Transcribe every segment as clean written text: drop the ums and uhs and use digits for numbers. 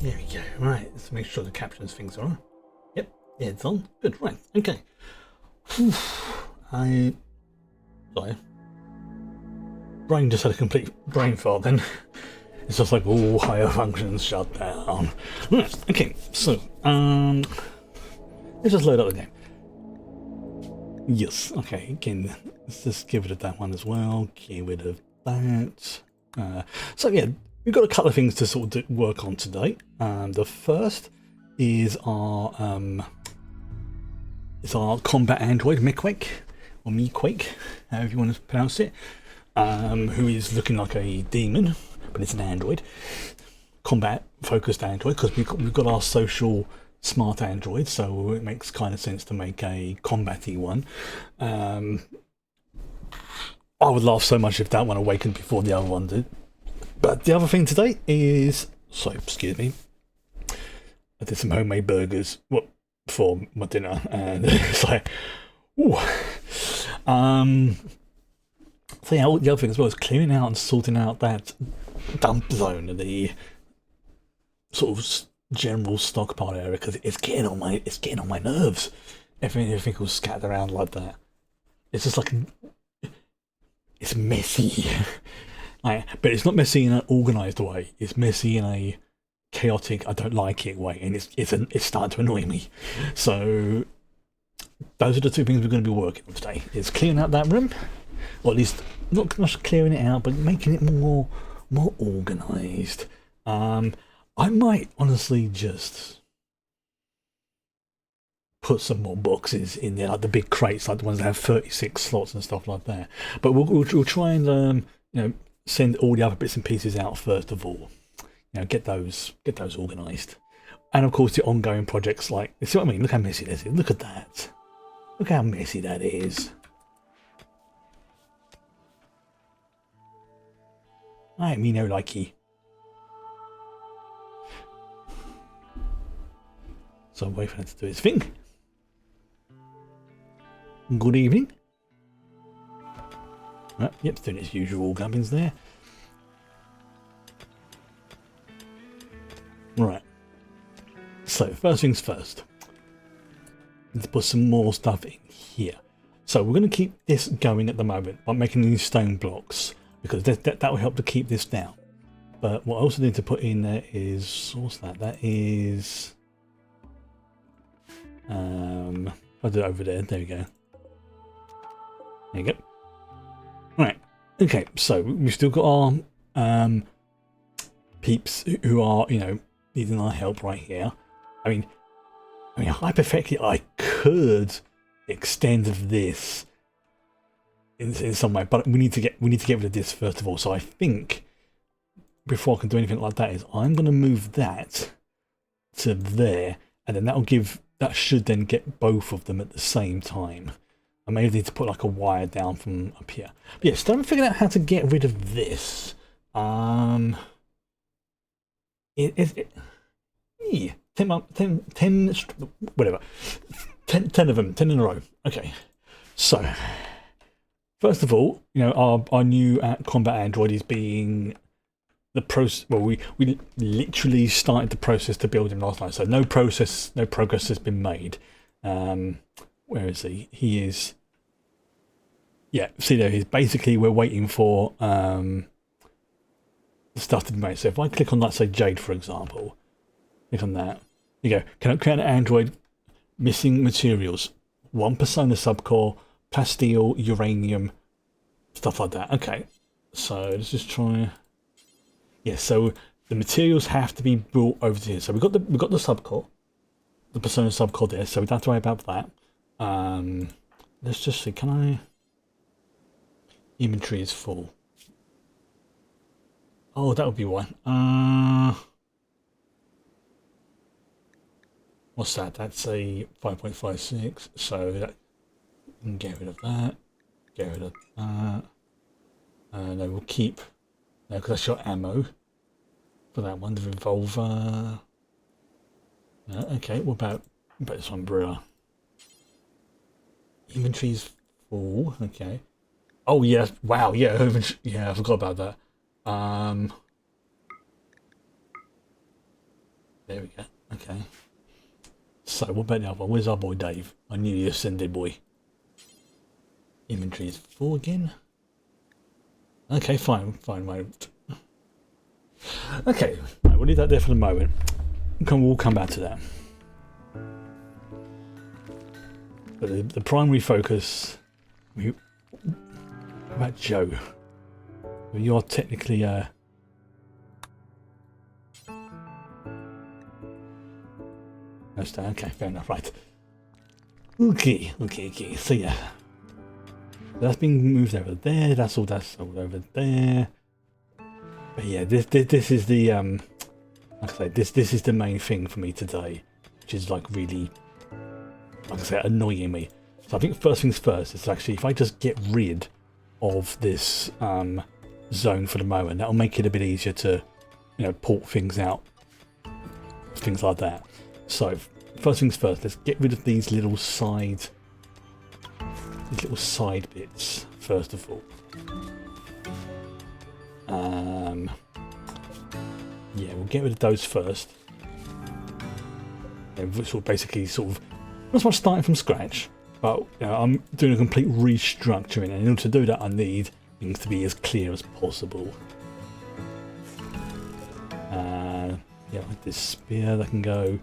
There we go. Right, let's make sure the captions things are on. Yep, yeah, it's on. Good, right, okay. Whew. Sorry. Brain just had a complete brain fart then. It's just like all higher functions shut down. Right, okay, so, let's just load up the game. Yes, okay, again, let's just get rid of that one as well. Get rid of that. So yeah, we've got a couple of things to sort of work on today. The first is our combat android Mequake, or Mequake, however you want to pronounce it, who is looking like a demon, but it's an android, combat focused android, because we've got our social smart android, so it makes kind of sense to make a combat-y one. I would laugh so much if that one awakened before the other one did. But the other thing today is, so excuse me, I did some homemade burgers for my dinner, and it's like, ooh. So yeah, the other thing as well is clearing out and sorting out that dump zone, the sort of general stockpile area, because it's getting on my nerves. Everything will scatter around like that. It's just like, it's messy. But it's not messy in an organised way. It's messy in a chaotic, I don't like it way, and it's starting to annoy me. So those are the two things we're going to be working on today. Is clearing out that room, or at least not clearing it out, but making it more organised. I might honestly just put some more boxes in there, like the big crates, like the ones that have 36 slots and stuff like that. But we'll try and send all the other bits and pieces out first of all. Get those organised, and of course the ongoing projects. Like, you see what I mean? Look how messy this is. Look at that. Look how messy that is. I me no likey. So wait for him to do his thing. Good evening. Yep, doing his usual gubbins there. Right. So first things first. Let's put some more stuff in here. So we're going to keep this going at the moment by making these stone blocks, because that will help to keep this down. But what I also need to put in there is, what's that? That is, I'll do it over there. There we go. There you go. Right. Okay. So we've still got our peeps who are, needing our help right here. I mean, hypothetically, I could extend this in some way, but we need to get rid of this first of all. So I think before I can do anything like that, is I'm going to move that to there, and then that should then get both of them at the same time. I may need to put like a wire down from up here. But yeah, still haven't figured out how to get rid of this. 10 whatever, 10 of them, 10 in a row. Okay, so first of all, our new combat android is being the process. Well, we literally started the process to build him last night, so no progress has been made. Where is he? He is, yeah, see there, he's basically, we're waiting for the stuff to be made. So if I click on that, say Jade for example, click on that, you go, can I create an android missing materials, 1 persona subcore, plasteel, uranium, stuff like that. Okay, so let's just try. Yeah, so the materials have to be brought over to here. So we've got the subcore, the persona subcore there, so we don't have to worry about that. Let's just see, can I, inventory is full. Oh, that would be one. What's that? That's a 5.56. So that, get rid of that. Get rid of that. No, we'll keep. No, because I shot ammo for that one. The revolver. Okay. What about this umbrella? Inventory's full. Okay. Oh yeah. Wow. Yeah. Yeah. I forgot about that. There we go. Okay. So what about the other one? Where's our boy Dave? I knew you ascended boy. Inventory is full again. Okay, fine, wait. Okay, right, we'll leave that there for the moment. We'll come back to that. But the primary focus. What about Joe? Well, you are technically no, okay, fair enough, right. Okay. So yeah. That's been moved over there, that's all over there. But yeah, this is the like I say, this is the main thing for me today, which is like really, like I say, annoying me. So I think first things first is actually if I just get rid of this zone for the moment, that'll make it a bit easier to, you know, port things out, things like that. So first things first, let's get rid of these little side bits first of all. Yeah, we'll get rid of those first. Which will basically sort of, not so much starting from scratch, but you know, I'm doing a complete restructuring, and in order to do that I need things to be as clear as possible. Yeah, like this spear that can go,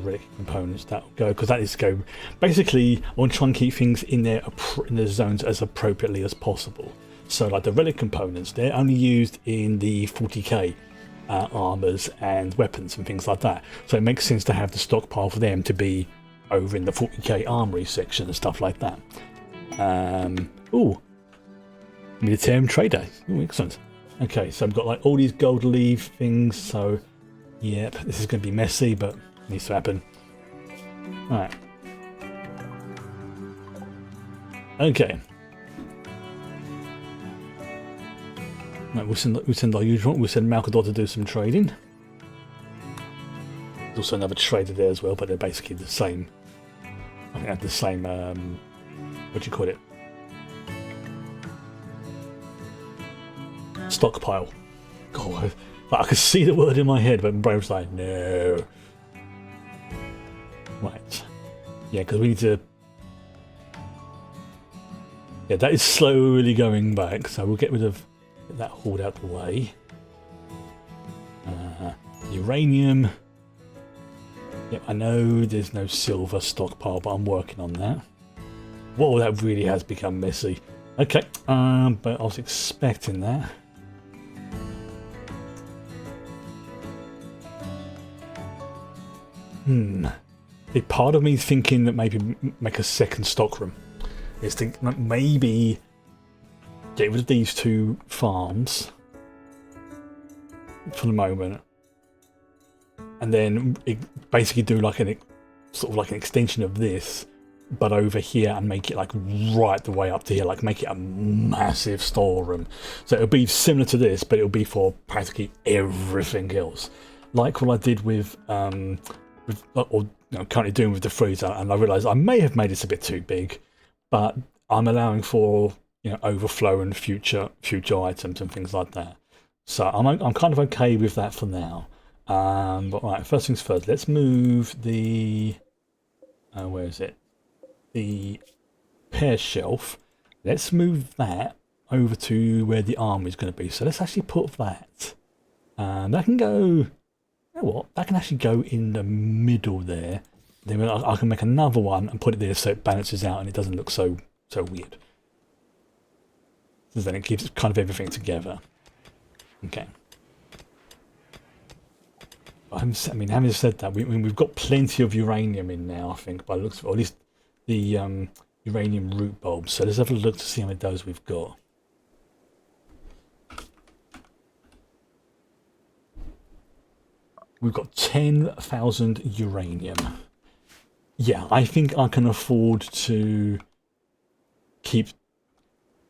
relic components that'll go, because that is to go. Basically, I want to try and keep things in there in the zones as appropriately as possible. So like the relic components, they're only used in the 40k armors and weapons and things like that. So it makes sense to have the stockpile for them to be over in the 40k armory section and stuff like that. Ooh, military trader. Ooh, excellent. Okay, so I've got like all these gold leaf things. So, yep, this is going to be messy, but it needs to happen. All right. Okay. Right, we'll send our usual. We'll send Malcador to do some trading. There's also another trader there as well, but they're basically the same. I think they have the same. What do you call it? Stockpile. God, I could see the word in my head, but my brain was like, no. Right. Yeah, because we need to. Yeah, that is slowly going back, so we'll get rid of. Get that hauled out the way. Uranium. Yep, I know there's no silver stockpile, but I'm working on that. Whoa, that really has become messy. Okay, but I was expecting that. A part of me is thinking that maybe make a second stockroom. Is thinking that maybe get rid of these two farms for the moment, and then basically do like an sort of like an extension of this, but over here, and make it like right the way up to here, like make it a massive storeroom. So it'll be similar to this, but it'll be for practically everything else, like what I did with currently doing with the freezer. And I realised I may have made this a bit too big, but I'm allowing for, you know, overflow and future items and things like that. So I'm kind of okay with that for now. But right, first things first, let's move the where is it? The pear shelf. Let's move that over to where the armor is going to be. So let's actually put that. That can go. You know what? That can actually go in the middle there. Then I can make another one and put it there so it balances out and it doesn't look so weird. So then it keeps kind of everything together. Okay. I mean, having said that, we've got plenty of uranium in now, I think, by the looks of it, or at least the uranium root bulbs. So let's have a look to see how many of those we've got. We've got 10,000 uranium. Yeah, I think I can afford to keep.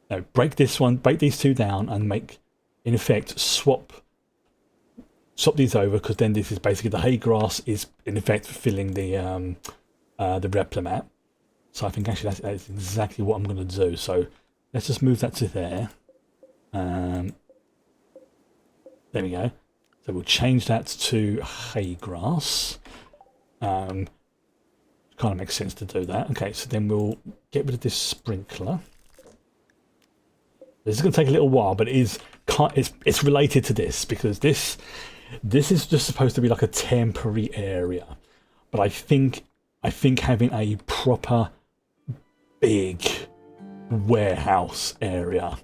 No, break these two down, and make, in effect, swap these over, because then this is basically the hay grass is in effect filling the replomat. So I think actually that's exactly what I'm going to do. So let's just move that to there. There we go. So we'll change that to hay grass. Kind of makes sense to do that. Okay, so then we'll get rid of this sprinkler. This is going to take a little while, but it's related to this, because this is just supposed to be like a temporary area. But I think having a proper big warehouse area,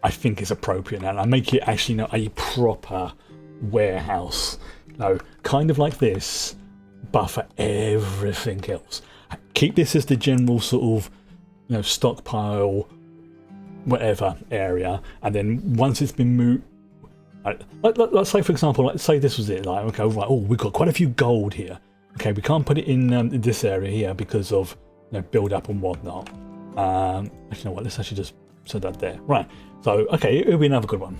I think is appropriate now. And I make it actually not a proper warehouse. No, kind of like this, but for everything else. Keep this as the general sort of, stockpile, whatever area, and then once it's been moved, let's say for example, let's say this was it. Like, okay, right, oh, we've got quite a few gold here. Okay, we can't put it in this area here because of build up and whatnot. Actually, you know what? Let's actually just set that there. Right. So, okay, it'll be another good one.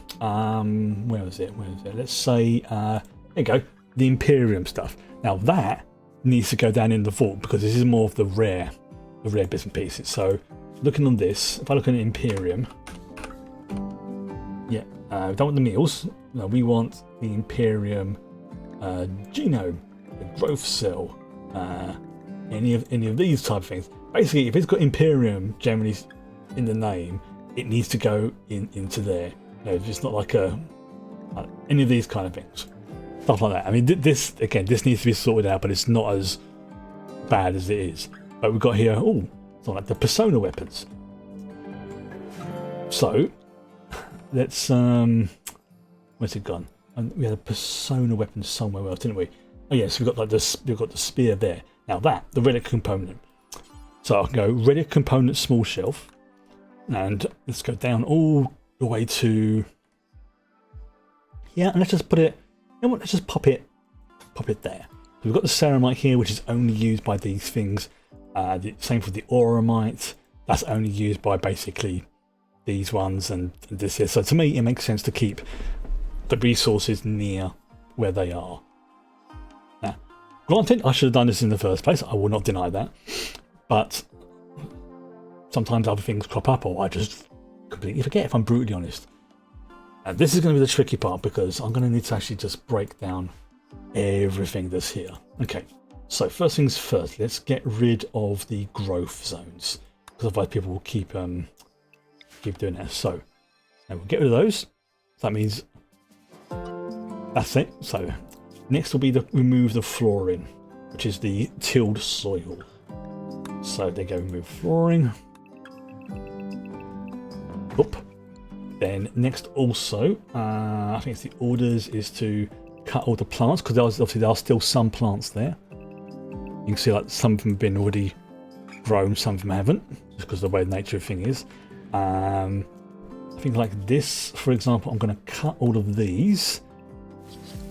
Where is it? Let's say, there you go, the Imperium stuff. Now that needs to go down in the vault because this is more of the rare bits and pieces. So, looking on this, if I look at an Imperium, yeah, we don't want the meals. No, we want the Imperium genome, the growth cell, any of these type of things. Basically, if it's got Imperium generally in the name, it needs to go into there. It's not like any of these kind of things, stuff like that. I mean, this needs to be sorted out, but it's not as bad as it is. But we've got here, it's like the persona weapons. So let's where's it gone? And we had a persona weapon somewhere else, didn't we? Oh yes, we've got the spear there. Now the relic component. So I can go relic component small shelf, and let's go down all the way to here, and let's just put it. You know what? Let's just pop it there. So we've got the ceramite here, which is only used by these things. The same for the auramite. That's only used by basically these ones and this here. So to me, it makes sense to keep the resources near where they are. Now, granted, I should have done this in the first place. I will not deny that. But sometimes other things crop up, or I just completely forget, if I'm brutally honest. And this is going to be the tricky part, because I'm going to need to actually just break down everything that's here. Okay, so first things first, let's get rid of the growth zones, because otherwise people will keep doing that. So now we'll get rid of those. So that means that's it. So next will be remove the flooring, which is the tilled soil. So they go remove flooring. Oop. Then next also, I think it's the orders is to cut all the plants, because obviously there are still some plants there. You can see like some of them have been already grown, some of them haven't, just because of the way the nature of the thing is. I think like this, for example, I'm going to cut all of these,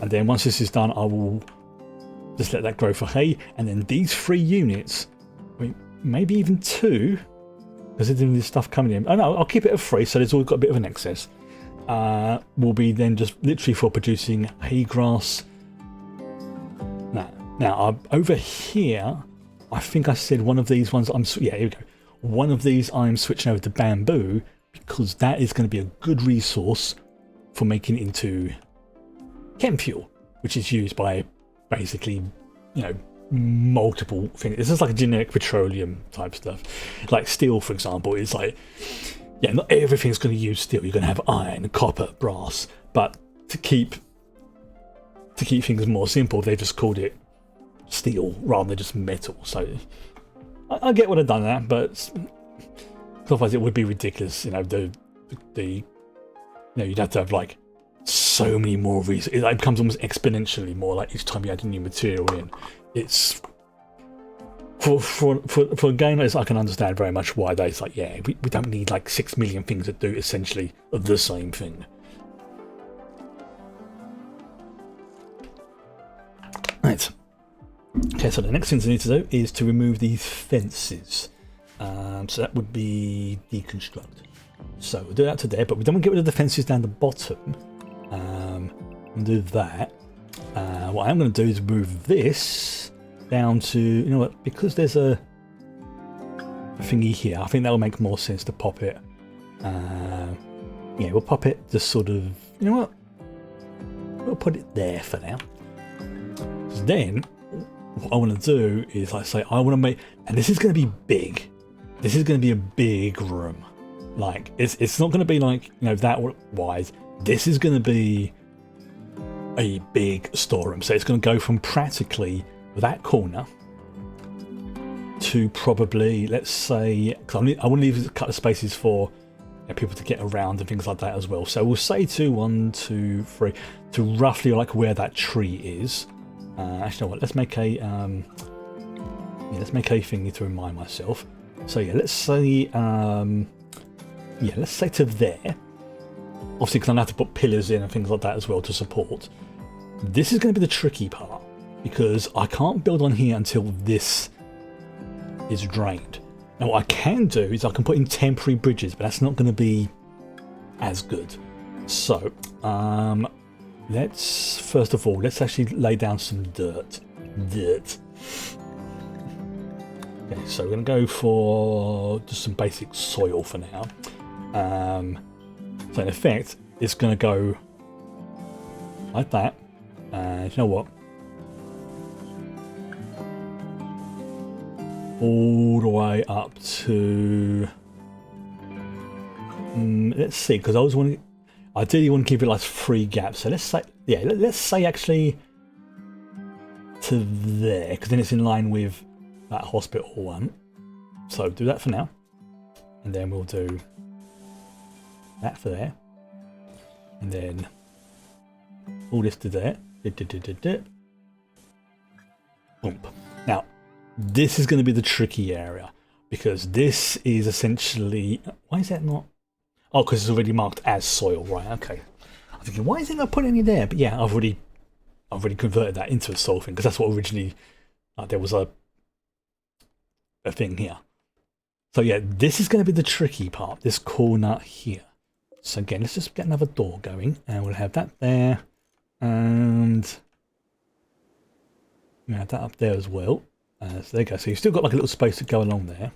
and then once this is done, I will just let that grow for hay, and then these 3 units, I mean, maybe even 2, because there's this stuff coming in. Oh no, I'll keep it at 3, so there's always got a bit of an excess. Will be then just literally for producing hay grass. Now over here, I think I said one of these ones. Here we go. One of these I'm switching over to bamboo, because that is going to be a good resource for making it into chem fuel, which is used by basically, multiple things. This is like a generic petroleum type stuff. Like steel, for example, is like, not everything's going to use steel. You're going to have iron, copper, brass, but to keep things more simple, they just called it steel rather than just metal. So I get what I've done that, but otherwise it would be ridiculous. You'd have to have like so many more reasons. It becomes almost exponentially more like each time you add a new material in. It's for a game like this, I can understand very much why it's like, we don't need like 6 million things that do essentially the same thing. Right. Okay, so the next thing I need to do is to remove these fences. So that would be deconstruct. So we'll do that to there, but we don't want to get rid of the fences down the bottom. We'll do that. What I'm going to do is move this down to, because there's a thingy here, I think that will make more sense to pop it. We'll pop it just sort of, we'll put it there for now. Then what I want to do is, like I say, I want to make, and this is going to be big. This is going to be a big room. Like it's not going to be like, you know, that wise. This is going to be a big storeroom. So it's going to go from practically that corner to probably, let's say, because I want to leave a couple of spaces for, you know, people to get around and things like that as well. So we'll say to 1, 2, 3, to roughly like where that tree is. Actually, you know what? Let's make a thingy to remind myself. So yeah, let's say let's say to there. Obviously, because I'm going to have to put pillars in and things like that as well to support. This is going to be the tricky part, because I can't build on here until this is drained. Now what I can do is I can put in temporary bridges, but that's not going to be as good. So let's first of all, let's actually lay down some dirt. Okay, so we're going to go for just some basic soil for now. So in effect, it's going to go like that. And you know what? All the way up to... let's see, because I always want to... Ideally, want to keep it like 3 gaps. So let's say... Yeah, let's say actually to there, because then it's in line with that hospital one. So do that for now. And then we'll do that for there. And then all this to there. Boom. Now, this is going to be the tricky area, because this is essentially... Why is that not... Oh, because it's already marked as soil, right? Okay. I'm thinking, why is it not putting any there? But yeah, I've already converted that into a soil thing, because that's what originally... there was a thing here. So yeah, this is going to be the tricky part, this corner here. So again, let's just get another door going, and we'll have that there, and we'll have that up there as well. So there you go. So you've still got like a little space to go along there.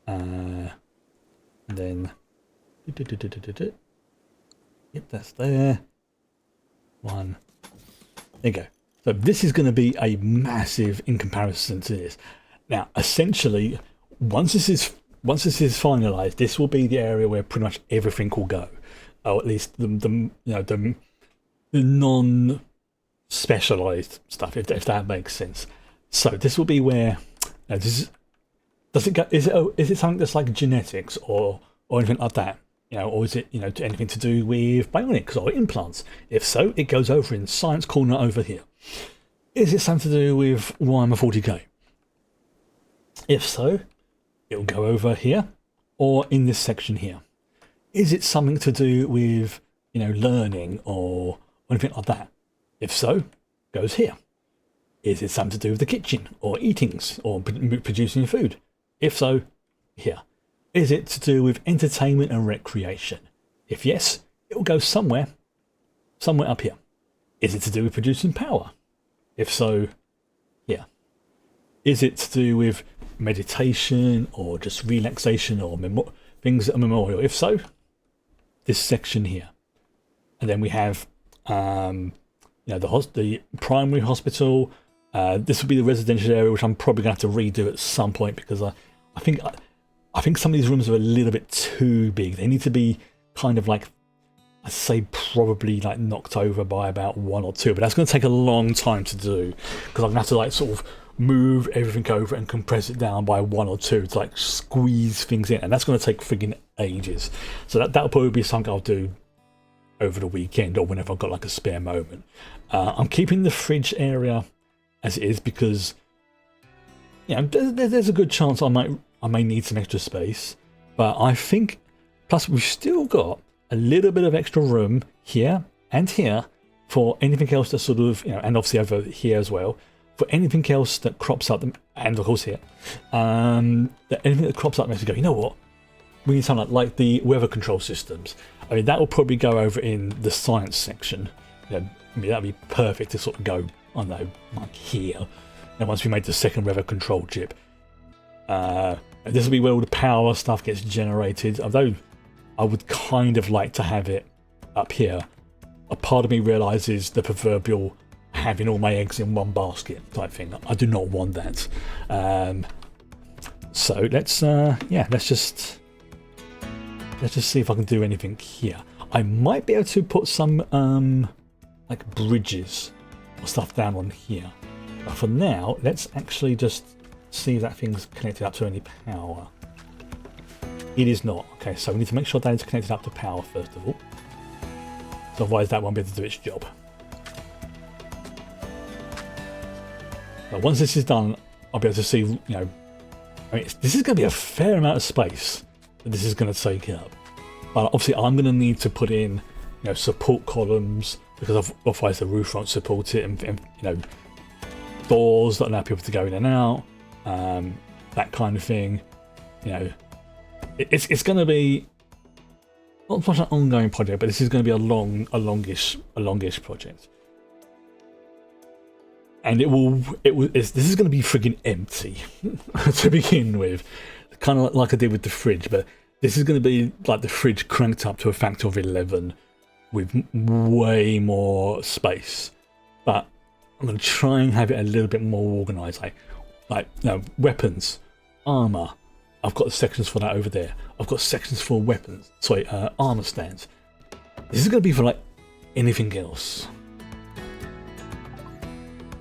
And then, yep, that's there. One. There you go. So this is going to be a massive in comparison to this. Now, essentially, once this is finalised, this will be the area where pretty much everything will go, or at least the non-specialised stuff, if that makes sense. So this will be where is it something that's like genetics or anything like that, you know, or is it, you know, anything to do with bionics or implants? If so, it goes over in science corner over here. Is it something to do with Warhammer 40k? If so, it'll go over here or in this section here. Is it something to do with, you know, learning or anything like that? If so, goes here. Is it something to do with the kitchen or eatings or producing food? If so, here. Is it to do with entertainment and recreation? If yes, it will go somewhere up here. Is it to do with producing power? If so, here. Is it to do with meditation or just relaxation or things that are memorial? If so, this section here. And then we have you know, the primary hospital. This will be the residential area, which I'm probably going to have to redo at some point, because I think some of these rooms are a little bit too big. They need to be kind of like, I'd say probably like knocked over by about 1 or 2, but that's going to take a long time to do, because I'm going to have to like sort of move everything over and compress it down by 1 or 2 to like squeeze things in, and that's going to take frigging ages. So that'll probably be something I'll do over the weekend or whenever I've got like a spare moment. I'm keeping the fridge area as it is, because, you know, there's a good chance I may need some extra space, but I think, plus we've still got a little bit of extra room here and here for anything else that sort of, you know, and obviously over here as well, for anything else that crops up, and of course here, that anything that crops up makes you go, you know what, we need something like the weather control systems. I mean, that will probably go over in the science section. You know, I mean, that'd be perfect to sort of go, I don't know, like here. And once we made the second weather control chip, this will be where all the power stuff gets generated. Although I would kind of like to have it up here, a part of me realizes the proverbial having all my eggs in one basket type thing. I do not want that. So let's just see if I can do anything here. I might be able to put some like bridges or stuff down on here. But for now, let's actually just see if that thing's connected up to any power. It is not. Okay, so we need to make sure that it's connected up to power first of all. So otherwise that won't be able to do its job. But once this is done, I'll be able to see, you know, I mean, this is going to be a fair amount of space that this is going to take up. But obviously I'm going to need to put in, you know, support columns, because otherwise the roof won't support it, and you know, doors that allow people to go in and out, that kind of thing. You know, it's going to be not so much an ongoing project, but this is going to be a longish project. And this is going to be friggin' empty to begin with, kind of like I did with the fridge. But this is going to be like the fridge cranked up to a factor of 11, with way more space. But I'm going to try and have it a little bit more organised, like you know, weapons, armour. I've got sections for that over there. I've got sections for weapons. Sorry, armour stands. This is going to be for like anything else.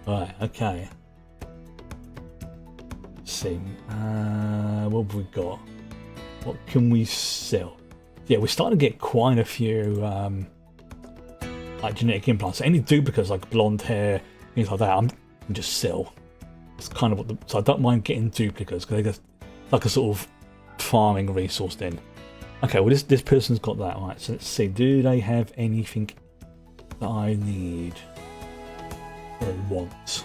Right, okay. Let's see. What have we got? What can we sell? Yeah, we're starting to get quite a few like genetic implants. Any duplicates like blonde hair, things like that, I can just sell. It's kind of what so I don't mind getting duplicates because they're like a sort of farming resource then. Okay, well this person's got that. Right, so let's see. Do they have anything that I need or want?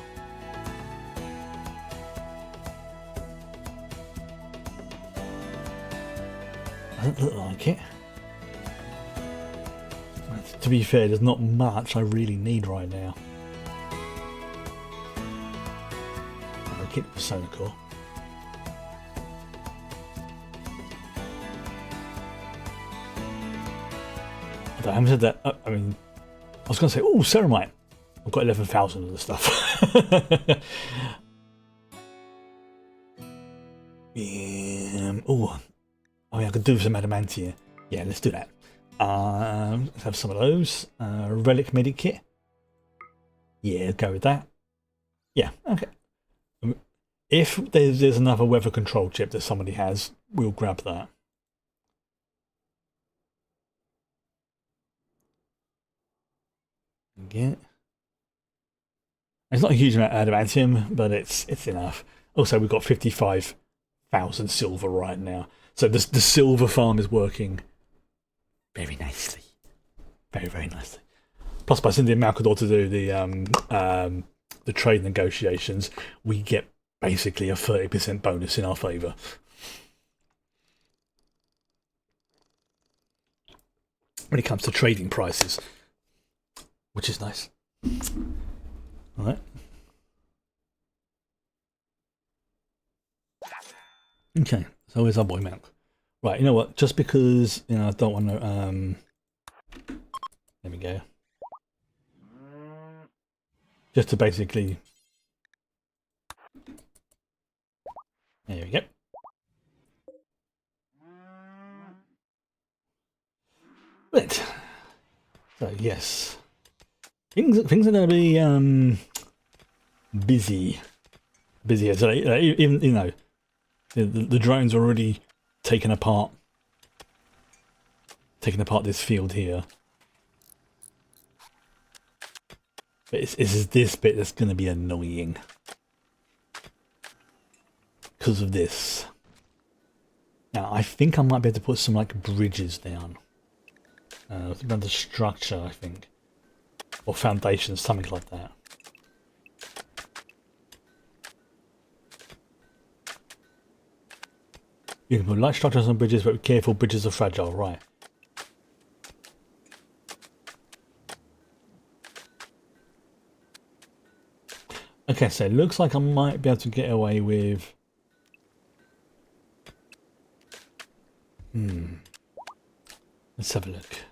Doesn't look like it. To be fair, there's not much I really need right now. I'll keep the Persona Core. I haven't said that. I mean, I was going to say, oh, Ceramite. I've got 11,000 of the stuff. Oh, yeah, I could do some adamantia. Yeah, let's do that. Let's have some of those. Relic medikit. Yeah, go with that. Yeah, okay. If there's another weather control chip that somebody has, we'll grab that. Again. It's not a huge amount of adamantium, but it's enough. Also, we've got 55,000 silver right now. So the silver farm is working very nicely. Very, very nicely. Plus, by sending Malcador to do the trade negotiations, we get basically a 30% bonus in our favour. When it comes to trading prices, which is nice. All right. Okay, so where's our boy Malc? Right, you know what? Just because I don't want to. There we go. Just to basically. There we go. Right. So yes, things are going to be busier. So even the drones are already taking apart this field here. But it's this bit that's going to be annoying because of this. Now I think I might be able to put some like bridges down. Around the structure, I think, or foundations, something like that. You can put light structures on bridges, but be careful, bridges are fragile, right? Okay, so it looks like I might be able to get away with... Let's have a look.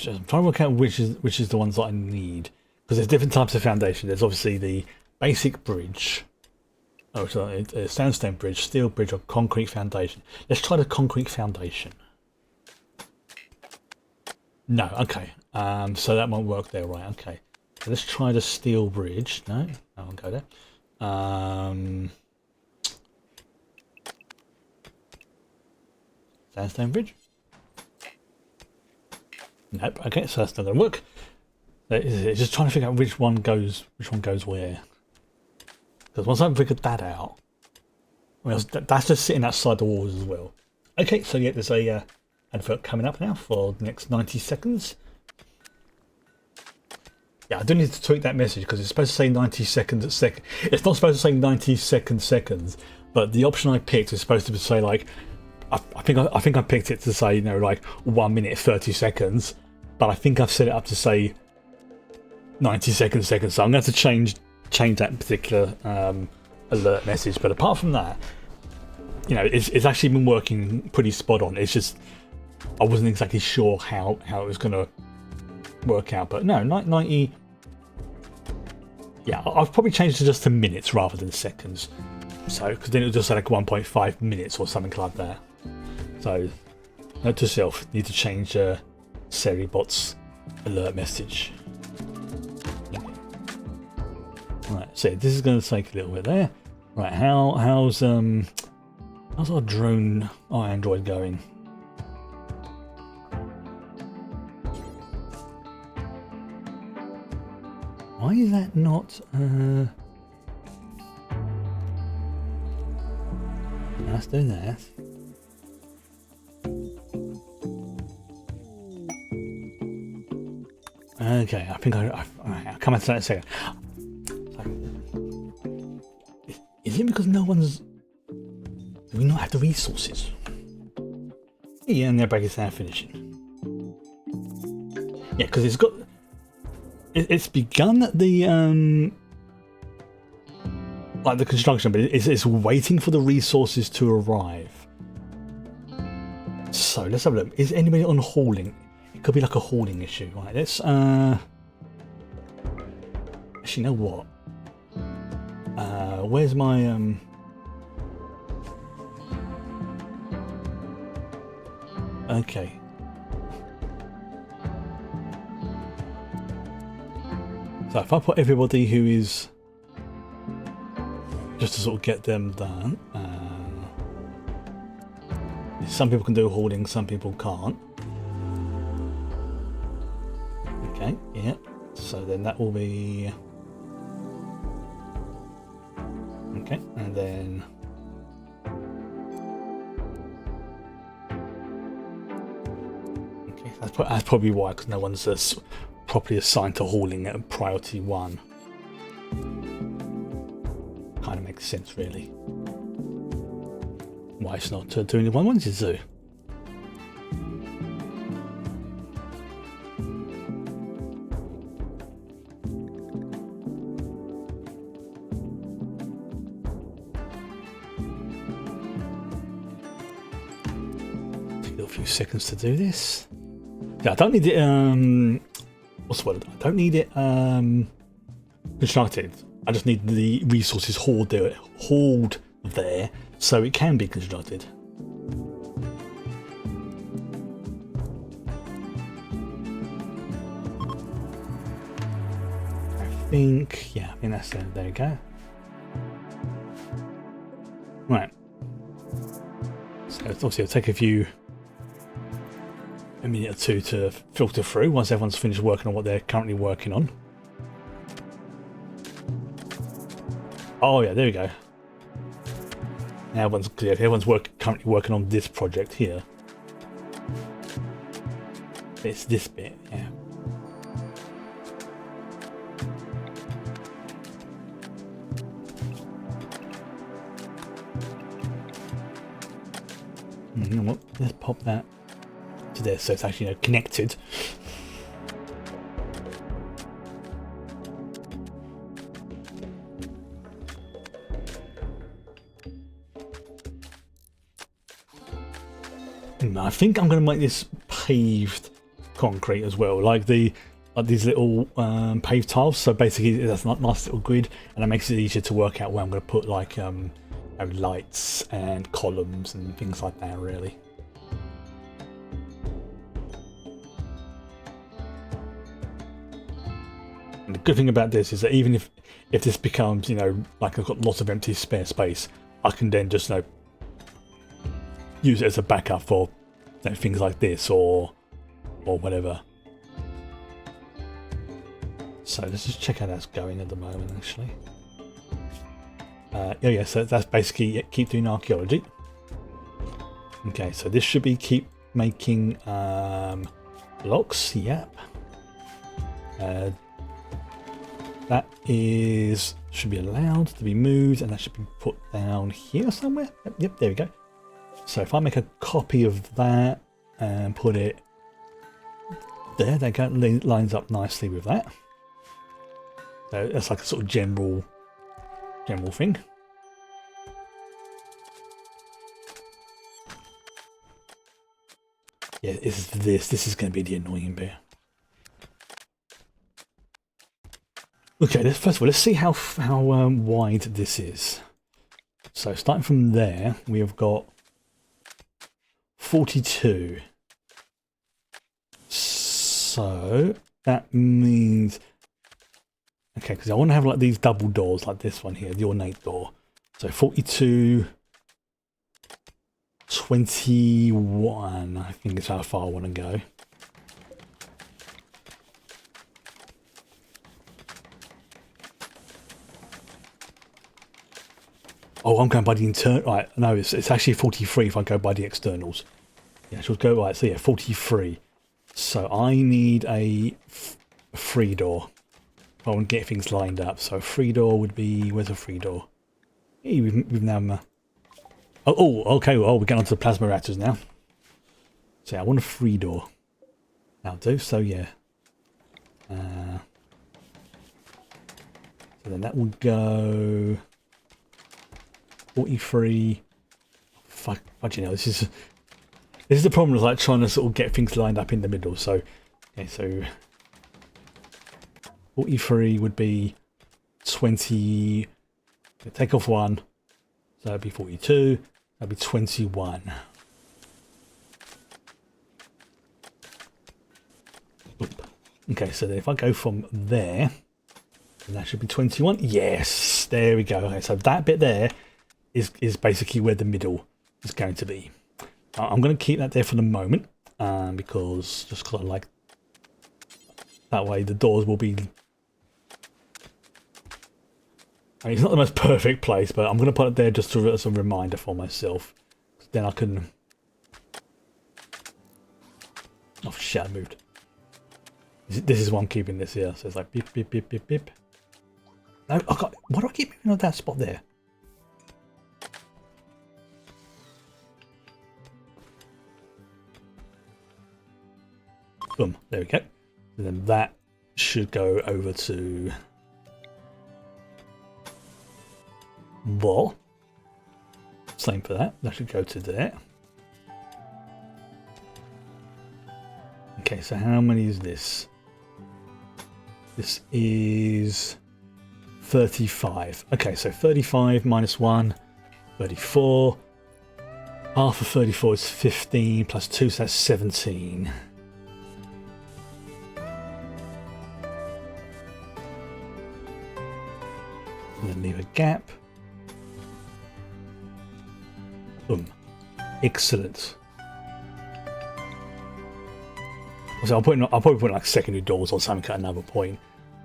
I'm trying to work out which is the ones that I need, because there's different types of foundation. There's obviously the basic bridge. Oh, so it's a sandstone bridge, steel bridge, or concrete foundation. Let's try the concrete foundation. No, okay. So that won't work there, right? Okay. So let's try the steel bridge. No, I won't go there. Sandstone bridge. Nope. Okay, so that's not going to work. It's just trying to figure out which one goes where. Because once I've figured that out, well, that's just sitting outside the walls as well. Okay, so yeah, there's a advert coming up now for the next 90 seconds. Yeah, I do need to tweak that message because it's supposed to say 90 seconds a second. It's not supposed to say 90 seconds, but the option I picked is supposed to say like, I think I picked it to say, you know, like 1 minute 30 seconds, but I think I've set it up to say 90 seconds. So I'm going to have to change that particular alert message. But apart from that, you know, it's actually been working pretty spot on. It's just I wasn't exactly sure how it was going to work out. But no, 90. Yeah, I've probably changed it just to minutes rather than seconds. So because then it was just like 1.5 minutes or something like that. So note to self: need to change Seribot's alert message. Right, so this is going to take a little bit there. Right, how's our drone, our Android going? Why is that not? Let's do that. Okay, I think I'll come back to that in a second. Is it because do we not have the resources? Yeah, and their break is now finishing. Yeah, because it's begun the like the construction, but it's waiting for the resources to arrive. So let's have a look. Is anybody on hauling? It could be like a hauling issue, right? Let's actually, you know what? Where's my okay. So if I put everybody who is just to sort of get them done, some people can do hauling, some people can't. Okay, yeah. So then that will be okay, and then okay, that's probably why, because no one's properly assigned to hauling at priority 1. Kind of makes sense, really. Why it's not doing the one I wanted to do. Take a few seconds to do this. Yeah, I don't need it. What's the word? I don't need it constructed. I just need the resources hauled there so it can be constructed. I think that's it. There you go. Right. So obviously it'll take a minute or two to filter through once everyone's finished working on what they're currently working on. Oh yeah, there we go. Now everyone's currently working on this project here. It's this bit, yeah. You know what? Let's pop that to there so it's actually connected. I think I'm going to make this paved concrete as well, like these little paved tiles. So basically, that's a nice little grid, and it makes it easier to work out where I'm going to put like lights and columns and things like that. Really. And the good thing about this is that even if this becomes, you know, like I've got lots of empty spare space, I can then just, you know, use it as a backup for, you know, things like this or whatever. So let's just check how that's going at the moment, actually. Yeah, so that's basically it, keep doing archaeology. Okay, so this should be keep making blocks. Yep. That should be allowed to be moved, and that should be put down here somewhere. Yep, there we go. So if I make a copy of that and put it there, that lines up nicely with that. So that's like a sort of general thing. Yeah, this is going to be the annoying bit. Okay, first of all, let's see how wide this is. So starting from there, we have got 42. So that means, okay, because I want to have like these double doors like this one here, the ornate door. So 42, 21, I think is how far I want to go. Oh, I'm going by the internal. Right, no, it's actually 43 if I go by the externals. Yeah, she'll go right. So yeah, 43. So I need a free door if I want to get things lined up. So a free door would be, where's a free door? Hey, we've now. Oh, okay. Well, we're getting onto the plasma reactors now. So yeah, I want a free door. That'll do. So yeah. So then that will go. 43. Fuck, you know, this is the problem with like trying to sort of get things lined up in the middle. So, okay, so 43 would be 20. Take off 1, so that'd be 42. That'd be 21. Oop. Okay, so then if I go from there, then that should be 21. Yes, there we go. Okay, so that bit there is basically where the middle is going to be. I'm going to keep that there for the moment because I like that way the doors will be. I mean, it's not the most perfect place, but I'm going to put it there just as a reminder for myself. Then I can. Oh shit! I moved. This is why I'm keeping this here. So it's like beep beep beep beep beep. No, why do I keep moving on that spot there? Boom, there we go. And then that should go over to wall. Same for that. That should go to there. Okay, so how many is this? This is 35. Okay, so 35 minus 1, 34. Half of 34 is 15 plus 2, so that's 17. And then leave a gap. Boom. Excellent. So I'll probably put like secondary doors or something at another point.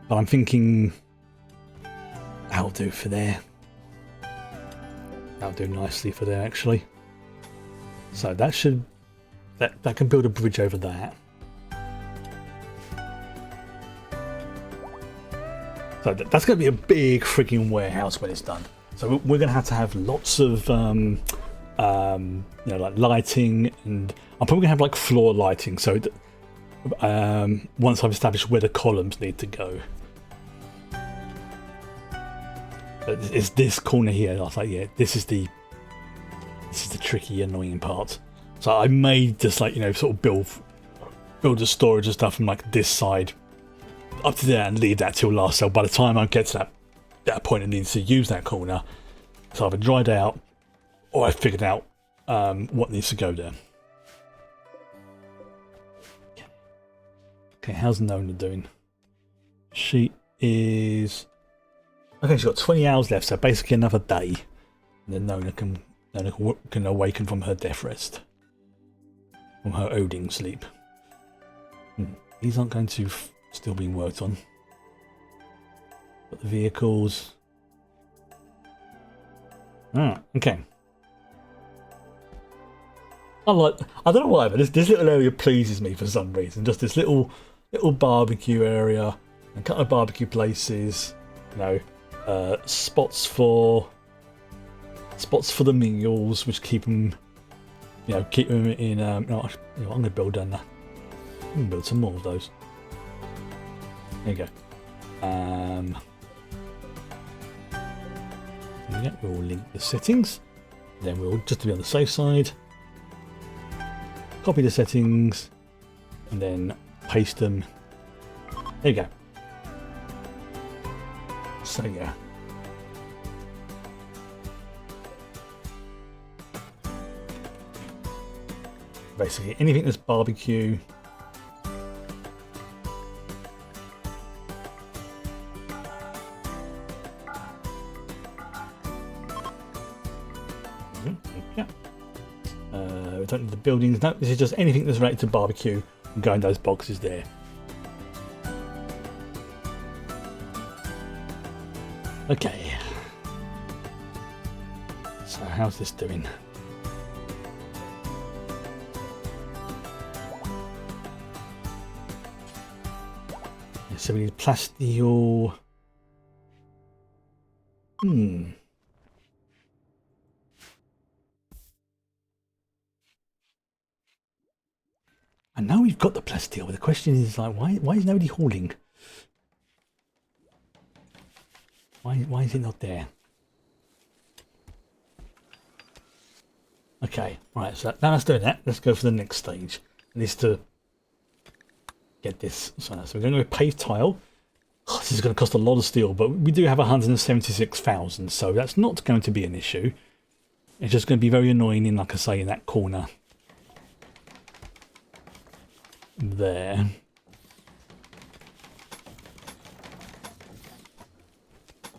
But I'm thinking that'll do for there. That'll do nicely for there actually. So that should that can build a bridge over that. So that's going to be a big freaking warehouse when it's done. So we're going to have lots of, you know, like lighting, and I'm probably going to have like floor lighting. So once I've established where the columns need to go, but it's this corner here. I was like, yeah, this is the tricky, annoying part. So I may just like, you know, sort of build build the storage and stuff from like this side up to there and leave that till last. So by the time I get to that point, it needs to use that corner. It's either dried out or I've figured out what needs to go there. Okay, how's Nona doing? She is... Okay, she's got 20 hours left, so basically another day. And then Nona can awaken from her death rest. From her Odin sleep. These aren't going to still being worked on. But the vehicles... okay. I don't know why, but this little area pleases me for some reason. Just this little barbecue area, a couple of barbecue places, you know, spots for the meals, which keep them, you know, in. I'm going to build on that. I'm going to build some more of those. There you go. Yeah, we'll link the settings. Then we'll just to be on the safe side. Copy the settings and then paste them. There you go. So yeah. Basically anything that's barbecue. Yeah. We don't need the buildings. No, this is just anything that's related to barbecue and go in those boxes there. Okay. So how's this doing? So we need plasteel. I know we've got the plasteel, but the question is like, why is nobody hauling? Why is it not there? Okay, right. So now let's do that. Let's go for the next stage. It needs to get this. So we're going to go paved tile. Oh, this is going to cost a lot of steel, but we do have 176,000, so that's not going to be an issue. It's just going to be very annoying in, like I say, in that corner. There.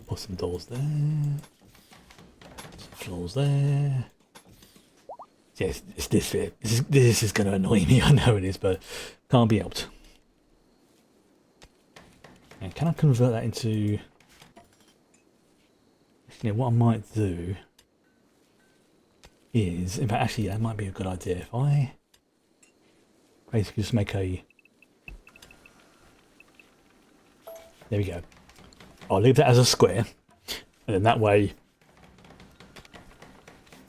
Put some doors there. Some floors there. Yes, it's this bit. This is going to annoy me. I know it is, but can't be helped. And can I convert that into... Actually, what I might do is... In fact, actually, that might be a good idea. If I basically just make a... There we go. I'll leave that as a square. And then that way...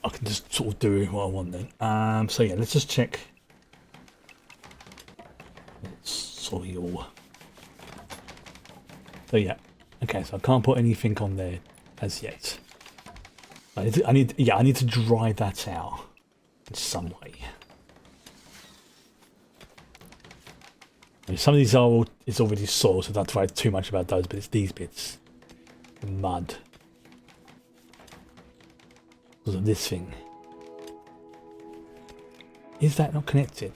I can just sort of do what I want then. So yeah, let's just check. Soil. So yeah, okay. So I can't put anything on there as yet. I need to dry that out in some way. I mean, some of these it's already soil, so I don't have to worry too much about those. But it's these bits, the mud. Because of this thing. Is that not connected?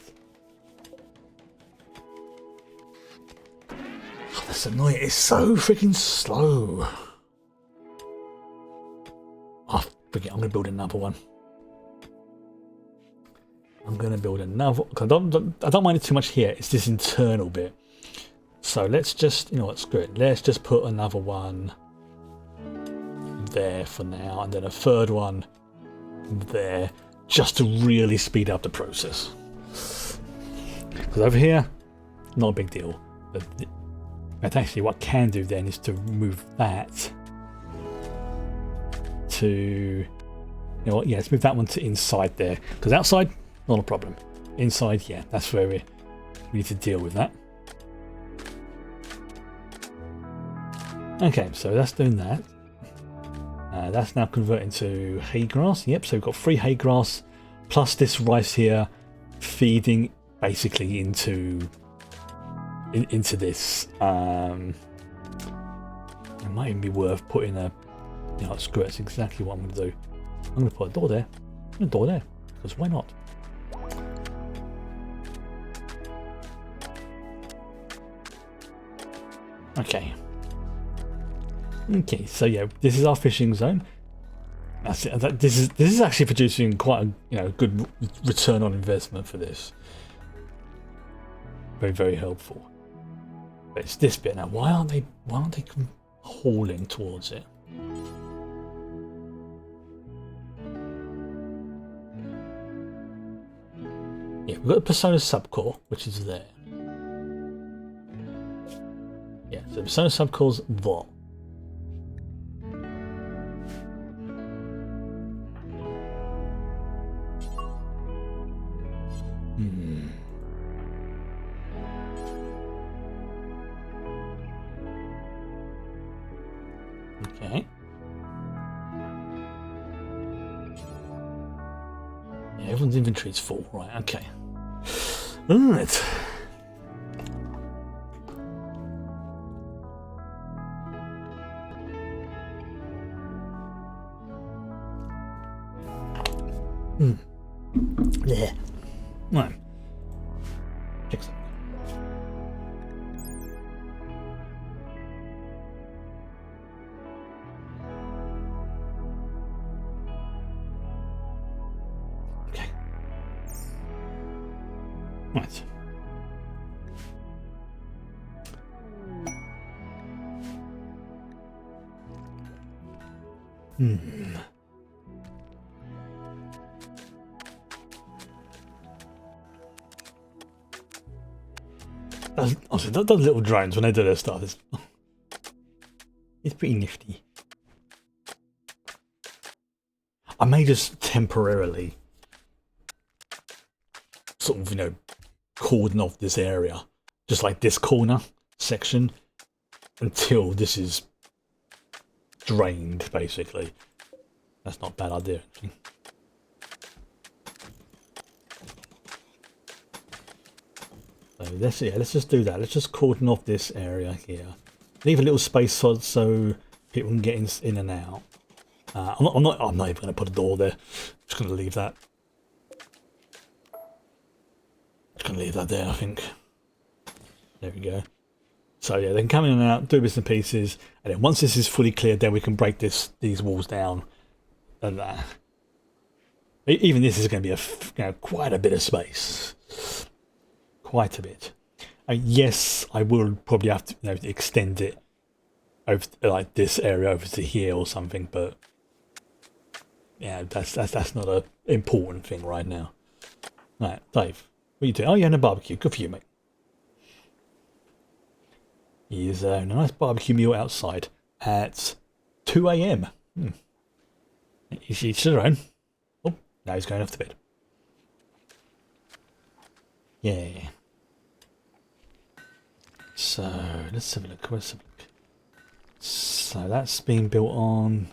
Oh, that's annoying. It's so freaking slow. Oh, forget. I'm going to build another one. I'm going to build another. I don't mind it too much here. It's this internal bit. So let's just, you know what, screw it. Let's just put another one there for now, and then a third one there, just to really speed up the process. Because over here, not a big deal. But actually, what I can do then is to move that to, you know what? Yeah, let's move that one to inside there. Because outside, not a problem. Inside, yeah, that's where we need to deal with that. Okay, so that's doing that. That's now converting to hay grass. Yep, so we've got 3 hay grass plus this rice here feeding basically into this. It might even be worth putting a, you know, screw it, that's exactly what I'm going to do. I'm going to put a door there, and a door there, because why not? Okay. Okay, so yeah, this is our fishing zone. That's it. This is actually producing quite a, you know, good return on investment for this. Very, very helpful. But it's this bit now. Why aren't they hauling towards it? Yeah, we've got the Persona subcore, which is there. Yeah, so Persona subcore's what? Okay. Yeah, everyone's inventory's full, right? Okay. Alright. Yeah. Right. Excellent. Okay. Right. Honestly, those little drones, when they do their stuff, it's pretty nifty. I may just temporarily sort of, you know, cordon off this area, just like this corner section, until this is drained, basically. That's not a bad idea, actually. So let's just do that. Let's just cordon off this area here. Leave a little space so people can get in and out. I'm not even going to put a door there. I'm just going to leave that. Just going to leave that there, I think. There we go. So yeah, they can come in and out, do bits and pieces, and then once this is fully cleared, then we can break these walls down. And even this is going to be quite a bit of space. Quite a bit. Yes, I will probably have to, you know, extend it over like this area over to here or something, but yeah, that's not an important thing right now. Right, Dave, what are you doing? Oh, you're having a barbecue. Good for you, mate. Here's a nice barbecue meal outside at 2 AM. Each their own. Oh, now he's going off to bed. Yeah. So let's have a look. Let's have a look. So that's being built on.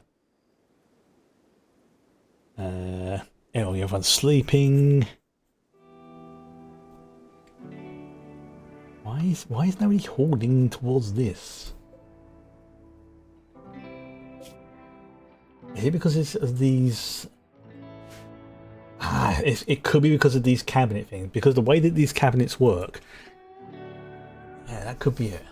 Everyone's sleeping. Why is nobody holding towards this? Is it because it's of these? It could be because of these cabinet things. Because the way that these cabinets work. Yeah, that could be it.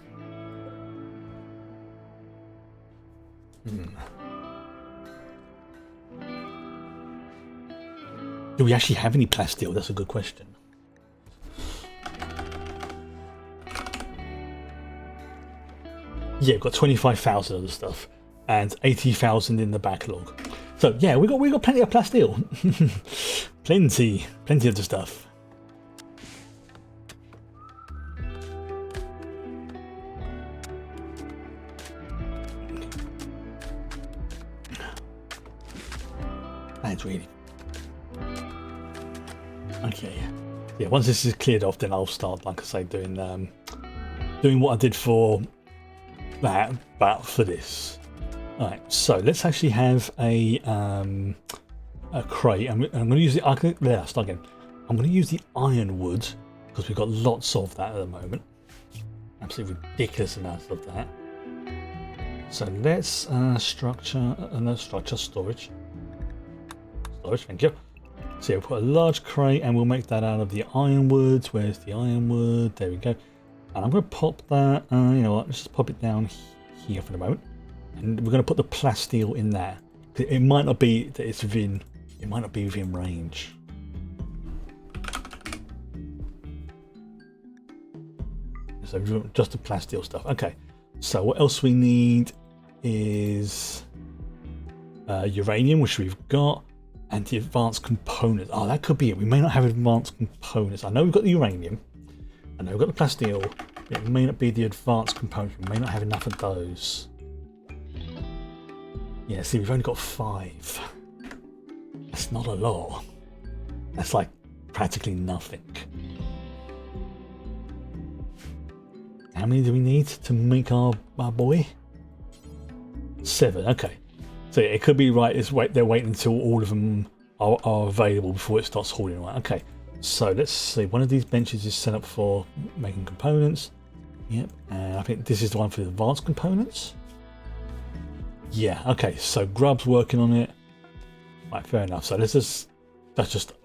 Do we actually have any plasteel? That's a good question. Yeah, we've got 25,000 of the stuff and 80,000 in the backlog. So yeah, we got plenty of plasteel. plenty of the stuff. That's really okay. Yeah, once this is cleared off, then I'll start, like I say, doing what I did for that, but for this. All right, so let's actually have a crate. I'm going to use the start again. I'm going to use the ironwood because we've got lots of that at the moment. Absolutely ridiculous amounts of that. So let's structure, no structure, storage. Storage, thank you. So yeah, we'll put a large crate and we'll make that out of the ironwood. Where's the ironwood? There we go. And I'm going to pop that, you know what, let's just pop it down here for the moment. And we're going to put the plasteel in there. It might not be that it's within, it might not be within range. So just the plasteel stuff. Okay, so what else we need is uranium, which we've got, and the advanced components. Oh, that could be it. We may not have advanced components. I know we've got the uranium. I know we've got the plasteel. But it may not be the advanced components. We may not have enough of those. Yeah, see, we've only got 5. That's not a lot. That's like practically nothing. How many do we need to make our boy? 7, okay. So yeah, it could be right, they're waiting until all of them are available before it starts hauling away. Okay, so let's see. One of these benches is set up for making components. Yep, and I think this is the one for the advanced components. Yeah, okay, so Grub's working on it. Right, fair enough. So that's just,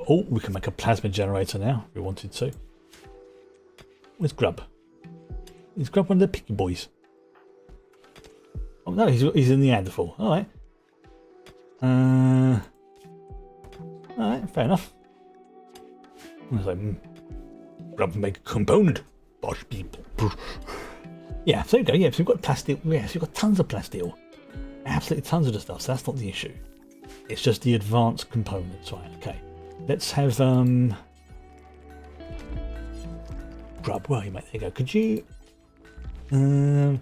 oh, we can make a plasma generator now if we wanted to. Where's Grub? Is Grub one of the picky boys? Oh no, he's in the Neanderthal. Alright. Alright, fair enough. I was like, Grub make a component. Bosh people. Yeah, so there you go. Yeah, so we've got plasteel. Yeah, so we've got tons of plasteel. Absolutely tons of the stuff, so that's not the issue. It's just the advanced components. Right, okay. Let's have Grub, where are you, mate? There you go. Could you yeah,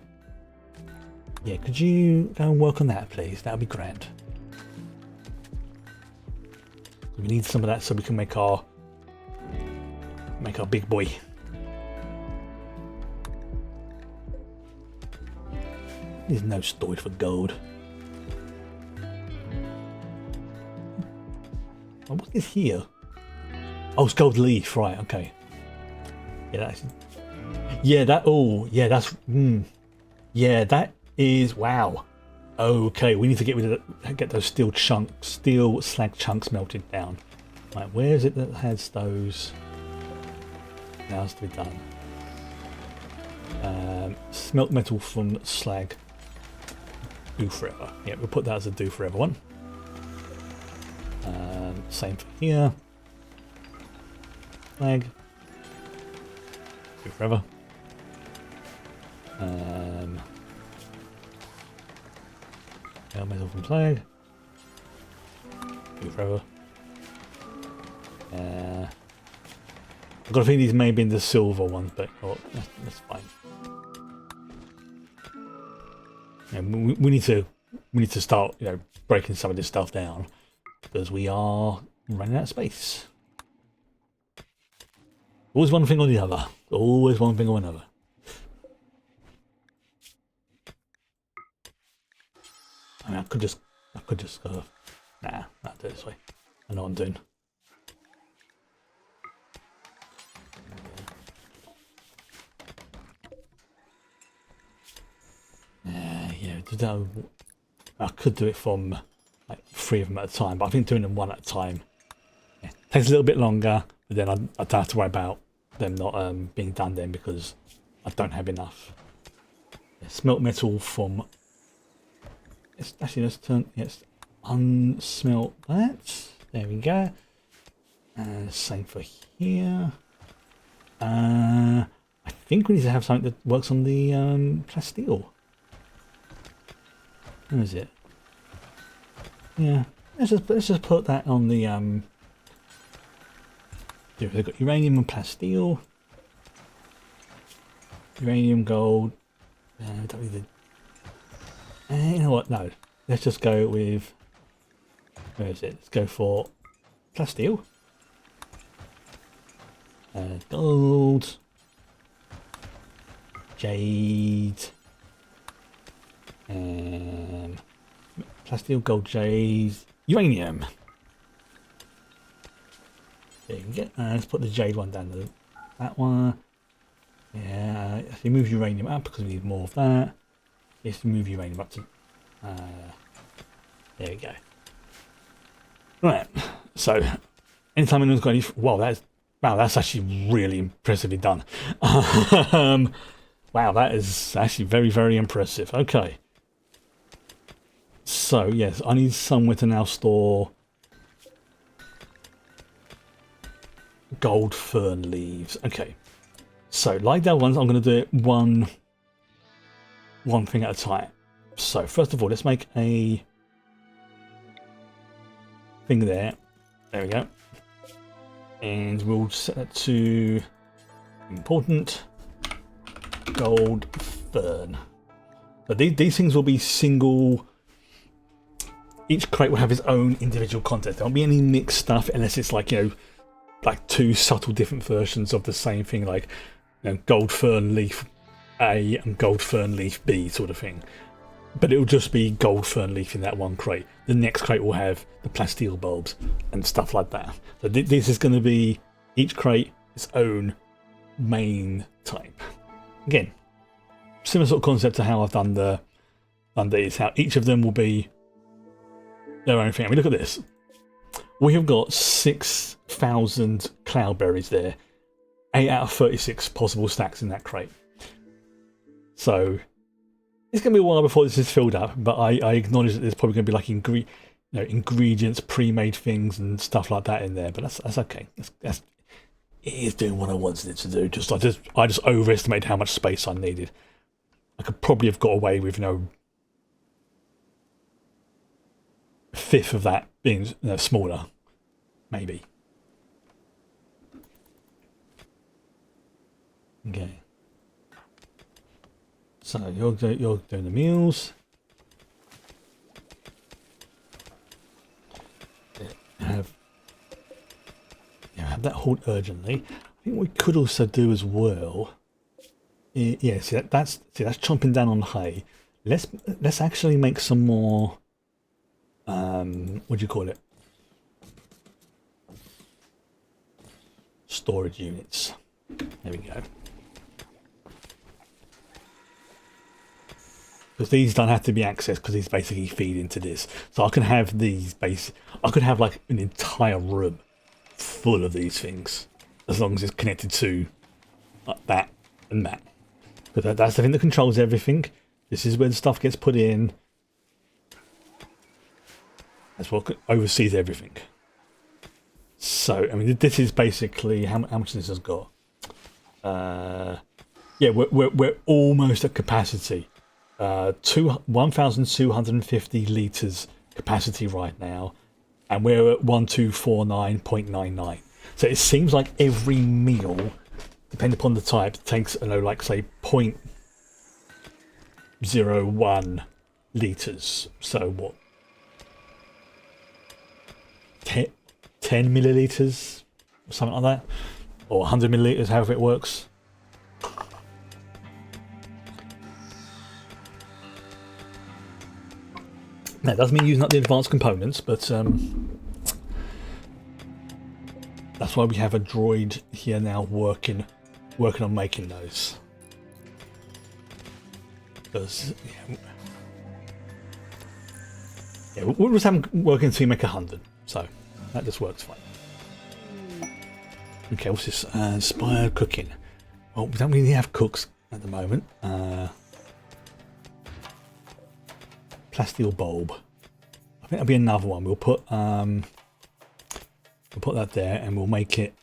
could you go and work on that, please? That would be grand. We need some of that so we can make our big boy. There's no storage for gold. Oh, what is here? Oh, it's gold leaf, right? Okay. Yeah, that's. Yeah, that. Oh, yeah, that's. Yeah, that is. Wow. Okay, we need to get those steel slag chunks melted down. Right, where is it that has those? Now has to be done. Smelt metal from slag. Do forever. Yeah, we'll put that as a do forever one. Same for here. Slag. Do forever. Metal from slag. Do forever. I've got a feeling these may be in the silver ones, but that's fine. Yeah, we need to start, you know, breaking some of this stuff down because we are running out of space. Always one thing or the other. Always one thing or another. I mean, I could just go. Nah, I'll do it this way. I know what I'm doing. Yeah, I could do it from like 3 of them at a time, but I think doing them 1 at a time takes a little bit longer. But then I don't have to worry about them not being done then because I don't have enough. Yeah, smelt metal from. Actually, let's turn. Yes, unsmelt that. There we go. Same for here. I think we need to have something that works on the plasteel. Where is it? Yeah, let's just put that on the They've got uranium and plasteel. Uranium, gold. Don't need the. You know what? No, let's just go with. Where is it? Let's go for plasteel. Gold. Jade. Plasteel, gold, jade, uranium. There you go. Let's put the jade one down there. that one. Yeah, if you move uranium up because we need more of that. If you move uranium up to... there we go. Right, so anytime anyone's got any... Wow, that's actually really impressively done. Wow, that is actually very, very impressive. Okay. So, yes, I need somewhere to now store gold fern leaves. Okay. So, like that ones, I'm going to do it one thing at a time. So, first of all, let's make a thing there. There we go. And we'll set that to important gold fern. So these things will be single. Each crate will have its own individual content. There won't be any mixed stuff unless it's like, you know, like two subtle different versions of the same thing, like, you know, gold fern leaf A and gold fern leaf B sort of thing. But it will just be gold fern leaf in that one crate. The next crate will have the plasteel bulbs and stuff like that. So this is going to be each crate its own main type. Again, similar sort of concept to how I've done these. How each of them will be their own thing. I mean, look at this. We have got 6,000 cloudberries there. 8 out of 36 possible stacks in that crate. So it's going to be a while before this is filled up, but I acknowledge that there's probably going to be like ingredients, pre-made things and stuff like that in there. But that's okay. It is doing what I wanted it to do. I just overestimated how much space I needed. I could probably have got away with, you know, a fifth of that being smaller, maybe. Okay. So you're doing the meals. Have that hauled urgently. I think we could also do as well. Yeah, see that's chomping down on hay. Let's actually make some more. What do you call it? Storage units. There we go. Because these don't have to be accessed because these basically feed into this. So I can have these I could have like an entire room full of these things as long as it's connected to like that and that. But that's the thing that controls everything. This is where the stuff gets put in. That's what oversees everything. So I mean, this is basically how much this has got. Yeah, we're almost at capacity. 1,250 litres capacity right now, and we're at 1249.99. So it seems like every meal, depending upon the type, takes, I know, like say 0.01 litres. So what? 10 millilitres, or something like that, or 100 millilitres, however it works. That doesn't mean using up the advanced components, but that's why we have a droid here now working on making those. Because we'll just have them working until you make 100, so that just works fine. Okay, what's this? Inspired cooking. Well, we don't really have cooks at the moment. Plasteel bulb. I think that'll be another one. We'll put that there, and we'll make it.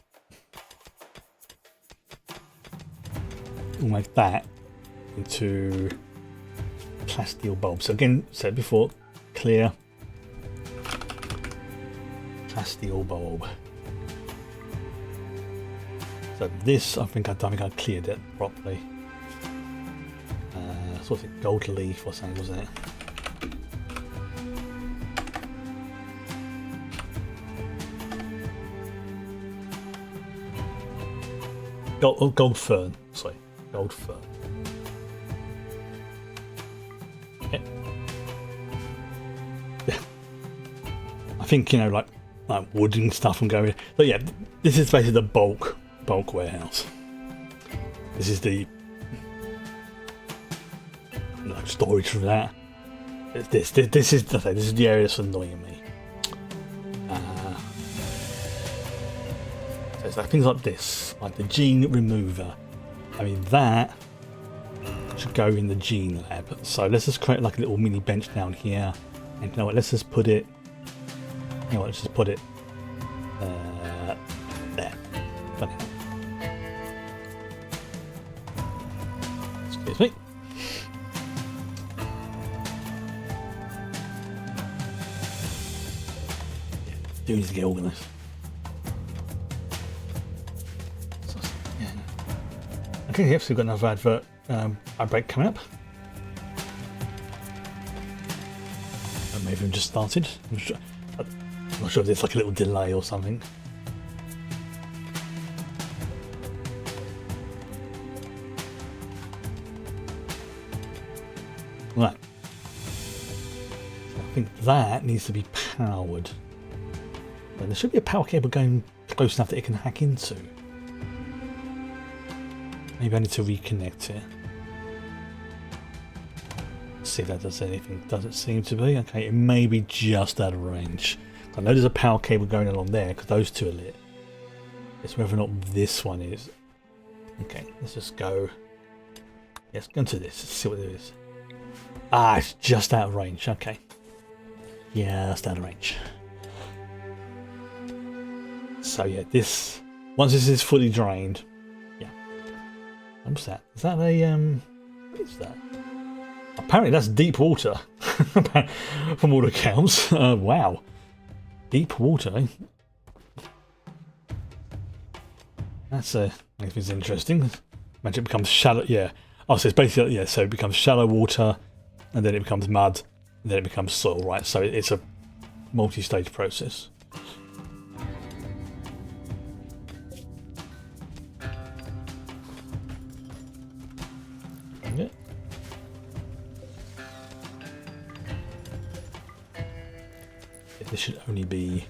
We'll make that into plasteel bulb. So again, said before, clear plasteel bulb. So this, I don't think I cleared it properly. Sort of gold leaf or something, wasn't it? Gold fern, sorry, gold fern. Okay. Yeah, I think, you know, like wood and stuff and going. But yeah, this is basically the bulk warehouse. This is the like storage for that. This is the area that's annoying me. So it's like things like this, like the gene remover. I mean that should go in the gene lab. So let's just create like a little mini bench down here, and you know what? Let's just put it. You know what? Let's just put it there. Funny. Excuse me. Do need to get organised. So, yeah. Okay, yep, so we've got another advert break coming up. Maybe we've just started. I'm not sure if there's like a little delay or something. Right. So I think that needs to be powered. And there should be a power cable going close enough that it can hack into. Maybe I need to reconnect it. See if that does anything. Doesn't seem to be. Okay, it may be just out of range. I know there's a power cable going along there because those two are lit. It's whether or not this one is. Okay, let's just go. Let's go into this. Let's see what it is. Ah, it's just out of range. Okay. Yeah, that's out of range. So yeah, this once this is fully drained, yeah. What's that? Is that a what is that? Apparently that's deep water, from all accounts. Wow, deep water. Eh? That's it's interesting. Imagine it becomes shallow. Yeah. Oh, so it's basically yeah. So it becomes shallow water, and then it becomes mud, and then it becomes soil. Right. So it's a multi-stage process. Yeah. This should only be.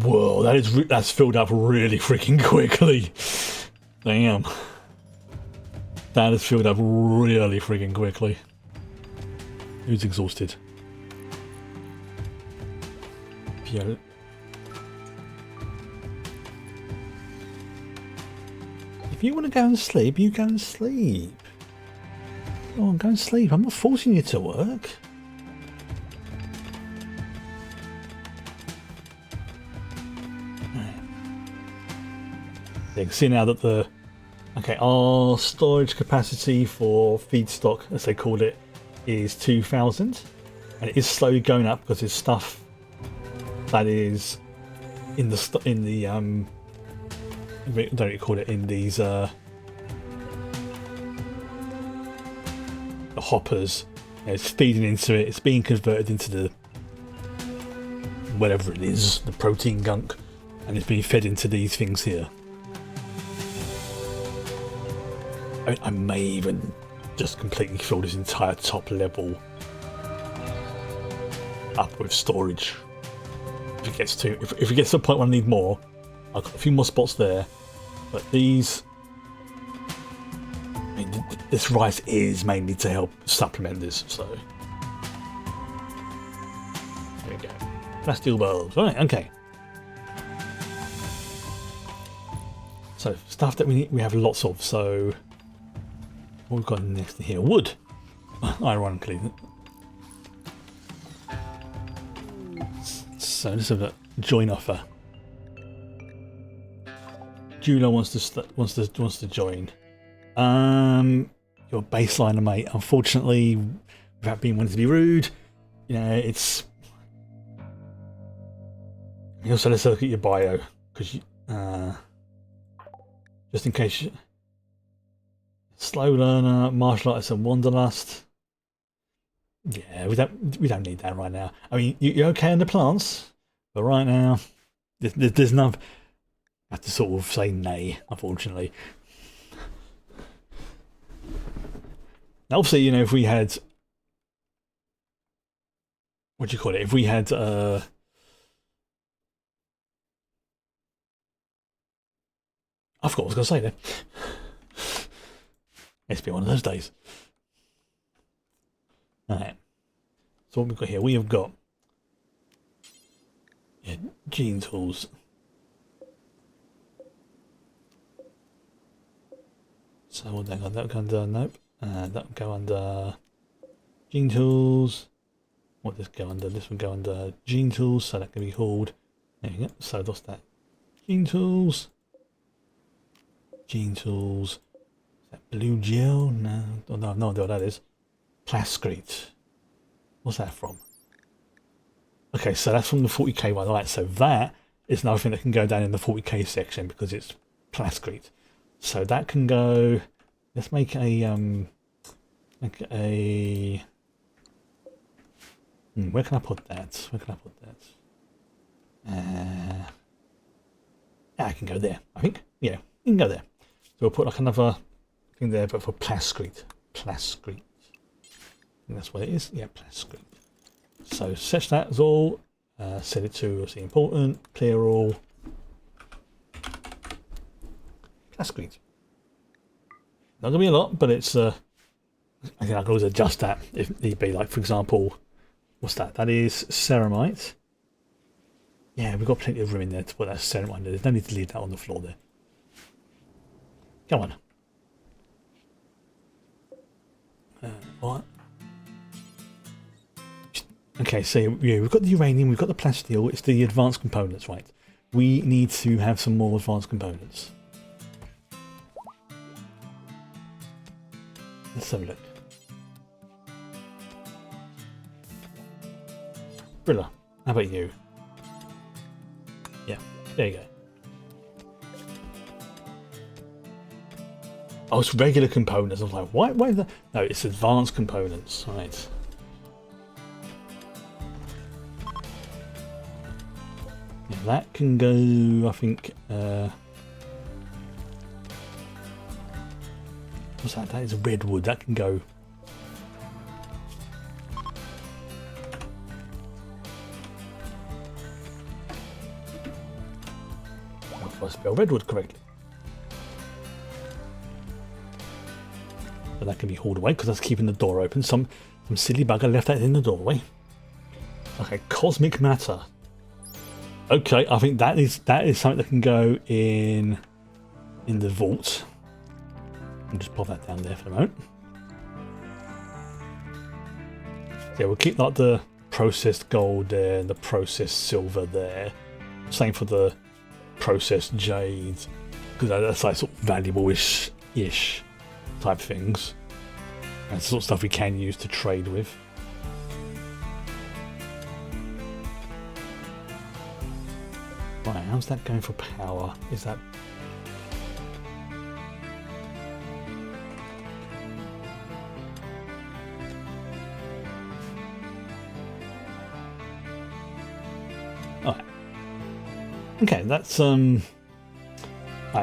Whoa, that's filled up really freaking quickly. Damn. That is filled up really freaking quickly. Who's exhausted? Yeah. If you want to go and sleep, you go and sleep. Oh, go and sleep. I'm not forcing you to work. You can see now that our storage capacity for feedstock, as they call it, is 2,000, and it is slowly going up because it's stuff that is in the don't you call it in these the hoppers. You know, it's feeding into it. It's being converted into the whatever it is, the protein gunk, and it's being fed into these things here. I may even just completely fill this entire top level up with storage. If it gets to the point where I need more, I've got a few more spots there. But these, I mean, this rice is mainly to help supplement this. So there we go. Plasteel bulbs. Right. Okay. So stuff that we have lots of. So. What we've got next here? Wood! Ironically. So let's have a join offer. Julo wants to join. Your baseliner, mate. Unfortunately, without being wanting to be rude, you know, it's. Also, let's look at your bio because just in case. Slow learner, martial artist, and wanderlust. Yeah, we don't need that right now. I mean, you're okay on the plants, but right now, there's enough. I have to sort of say nay, unfortunately. Now, obviously, you know, if we had, what do you call it? If we had, I forgot what I was going to say there. It's been one of those days. Alright. So what we've got here, we have got gene tools. So what that will go under, nope. That will go under gene tools. What does this go under? This will go under gene tools, so that can be hauled. There you go. So that's that. Gene tools. Gene tools. Is that blue gel? No, I have no idea what that is. Plascrete. What's that from? Okay, so that's from the 40k one. Alright, so that is another thing that can go down in the 40k section because it's plascrete. So that can go. Let's make a where can I put that? Where can I put that? I can go there, I think. Yeah, you can go there. So we'll put like another thing there, but for plascrete. Plascrete. I think that's what it is. Yeah, plascrete. So set that as all. Set it to obviously important. Clear all. Plascrete. Not gonna be a lot, but it's I think I can always adjust that if need be. Like for example, what's that? That is ceramite. Yeah, we've got plenty of room in there to put that ceramite in there. There's no need to leave that on the floor there. Come on. What? Okay, so yeah, we've got the uranium, we've got the plasteel. It's the advanced components, right? We need to have some more advanced components. Let's have a look. Brilla, how about you? Yeah, there you go. Oh, it's regular components. I was like, why is that? No, it's advanced components, right? Yeah, that can go, I think, what's that? That is redwood. That can go. If I spell redwood correctly. But that can be hauled away because that's keeping the door open. Some silly bugger left that in the doorway. Okay, cosmic matter. Okay, I think that is something that can go in the vault. I'll just pop that down there for a moment. Yeah, we'll keep like the processed gold there and the processed silver there. Same for the processed jade, because that's like sort of valuable-ish type things. That's the sort of stuff we can use to trade with. Right, how's that going for power? Is that... Alright. Okay, that's Alright,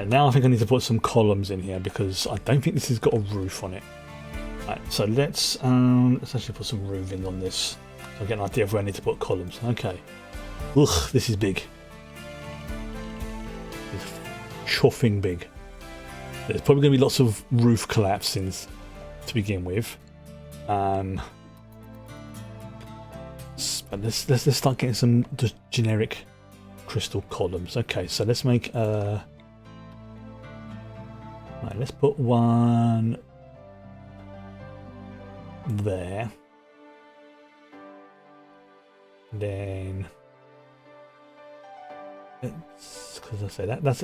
now I think I need to put some columns in here because I don't think this has got a roof on it. Alright, so let's actually put some roofing on this. So I get an idea of where I need to put columns. Okay. Ugh, this is big. It's chuffing big. There's probably going to be lots of roof collapsings to begin with. But let's start getting some just generic crystal columns. Okay, so let's make right, let's put one there. Then because I say that's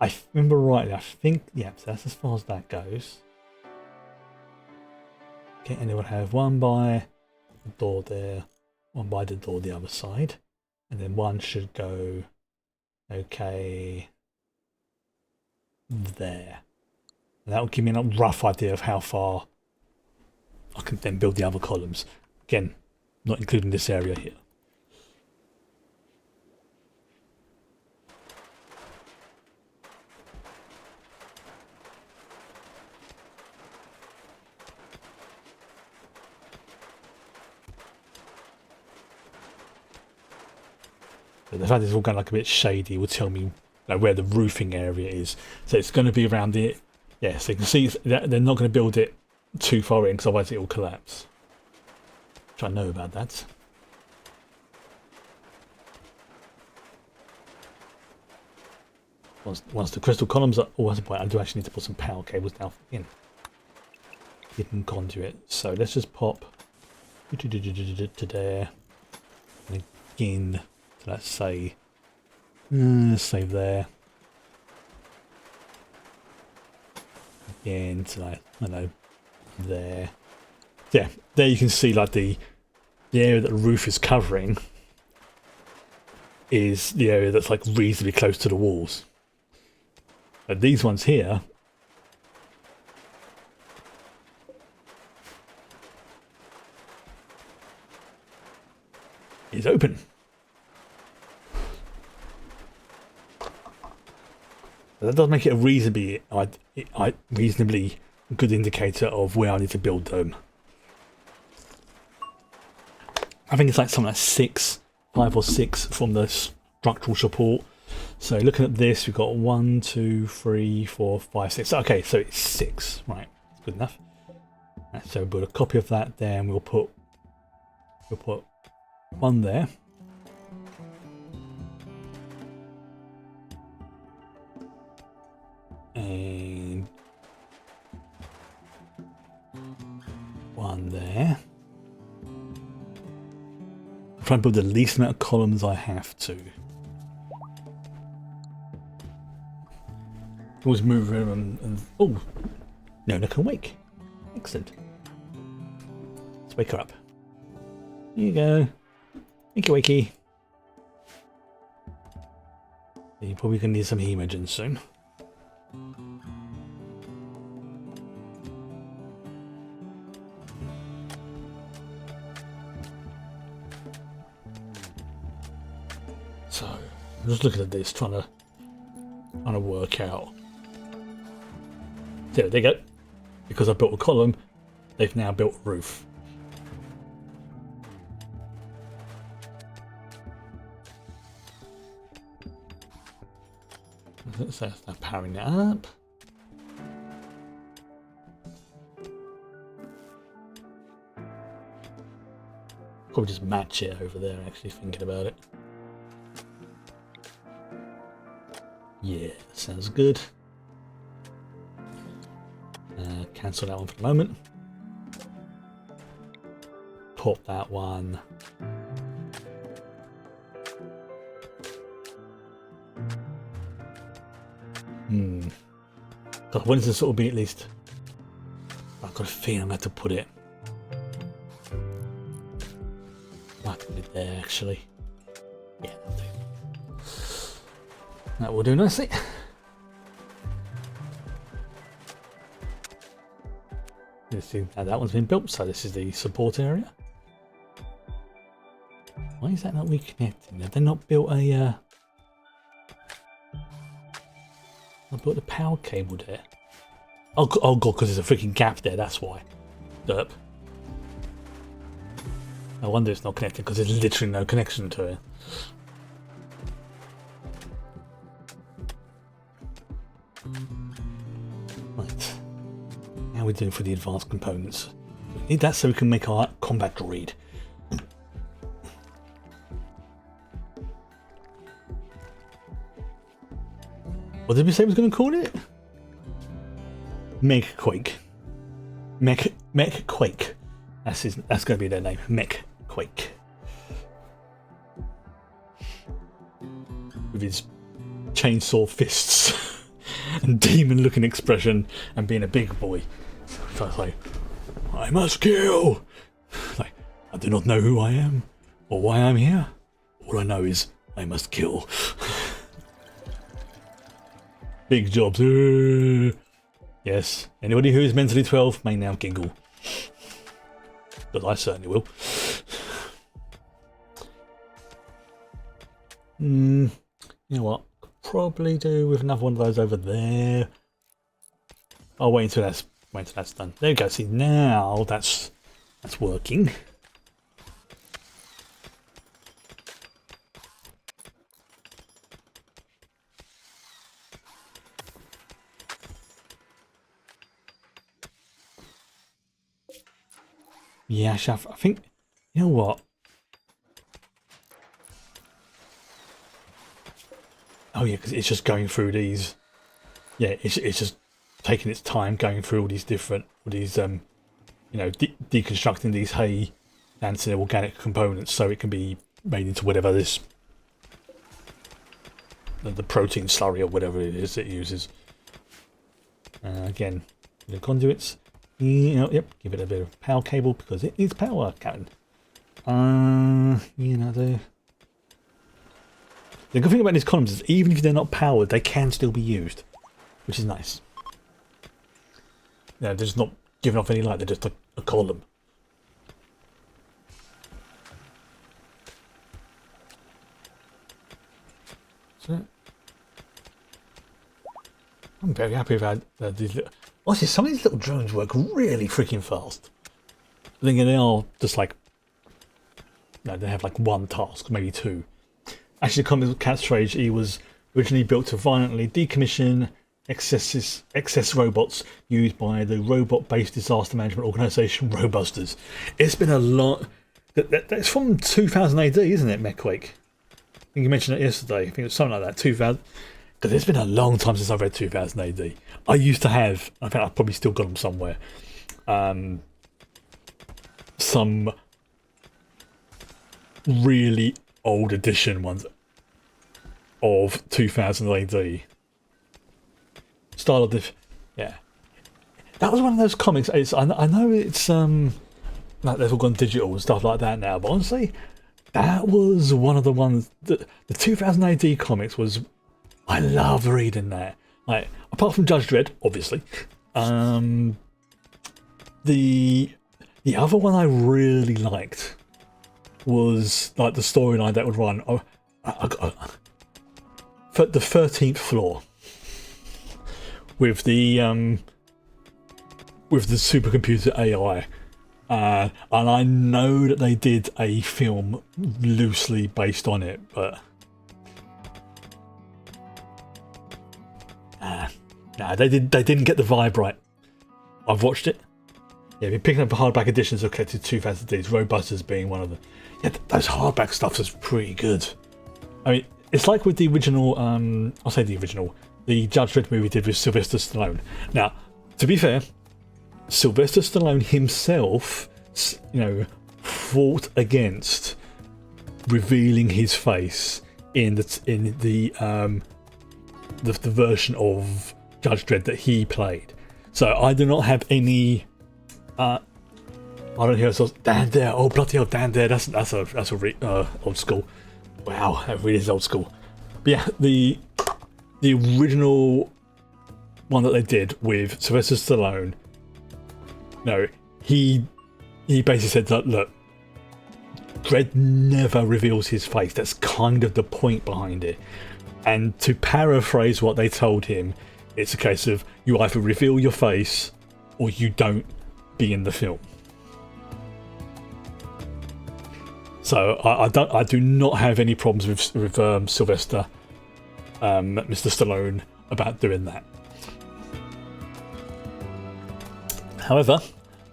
I remember rightly, I think, yeah, so that's as far as that goes. Okay, and then we'll have one by the door there, one by the door the other side, and then one should go okay there. And that will give me a rough idea of how far I can then build the other columns. Again, not including this area here. The fact it's all going like a bit shady will tell me where the roofing area is. So it's going to be around the Yeah, so you can see that they're not going to build it too far in because otherwise it will collapse. Which I know about that. Once the crystal columns are... Oh, that's a point. I do actually need to put some power cables down in. Hidden conduit. So let's just pop to there. And again, so let's say... save there. Again, to like, I don't know, there. Yeah, there you can see like the area that the roof is covering is the area that's like reasonably close to the walls. But these ones here is open. That does make it a reasonably good indicator of where I need to build them. I think it's like something like 5 or 6 from the structural support. So looking at this, we've got 1, 2, 3, 4, 5, 6. Okay, so it's 6. Right, that's good enough. Right, so we'll put a copy of that there, and we'll put 1 there. And 1 there. I'm trying to build the least amount of columns I have to. Always move around and oh, no, I can wake. Excellent. Let's wake her up. Here you go. Wakey wakey. You're probably gonna need some hemogens soon. So, I'm just looking at this, trying to work out. There they go. Because I built a column, they've now built a roof. So that's now powering it up. Probably just match it over there, actually, thinking about it. Yeah, sounds good. Cancel that one for the moment. Pop that one. God, when does this sort of be at least? I've got a feeling I'm going to have to put it. I have to put it there, actually. Yeah, that'll do. That will do nicely. Now that one's been built, so this is the support area. Why is that not reconnecting? Have they not built a I built a power cable there. Oh god, because there's a freaking gap there, that's why. Derp. No wonder it's not connected, because there's literally no connection to it. Right. How are we doing for the advanced components? We need that so we can make our combat droid. What did we say we was going to call it? Megquake. Megquake. That's going to be their name. Megquake. With his chainsaw fists and demon-looking expression and being a big boy. So it's like, I must kill. Like, I do not know who I am or why I'm here. All I know is I must kill. Big jobs. Yes, anybody who is mentally 12 may now giggle. But I certainly will. You know what? Probably do with another one of those over there. I'll wait until that's done. There you go. See, now that's working. Yeah, Chef, I think, you know what? Oh yeah, because it's just going through these. Yeah, it's just taking its time going through all these different, deconstructing these hay and organic components so it can be made into whatever the protein slurry or whatever it is it uses. Again, the conduits. Yep, give it a bit of power cable because it needs power, Captain. The good thing about these columns is even if they're not powered, they can still be used, which is nice. They're just not giving off any light, they're just a column. So, I'm very happy about these little... Honestly, some of these little drones work really freaking fast. I think they are just like... No, they have like one task, maybe two. Actually, the comic catchphrase, he was originally built to violently decommission excess robots used by the robot-based disaster management organisation Robusters. It's been a lot... That's from 2000 AD, isn't it, MechWake? I think you mentioned it yesterday. I think it was something like that, 2000... Because it's been a long time since I've read 2000 AD. I used to have, I think I've probably still got them somewhere, some really old edition ones of 2000 AD. Style of the... Yeah. That was one of those comics. I know it's... like they've all gone digital and stuff like that now, but honestly, that was one of the ones... That, the 2000 AD comics was... I love reading that. Like, apart from Judge Dredd, obviously. The other one I really liked was like the storyline that would run for the 13th floor with the supercomputer AI. And I know that they did a film loosely based on it, but nah, they didn't get the vibe right. I've watched it. Yeah, been picking up the hardback editions of collected 2000 Ds, Robusters being one of them. Yeah, those hardback stuff is pretty good. I mean, it's like with the original, I'll say the original, the Judge Dredd movie did with Sylvester Stallone. Now, to be fair, Sylvester Stallone himself, fought against revealing his face in the version of Judge Dredd that he played. So I do not have any. I don't hear so Dan Dare. Oh bloody hell, Dan Dare. That's a old school. Wow, that really is old school. But yeah, the original one that they did with Sylvester Stallone. No, he basically said that, look, Dredd never reveals his face. That's kind of the point behind it. And to paraphrase what they told him, it's a case of you either reveal your face or you don't be in the film. So I do not have any problems with Sylvester, Mr. Stallone, about doing that. However,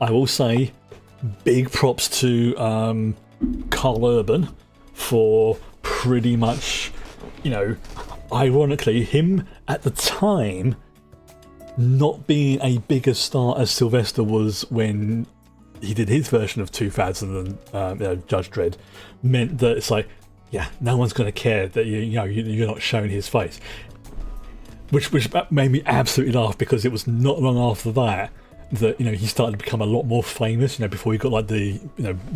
I will say big props to Carl Urban for pretty much, ironically, him at the time not being a bigger star as Sylvester was when he did his version of 2000 Judge Dredd, meant that it's like, yeah, no one's going to care that you're not showing his face, which made me absolutely laugh, because it was not long after that he started to become a lot more famous. Before he got like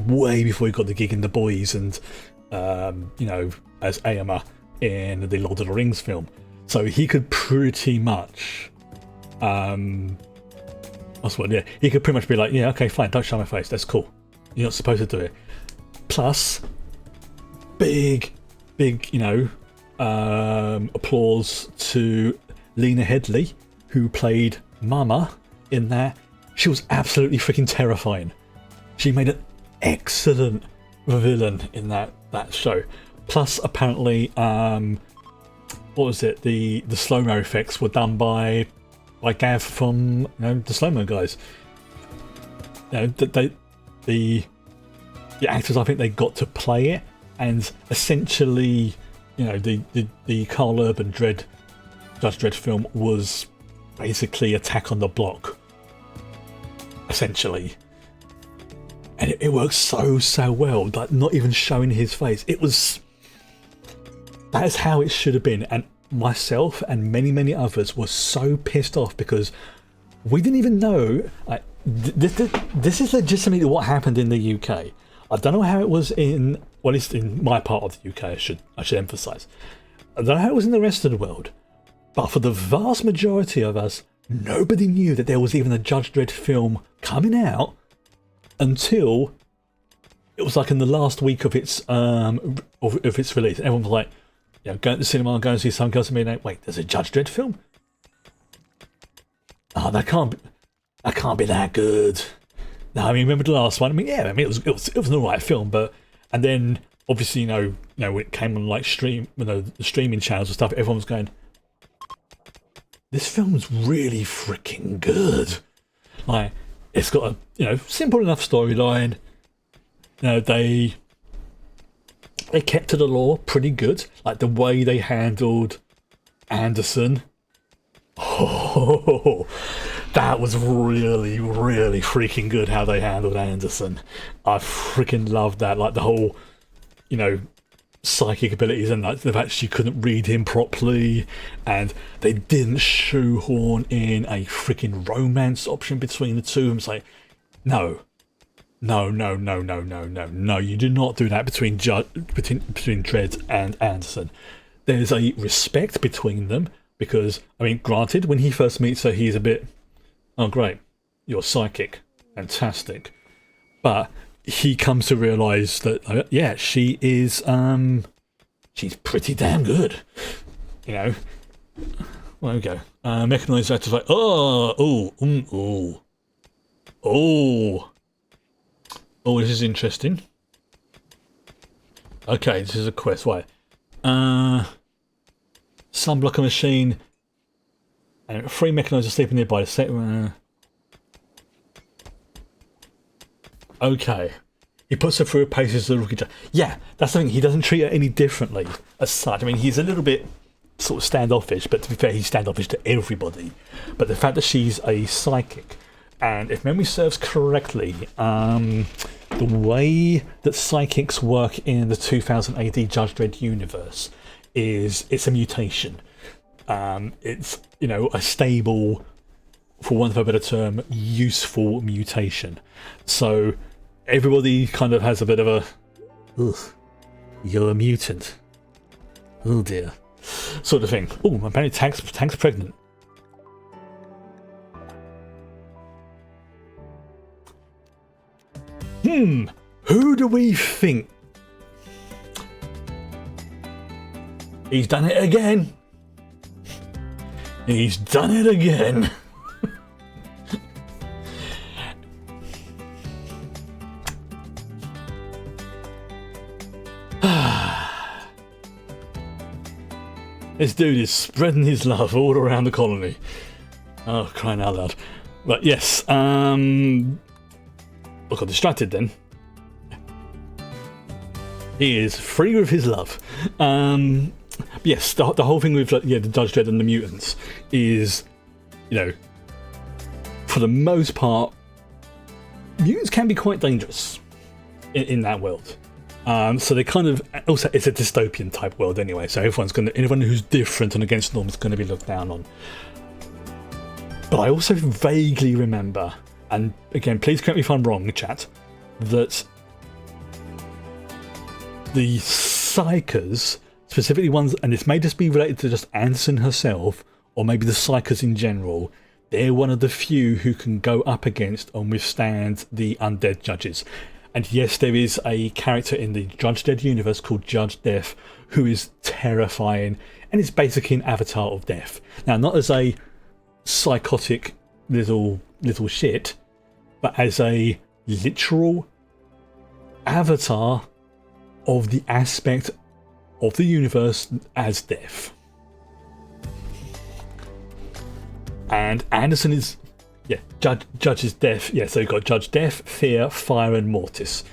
way before he got the gig in The Boys and as Éomer in the Lord of the Rings film. So he could pretty much he could pretty much be like, yeah, okay, fine, don't show my face, that's cool, you're not supposed to do it. Plus, big applause to Lena Headey, who played Mama in that. She was absolutely freaking terrifying. She made an excellent villain in that show. Plus, apparently, what was it? The slow-mo effects were done by Gav from the slow-mo guys. the actors, I think they got to play it, and essentially, you know, the Carl Urban Judge Dredd film was basically Attack on the Block, essentially, and it works so well, like not even showing his face. That is how it should have been, and myself and many others were so pissed off because we didn't even know. Like, this is legitimately what happened in the UK. I don't know how it was in, well, at least in my part of the UK, I should emphasise. I don't know how it was in the rest of the world, but for the vast majority of us, nobody knew that there was even a Judge Dredd film coming out until it was like in the last week of its release. Everyone was like, you know, going to the cinema and going to see something else and being like, wait, there's a Judge Dredd film? Oh, that can't be that good. No, I mean, remember the last one? I mean, yeah, I mean, it was an alright film, but, and then obviously, you know, when it came on like the streaming channels and stuff, everyone was going, this film's really freaking good. Like, it's got a, you know, simple enough storyline. You know, they kept to the lore pretty good. Like the way they handled Anderson. Oh, that was really freaking good how they handled Anderson. I freaking loved that. Like the whole, you know, psychic abilities and like the fact she couldn't read him properly, and they didn't shoehorn in a freaking romance option between the two. I'm like, no, you do not do that between Dredd and Anderson. There's a respect between them because, I mean, granted, when he first meets her, he's a bit, oh great, you're psychic, fantastic, but he comes to realise that, yeah, she is, she's pretty damn good, you know. Well, there we go. Mechanized actors like, oh, this is interesting. Okay, this is a quest. Right. Sunblocker machine. And 3 mechanizers sleeping nearby. The set. Okay. He puts her through a paces of the rookie. Yeah, that's the thing. He doesn't treat her any differently as such. I mean, he's a little bit sort of standoffish, but to be fair, he's standoffish to everybody. But the fact that she's a psychic, and if memory serves correctly, the way that psychics work in the 2000 AD Judge Dredd universe is it's a mutation. It's, you know, a stable, for want of a better term, useful mutation. So everybody kind of has a bit of a, ugh, you're a mutant. Oh dear. Sort of thing. Oh, apparently Tank's pregnant. Who do we think? He's done it again. He's done it again. This dude is spreading his love all around the colony. Oh, crying out loud. But yes, I got distracted then. He is free with his love. Yes, the whole thing with the Judge Dredd and the mutants is, you know, for the most part, mutants can be quite dangerous in that world. So they kind of, also it's a dystopian type world anyway, so anyone who's different and against norms is going to be looked down on. But I also vaguely remember, and again, please correct me if I'm wrong, chat, that the Psychers, specifically ones, and this may just be related to just Anderson herself, or maybe the Psychers in general, they're one of the few who can go up against and withstand the undead judges. And yes, there is a character in the Judge Dredd universe called Judge Death who is terrifying, and is basically an avatar of death. Now, not as a psychotic little shit, but as a literal avatar of the aspect of the universe as death. And Anderson is Yeah, Judge's Death. Yeah, so you've got Judge Death, Fear, Fire, and Mortis.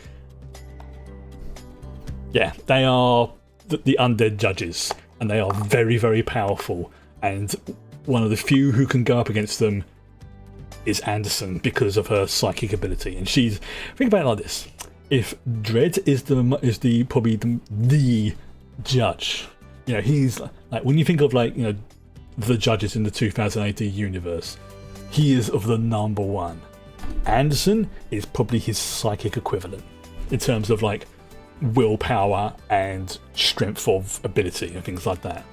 Yeah, they are the undead judges, and they are very, very powerful. And one of the few who can go up against them is Anderson because of her psychic ability. And think about it like this: if Dread is probably the judge, you know, he's like when you think of like, you know, the judges in the 2018 universe, he is of the number one. Anderson is probably his psychic equivalent in terms of like willpower and strength of ability and things like that.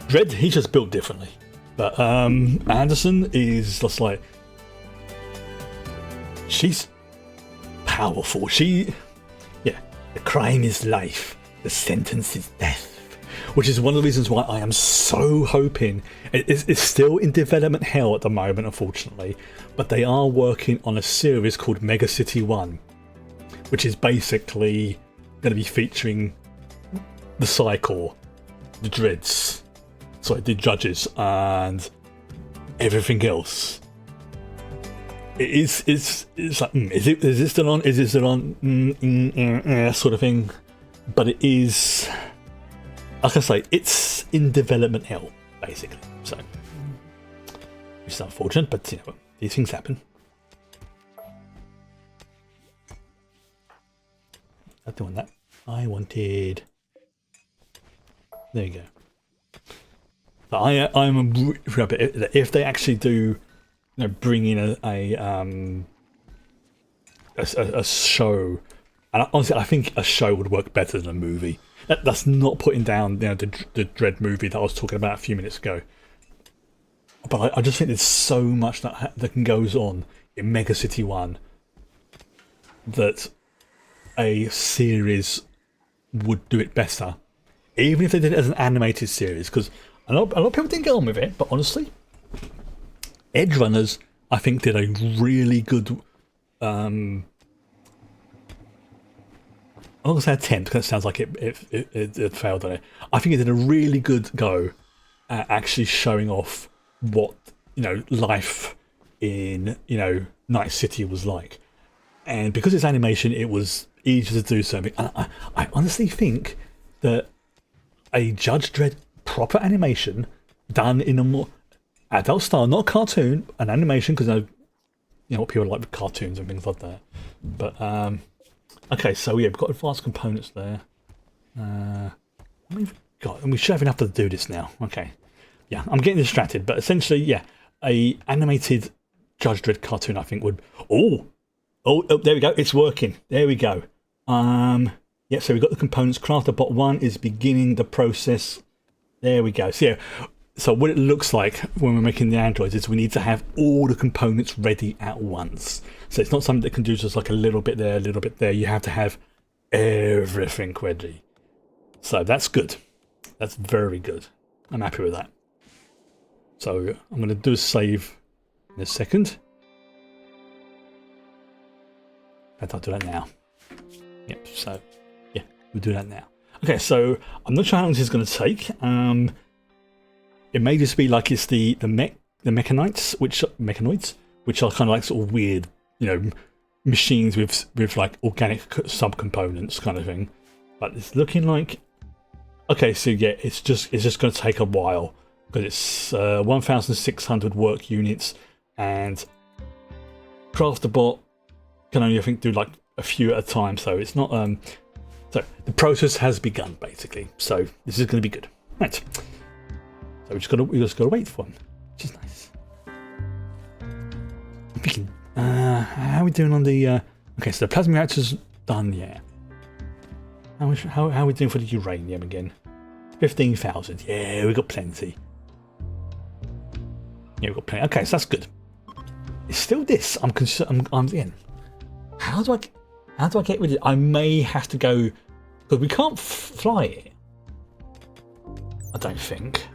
Dread, he's just built differently. But Anderson is just like, she's powerful. The crime is life, the sentence is death. Which is one of the reasons why I am so hoping, it's still in development hell at the moment, unfortunately, but they are working on a series called Mega City 1, which is basically going to be featuring the Psychor, the Dreads, the judges, and everything else. It's like, is it still on? Is it still on? Sort of thing. But it is, like I say, it's in development hell, basically. So, which is unfortunate, but you know, these things happen. Not doing that. I wanted. There you go. But I'm if they actually do, you know, bring in a show, and honestly, I think a show would work better than a movie. That's not putting down, you know, the Dread movie that I was talking about a few minutes ago. But I just think there's so much that goes on in Mega City 1 that a series would do it better, even if they did it as an animated series. Because a lot of people didn't get on with it, but honestly, Edge Runners, I think, did a really good. I'm not gonna say attempt because it sounds like it failed on it. I think it did a really good go at actually showing off what, you know, life in, you know, Night City was like, and because it's animation, it was easier to do something. And I honestly think that a Judge Dredd proper animation done in a more adult style, not a cartoon, an animation, because you know what people like with cartoons and things like that. But okay, so yeah, we've got advanced components there. We've got, and we should have enough to do this now. Okay, yeah, I'm getting distracted, but essentially, yeah, a animated Judge Dredd cartoon, I think would. Oh, there we go. It's working. There we go. Yeah, so we've got the components. Crafter Bot 1 is beginning the process. There we go. So yeah, so what it looks like when we're making the androids is we need to have all the components ready at once. So it's not something that can do just like a little bit there, a little bit there. You have to have everything ready. So that's good. That's very good. I'm happy with that. So I'm going to do a save in a second. I'll do that now. Yep, so yeah, we'll do that now. Okay, so I'm not sure how long this is going to take. It may just be like it's the mechanoids, which are kind of like sort of weird, you know, machines with like organic subcomponents kind of thing. But it's looking like, okay, so yeah, it's just going to take a while because it's 1,600 work units, and Crafterbot can only, I think, do like a few at a time. So it's not so the process has begun basically. So this is going to be good, right? So we just got to wait for one, which is nice. How are we doing on the? Okay, so the plasma reactor's done. Yeah. How are we doing for the uranium again? 15,000. Yeah, we got plenty. Yeah, we got plenty. Okay, so that's good. It's still this. I'm in. How do I get rid of it? I may have to go because we can't fly it. I don't think.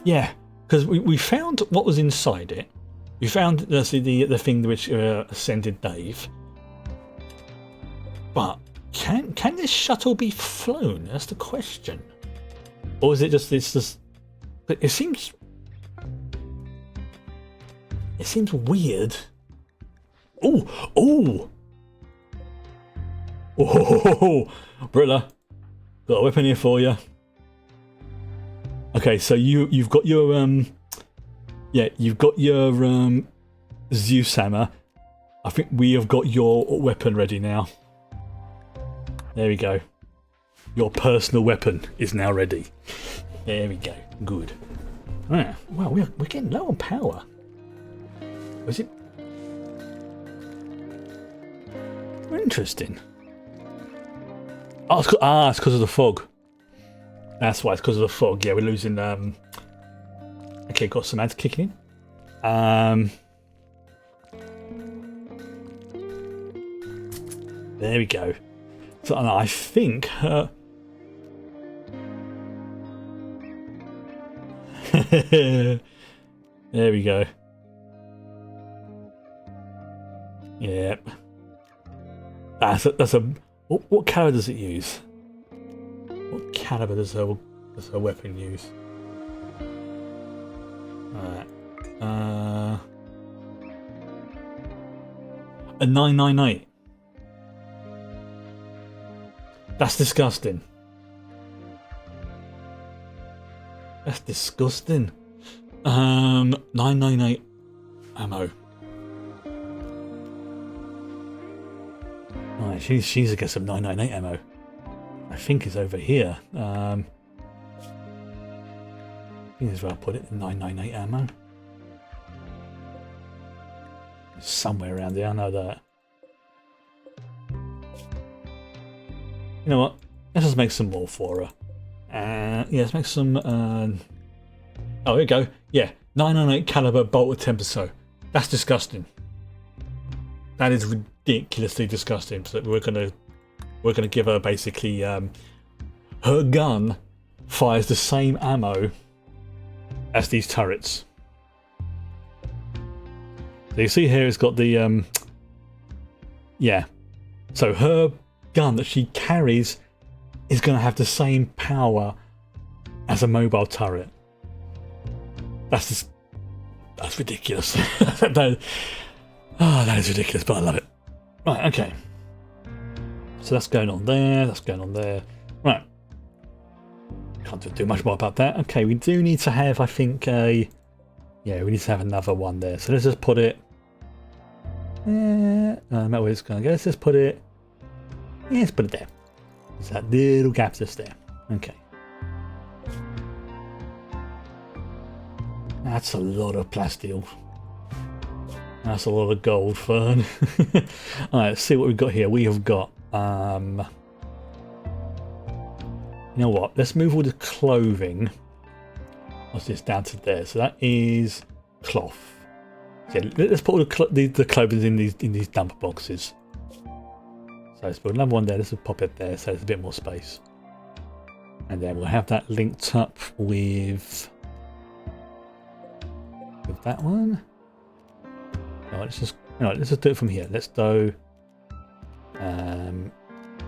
Yeah, because we found what was inside it. We found the thing which ascended Dave. But can this shuttle be flown? That's the question. Or is it just, it's just, it seems weird. Oh, oh, oh, Brilla, got a weapon here for you. Okay, so you've got your yeah, you've got your Zeus hammer. I think we have got your weapon ready now. There we go. Your personal weapon is now ready. There we go. Good. Ah, wow, we're getting low on power. Was it? Interesting. Oh, it's because of the fog. That's why, it's because of the fog. Yeah, we're losing. Okay, got some ads kicking in. There we go. So I think there we go. Yep. That's a. What caliber does it use? What caliber does her weapon use? Alright. A 998. That's disgusting. That's disgusting. 998 ammo. Right, she's to get some 998 ammo. I think it's over here. I think that's where I put it. 998 ammo. It's somewhere around there. I know that. You know what? Let's just make some more for her. Yeah, let's make some. Oh, here we go. Yeah, 998 caliber bolt with temper. That's disgusting. That is ridiculously disgusting. So we're gonna give her basically. Her gun fires the same ammo as these turrets. So you see here, it's got the yeah. So her gun that she carries is going to have the same power as a mobile turret. That's ridiculous. that is ridiculous, but I love it. Right, okay. So that's going on there. That's going on there. Right. Can't do much more about that. Okay, we do need to have, I think, yeah, we need to have another one there. So let's just put it. No matter where it's going to go. Let's just put it. Yeah, let's put it there. There's that little gap just there. Okay. That's a lot of plasteel. That's a lot of gold, Fern. Alright, let's see what we've got here. We have got you know what? Let's move all the clothing. What's this down to there? So that is cloth. So yeah, let's put all the clothing in these dumper boxes. So let's put another one there. Let's just pop it there so there's a bit more space. And then we'll have that linked up with that one. Alright, let's just do it from here. Let's do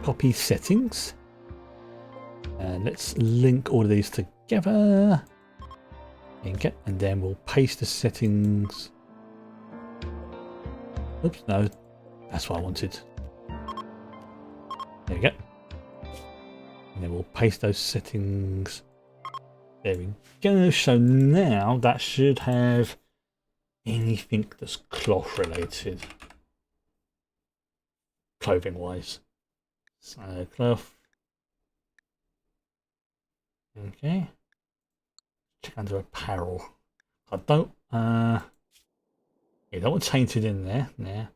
copy settings. And let's link all of these together. Link it, and then we'll paste the settings. Oops, no, that's what I wanted. There we go. And then we'll paste those settings. There we go. So now that should have anything that's cloth related, clothing wise. So cloth. Okay. Check under apparel. I don't you don't want tainted in there. Yeah.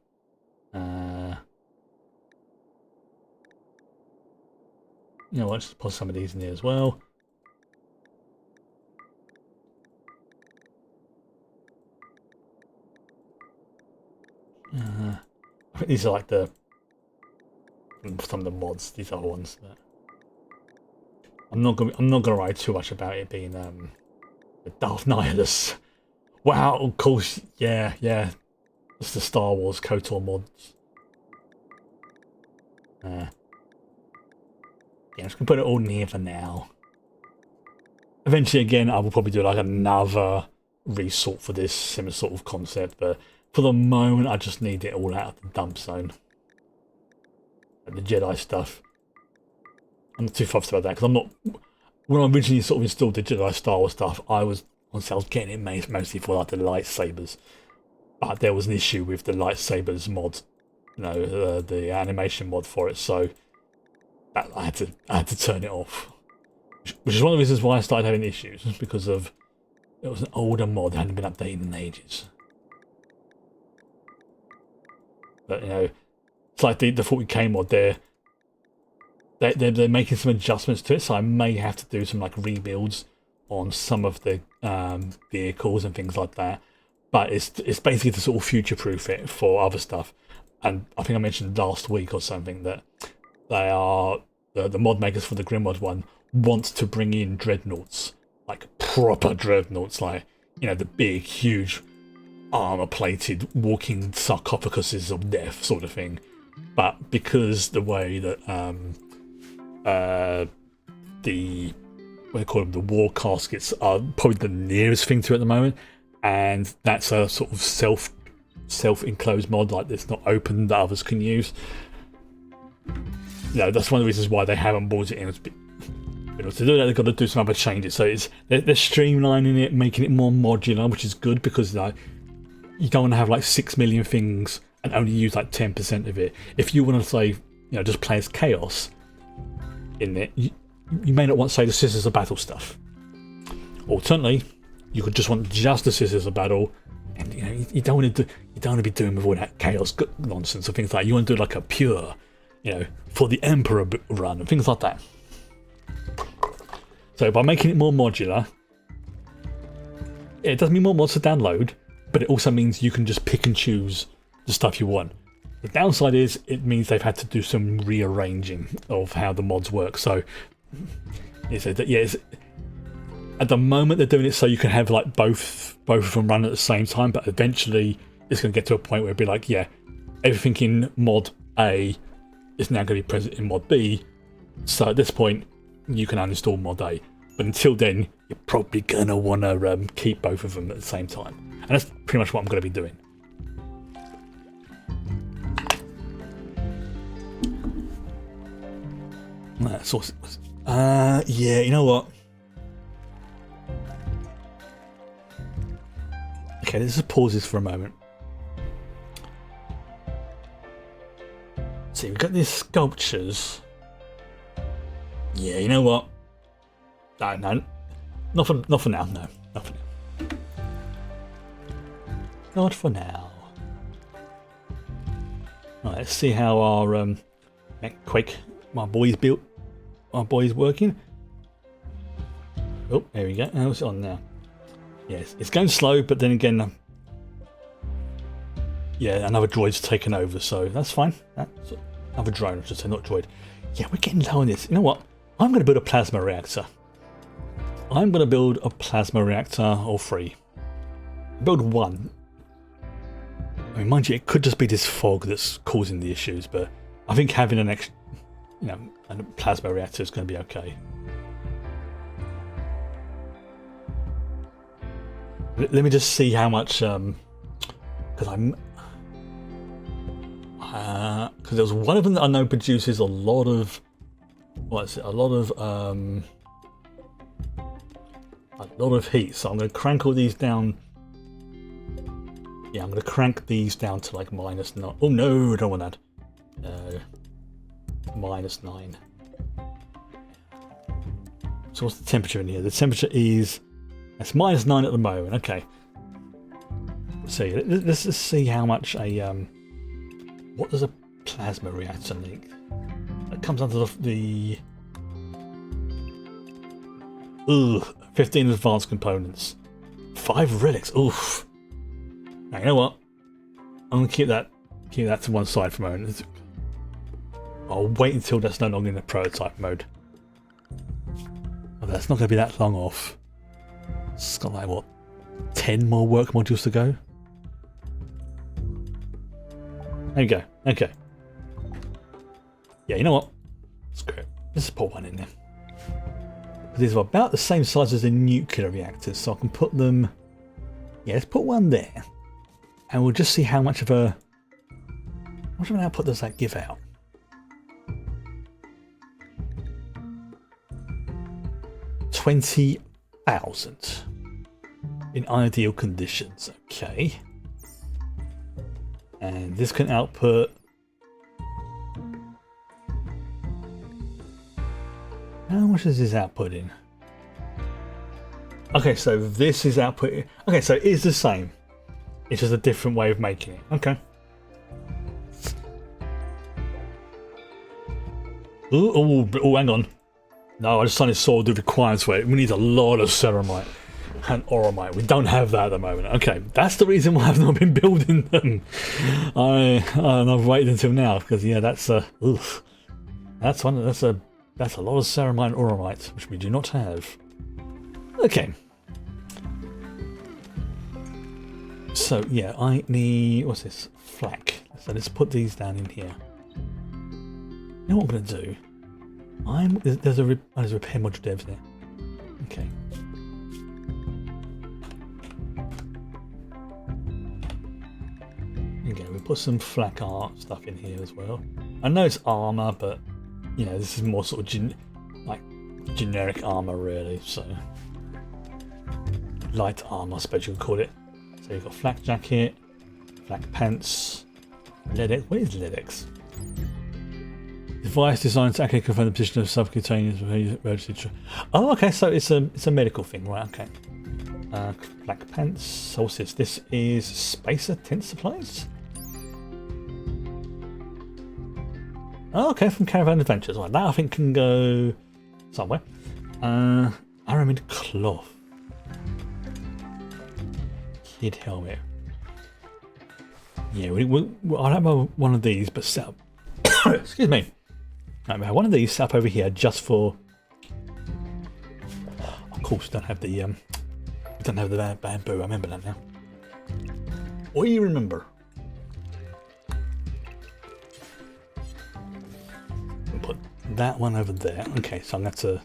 You know what, let's put some of these in there as well. I think these are like some of the mods, these other ones. But I'm not gonna write too much about it being the Darth Nihilus. Wow, of course, yeah. It's the Star Wars KOTOR mods. Yeah, I'm just gonna put it all in here for now. eventually, again, I will probably do like another resort for this similar sort of concept, but for the moment, I just need it all out of the dump zone. And the Jedi stuff. I'm not too fussed about that because I'm not. When I originally sort of installed the Jedi Star Wars stuff, I was getting it mostly for like the lightsabers, but there was an issue with the lightsabers mod, the animation mod for it, so I had to turn it off, which is one of the reasons why I started having issues, because of it was an older mod that hadn't been updated in ages. But it's like the 40k mod they're making some adjustments to it, so I may have to do some like rebuilds on some of the vehicles and things like that. But it's basically to sort of future-proof it for other stuff. And I think I mentioned last week or something that they are the mod makers for the Grimworld one want to bring in dreadnoughts, like proper dreadnoughts, like the big, huge, armor-plated walking sarcophaguses of death sort of thing. But because the way that the the war caskets are probably the nearest thing to it at the moment, and that's a sort of self-enclosed mod, like it's not open that others can use. That's one of the reasons why they haven't brought it in. To do that, they've got to do some other changes. So they're streamlining it, making it more modular, which is good, because you don't want to have like 6 million things and only use like 10% of it. If you want to say, just play as chaos in it, you may not want to say the Scissors of Battle stuff. Alternatively, you could just want just the Scissors of Battle, and you don't want to be doing with all that chaos nonsense or things like that. You want to do like a pure, for the Emperor run and things like that. So by making it more modular, it does mean more mods to download, but it also means you can just pick and choose the stuff you want. The downside is it means they've had to do some rearranging of how the mods work. So at the moment they're doing it so you can have like both of them run at the same time, but eventually it's going to get to a point where it'll be like, everything in mod A is now going to be present in mod B. So at this point you can uninstall mod A, but until then you're probably going to want to keep both of them at the same time, and that's pretty much what I'm going to be doing. That's awesome. You know what? Okay, let's just pause this for a moment. See, we've got these sculptures. Yeah, you know what? No, not for now. No, not for now. Not for now. Right, let's see how our my boy's working. Oh, there we go. How's it on now? Yes, it's going slow, but then again, another droid's taken over, so that's fine. That's another drone, I should say, not droid. Yeah, we're getting low on this. You know what? I'm going to build a plasma reactor. Or 3. Build one. I mean, mind you, it could just be this fog that's causing the issues, but I think having an extra, a plasma reactor is going to be okay. Let me just see how much, because there's one of them that I know produces a lot of, a lot of heat. So I'm going to crank all these down. Yeah, I'm going to crank these down to like -9. Oh no, I don't want that. No, -9. So what's the temperature in here? The temperature is, it's -9 at the moment. Okay. Let's just see how much what does a plasma reactor need? That comes under the 15 advanced components, 5 relics. Oof. Now, you know what? I'm gonna keep that to one side for a moment. I'll wait until that's no longer in the prototype mode. Oh, that's not going to be that long off. It's got like, what, 10 more work modules to go? There you go. Okay. Yeah, you know what? Screw it. Let's just put one in there. These are about the same size as the nuclear reactors, so I can put them... Yeah, let's put one there. And we'll just see how much of a... How much of an output does that give out? $20,000 in ideal conditions. Okay. And this can output... How much is this outputting? Okay, so this is outputting... Okay, so it is the same. It's just a different way of making it. Okay. Oh, hang on. No, I just suddenly saw the requirements where we need a lot of ceramite and oromite. We don't have that at the moment. Okay, that's the reason why I've not been building them. I've waited until now because yeah, that's a lot of ceramite and oromite, which we do not have. Okay. So yeah, I need what's this? Flak. So let's put these down in here. You know what I'm going to do? There's a repair module there, isn't there? Okay. Okay, we put some flak art stuff in here as well. I know it's armor, but you know this is more sort of generic armor, really. So light armor, I suppose you could call it. So you've got flak jacket, flak pants, LEDX. What is LEDX? Device designed to accurately confirm the position of subcutaneous emergency. Oh, okay, so it's a medical thing, right? Okay. Black pants. So what's this? This is spacer tent supplies. Oh, okay, from Caravan Adventures. Right, that I think can go somewhere. Aramid cloth. Kid helmet. Yeah, I'll have one of these, but set up. Excuse me. I have one of these set up over here just for. Of course, don't have the bamboo. I remember that now. What do you remember? I'll put that one over there. Okay, so I'm going to.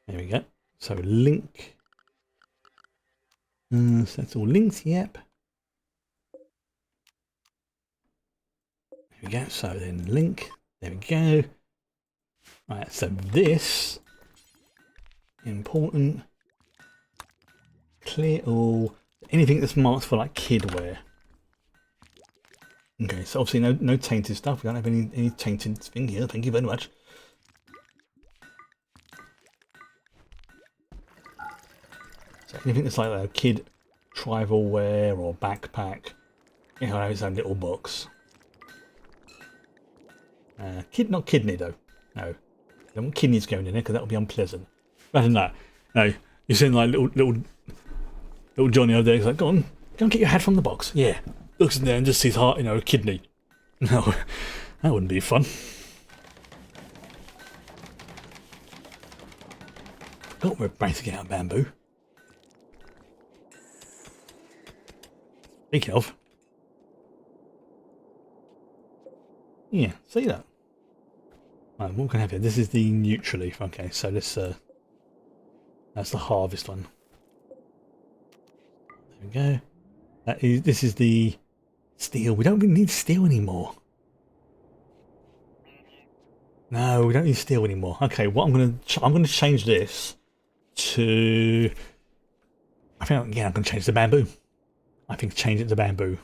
There we go. So link. So that's all linked. Yep. There we go, so then link, there we go. Right, so this, important, clear all, anything that's marked for like kid wear. Okay, so obviously no tainted stuff, we don't have any tainted thing here, thank you very much. So anything that's like a kid tribal wear or backpack, it will have its own little box. Not kidney though. No, don't want kidneys going in there because that would be unpleasant. Rather than that, no, you're seeing like little Johnny over there. He's like, go and get your hat from the box. Yeah, looks in there and just sees heart, a kidney. No, that wouldn't be fun. Forgot we're breaking out bamboo. Speaking of, yeah, see that. Right, what can I have here? This is the neutral leaf. Okay, so this that's the harvest one. There we go. This is the steel. We don't really need steel anymore. No, we don't need steel anymore. Okay, what I'm gonna change this to. I think I'm gonna change the bamboo. I think changing it to bamboo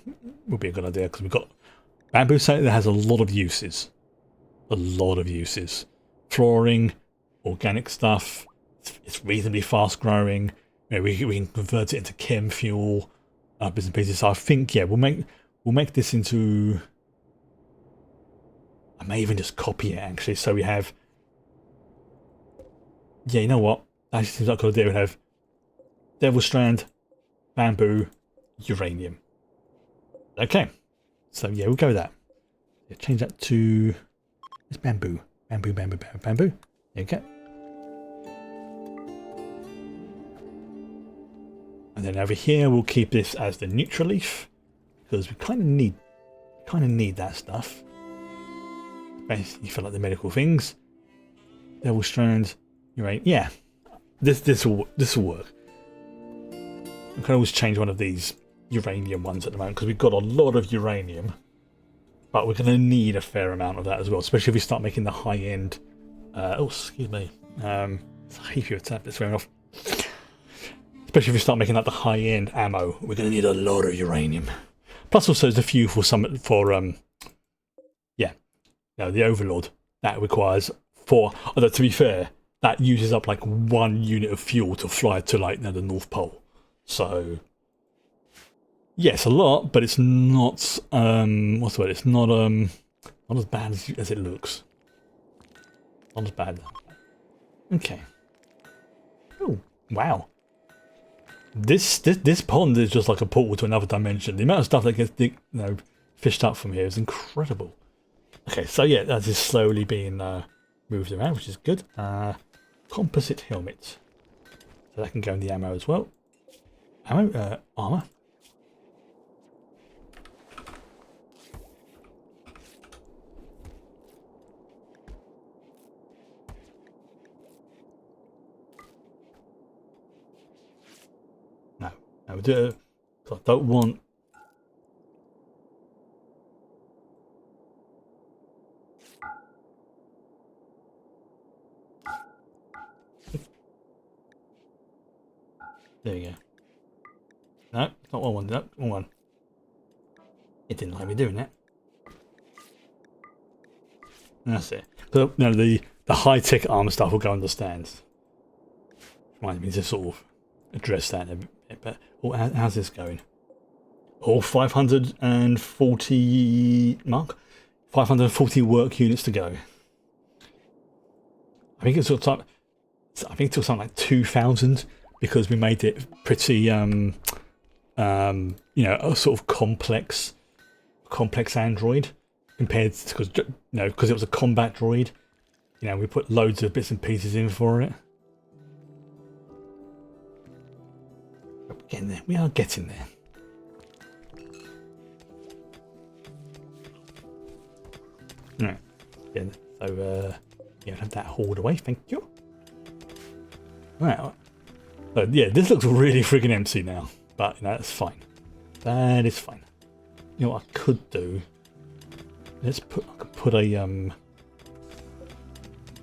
would be a good idea because we've got bamboo. So that has a lot of uses. A lot of uses. Flooring, organic stuff. It's reasonably fast growing. We can convert it into chem fuel, bits and pieces. So I think we'll make this into. I may even just copy it actually. So we have. Yeah, you know what? Actually, seems like a good idea. We have devil strand, bamboo, uranium. Okay, so yeah, we'll go with that. Yeah, change that to. It's bamboo. Bamboo. There you go. And then over here we'll keep this as the neutral leaf because we kind of need that stuff. Basically for like the medical things. Devil Strand, uranium. Yeah, this will work. I can always change one of these uranium ones at the moment because we've got a lot of uranium, but we're going to need a fair amount of that as well, especially if we start making the high end. Oh, excuse me. If you tap this wearing off. Especially if we start making like the high end ammo, we're going to need a lot of uranium. Plus, also there's a few for the Overlord that requires 4. Although to be fair, that uses up like 1 unit of fuel to fly to like the North Pole. So yes, a lot, but it's not what's the word? It's not as bad as it looks. Not as bad. Okay. Oh wow. This pond is just like a portal to another dimension. The amount of stuff that gets fished up from here is incredible. Okay, so yeah, that is slowly being moved around, which is good. Composite helmet, so that can go in the ammo as well. Ammo, armor. No, we'll do it. I don't want. There you go. No, not one. No, one. It didn't like me doing that. That's it. So no, the high-tech armor stuff will go under stands. Reminds me to sort of address that in a bit. But how's this going? Oh, 540 mark. 540 work units to go. I think it's sort of something like 2,000 because we made it pretty a sort of complex android compared to because it was a combat droid. We put loads of bits and pieces in for it. We're getting there. We are getting there. Right. Yeah, so have that hauled away, thank you. Right. So yeah, this looks really friggin' empty now. But that's fine. That is fine. You know what I could do? I could put a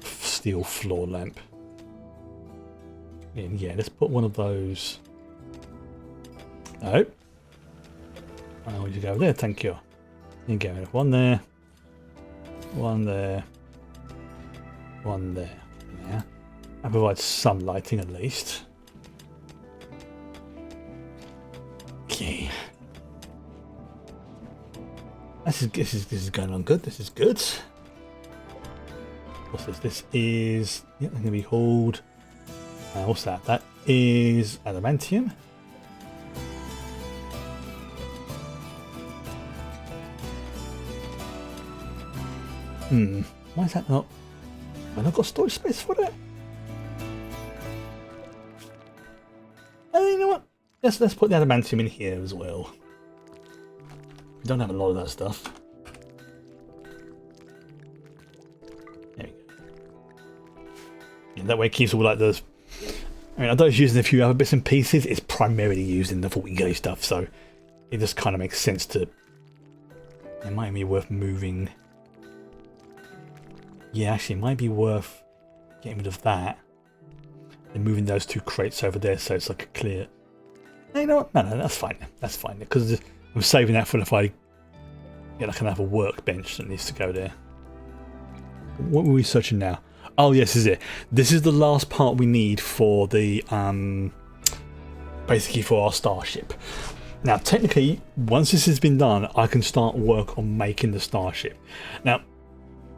steel floor lamp in. Yeah, let's put one of those. Oh. Oh, you go there, thank you. You go one there. One there. One there. Yeah. That provides some lighting at least. Okay. This is going on good. This is good. What's this? This is going to be hauled. What's that? That is adamantium. Why is that not? Have I not got storage space for it? Oh, you know what? Let's put the adamantium in here as well. We don't have a lot of that stuff. There we go. And that way it keeps all like those. I mean, although it's using a few other bits and pieces, it's primarily used in the 40 gauge stuff, so it just kind of makes sense to. It might be worth moving. Yeah, actually, it might be worth getting rid of that and moving those 2 crates over there so it's like a clear. You know what? No, that's fine. That's fine because I'm saving that for if I get like another workbench that needs to go there. What were we searching now? Oh, yes, this is it. This is the last part we need for the basically for our starship. Now, technically, once this has been done, I can start work on making the starship. Now,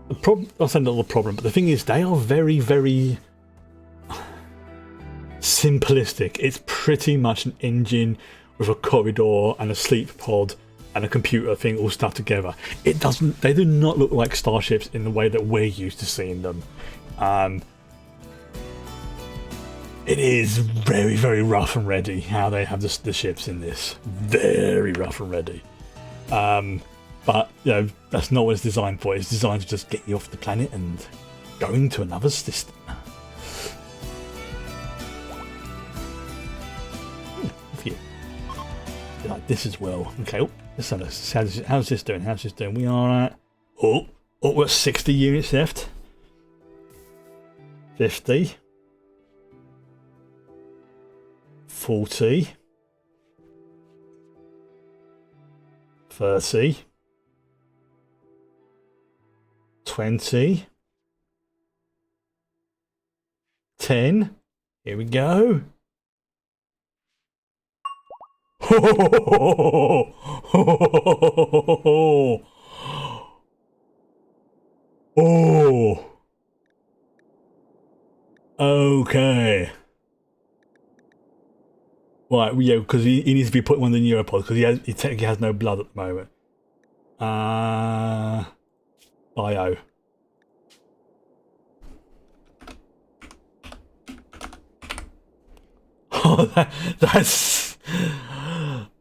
the problem, I'll say not the problem, but the thing is, they are very, very simplistic. It's pretty much an engine with a corridor and a sleep pod and a computer thing all stuck together. They do not look like starships in the way that we're used to seeing them. It is very, very rough and ready how they have the ships in this. Very rough and ready. But that's not what it's designed for. It's designed to just get you off the planet and going to another system. Like this as well. Okay, let's have a, how's this doing? How's this doing? We are at we're at 60 units left. 50, 40, 30, 20, 10. Here we go. Oh. Okay. Right, yeah, because he needs to be put in one of the neuropods because he technically has no blood at the moment. Bio.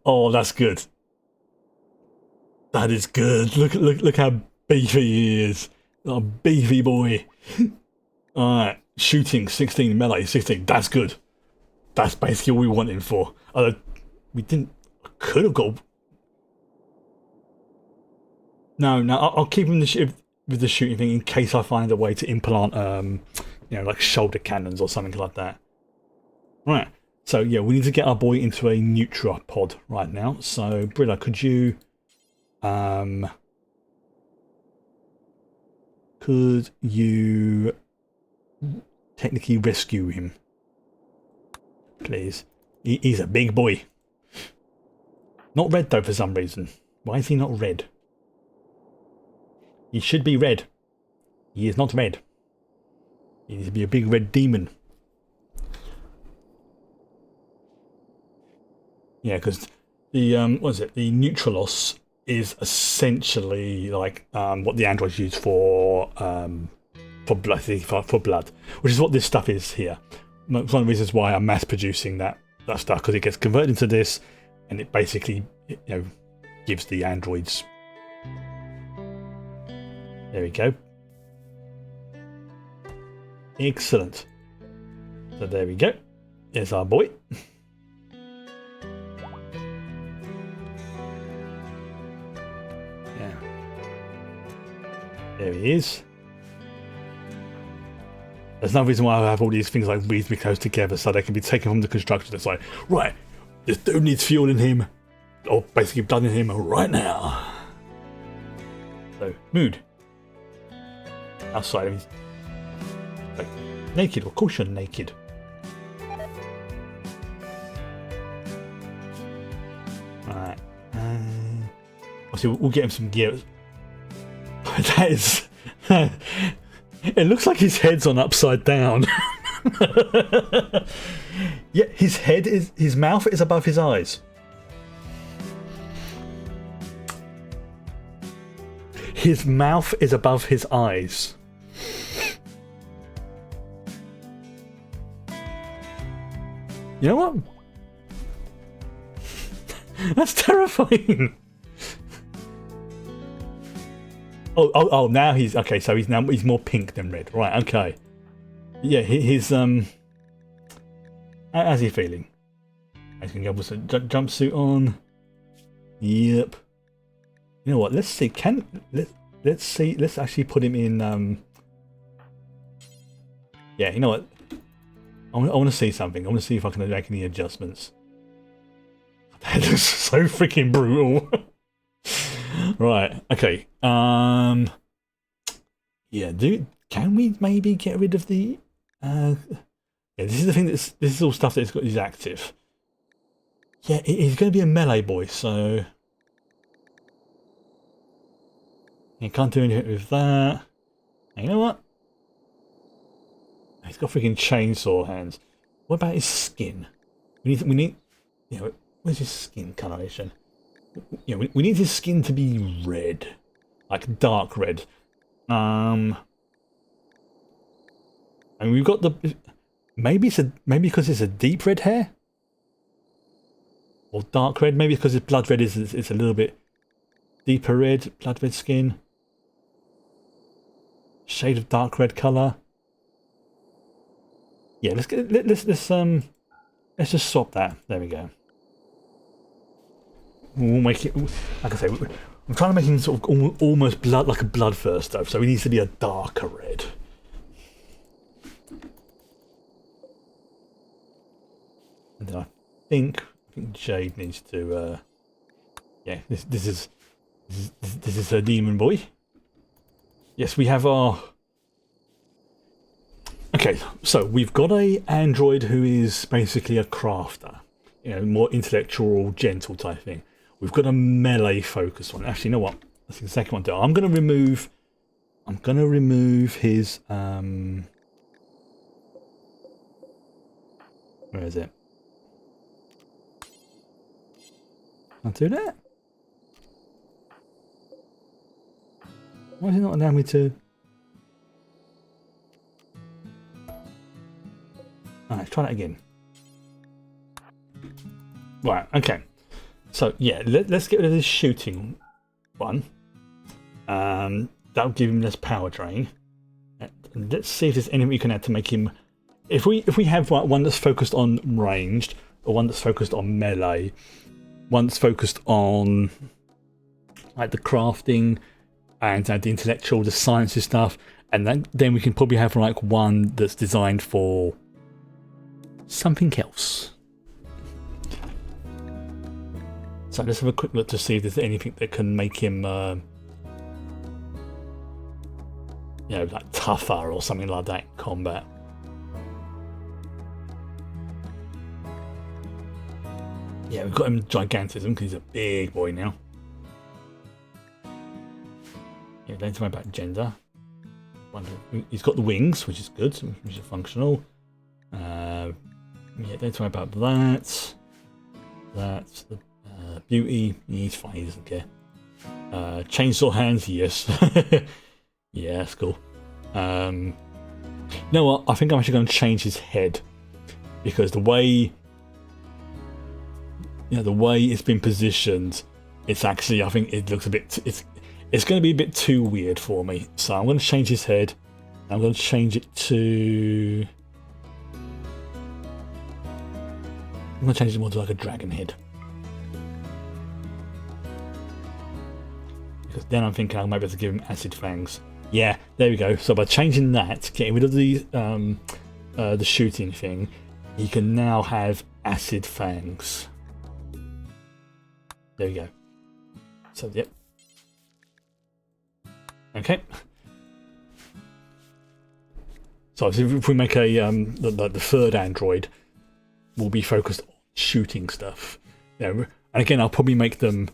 Oh, that's good. That is good. Look how beefy he is. A beefy boy. Alright, shooting 16, melee 16. That's good. That's basically all we want him for. We could have got. No, I'll keep him with the shooting thing in case I find a way to implant, like shoulder cannons or something like that. Right. So yeah, we need to get our boy into a neutropod right now. So Brilla, could you technically rescue him, please? He's a big boy. Not red though for some reason. Why is he not red? He should be red. He is not red. He needs to be a big red demon. Yeah, because the the Neutralos is essentially like what the androids use for blood, which is what this stuff is here. One of the reasons why I'm mass producing that stuff, because it gets converted into this, and it basically gives the androids. There we go. Excellent. So there we go. There's our boy. There he is. There's no reason why I have all these things like reasonably close together so they can be taken from the construction. It's like, right, this dude needs fuel in him, or basically blood in him right now. So, mood. Outside of his... Like, naked, of course you're naked. Alright. Obviously, we'll get him some gear. That is... It looks like his head's on upside down. Yeah, his mouth is above his eyes. His mouth is above his eyes. You know what? That's terrifying. Oh! Now he's okay. So he's more pink than red, right? Okay. Yeah, his how's he feeling? He's gonna go with a jumpsuit on. Yep. You know what? Let's see. Let's see. Let's actually put him in. Yeah. You know what? I want to see something. I want to see if I can make any adjustments. That looks so freaking brutal. Right, okay. Yeah, can we maybe get rid of the yeah, this is the thing this is all stuff that is active. Yeah, he's gonna be a melee boy, so you can't do anything with that. And you know what? He's got freaking chainsaw hands. What about his skin? We need you know, where's his skin coloration? Yeah, we need his skin to be red, like dark red. And we've got the maybe because it's a deep red hair or dark red. Maybe because his blood red is a little bit deeper red, blood red skin. shade of dark red colour. Yeah, let's just swap that. There we go. We'll make it, like I say, I'm trying to make him sort of almost blood, like a bloodthirster, so he needs to be a darker red. And then I think Jade needs to, yeah, this is her demon boy. Yes, we have our. Okay, so we've got a android who is basically a crafter, you know, more intellectual, gentle type thing. We've got a melee focus one. Actually, you know what? That's exactly what I'm going to remove. I'm going to remove his. Where is it? I'll do that. Why is it not allowing me to? Alright, try that again. Right, okay. So, yeah, let's get rid of this shooting one. That'll give him less power drain. And let's see if there's anything we can add to make him... If we have one that's focused on ranged, or one that's focused on melee, one that's focused on like the crafting, and the intellectual, the sciencey stuff, and then we can probably have like one that's designed for something else. So let's have a quick look to see if there's anything that can make him, you know, like tougher or something like that in combat. Yeah, we've got him gigantism because he's a big boy now. Yeah, don't worry about gender. He's got the wings, which is good, which are functional. Yeah, don't worry about that. That's the beauty. He's fine, he doesn't care. Chainsaw hands, yes. Yeah, that's cool. You know what? I think I'm actually going to change his head because the way, the way it's been positioned, it's actually, I think it looks a bit. It's going to be a bit too weird for me. So I'm going to change his head. I'm going to change it to. I'm going to change it more to like a dragon head. Because then I'm thinking I might be able to give him acid fangs. Yeah, there we go. So by changing that, getting rid of the shooting thing, he can now have acid fangs. There we go. So yep. Okay. So if we make a the third android, will be focused on shooting stuff. And again, I'll probably make them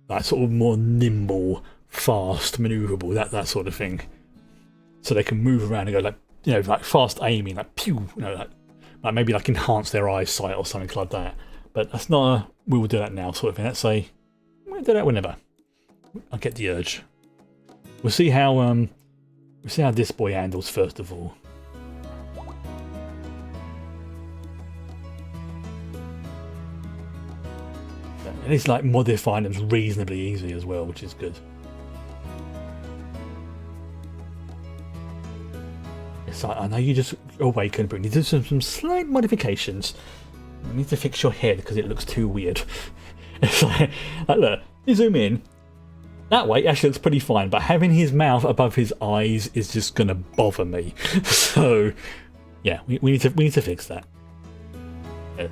like sort of more nimble, fast, maneuverable, that sort of thing, so they can move around and go like like fast aiming, like pew, like maybe like enhance their eyesight or something like that. But that's not we will do that now sort of thing. Let's say we'll do that whenever I get the urge. We'll see how this boy handles first of all. And it's like modifying them reasonably easy as well, which is good. It's like, I know you just awakened, but you need to do some slight modifications. You need to fix your head because it looks too weird. It's like look, you zoom in. That way, it actually looks pretty fine, but having his mouth above his eyes is just gonna bother me. So, yeah, we need to fix that. Yeah.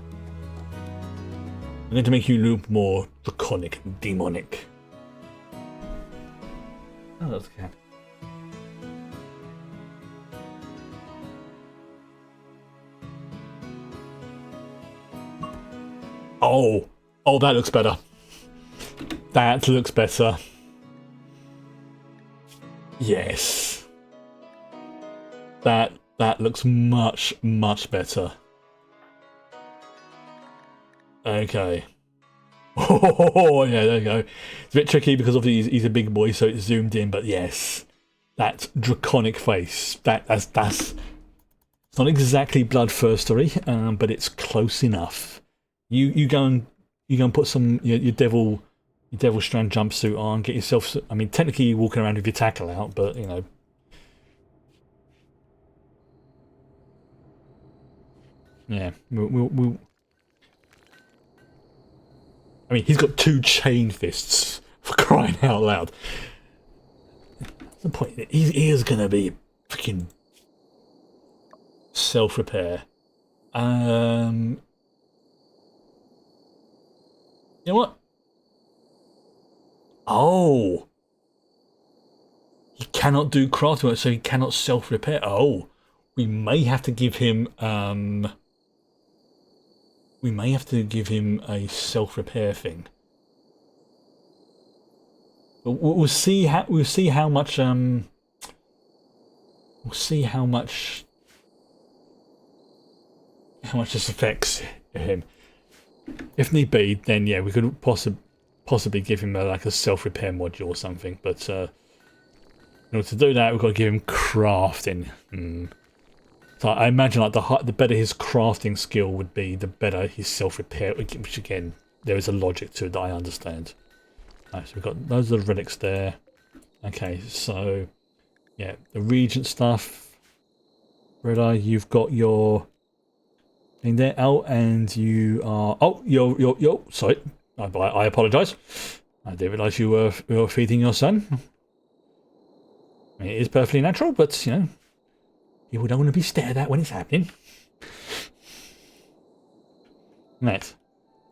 I'm going to make you look more draconic and demonic. Oh, that's a cat. Oh, that looks better. That looks better. Yes. That looks much better. Okay. Oh yeah, there you go. It's a bit tricky because obviously he's a big boy, so it's zoomed in. But yes, that draconic face. That's. It's not exactly bloodthirstery, but it's close enough. You go and put some your devil strand jumpsuit on. Get yourself. I mean, technically you're walking around with your tackle out, but Yeah, I mean, he's got 2 chain fists, for crying out loud. That's the point. He is going to be freaking self-repair. You know what? Oh! He cannot do craft work, so he cannot self-repair. Oh! We may have to give him, a self-repair thing. But we'll see how much this affects him. If need be, then yeah, we could possibly give him like a self-repair module or something. But in order to do that, we've got to give him crafting. So I imagine like the better his crafting skill would be, the better his self-repair. Which again, there is a logic to it that I understand. Right, so we've got those are the relics there. Okay, so yeah, the regent stuff. Rilla, you've got your thing there. Oh, and you are. Oh, yo. Sorry, I apologise. I didn't realise you were feeding your son. I mean, it is perfectly natural, but you know, you don't want to be stared at when it's happening. Right.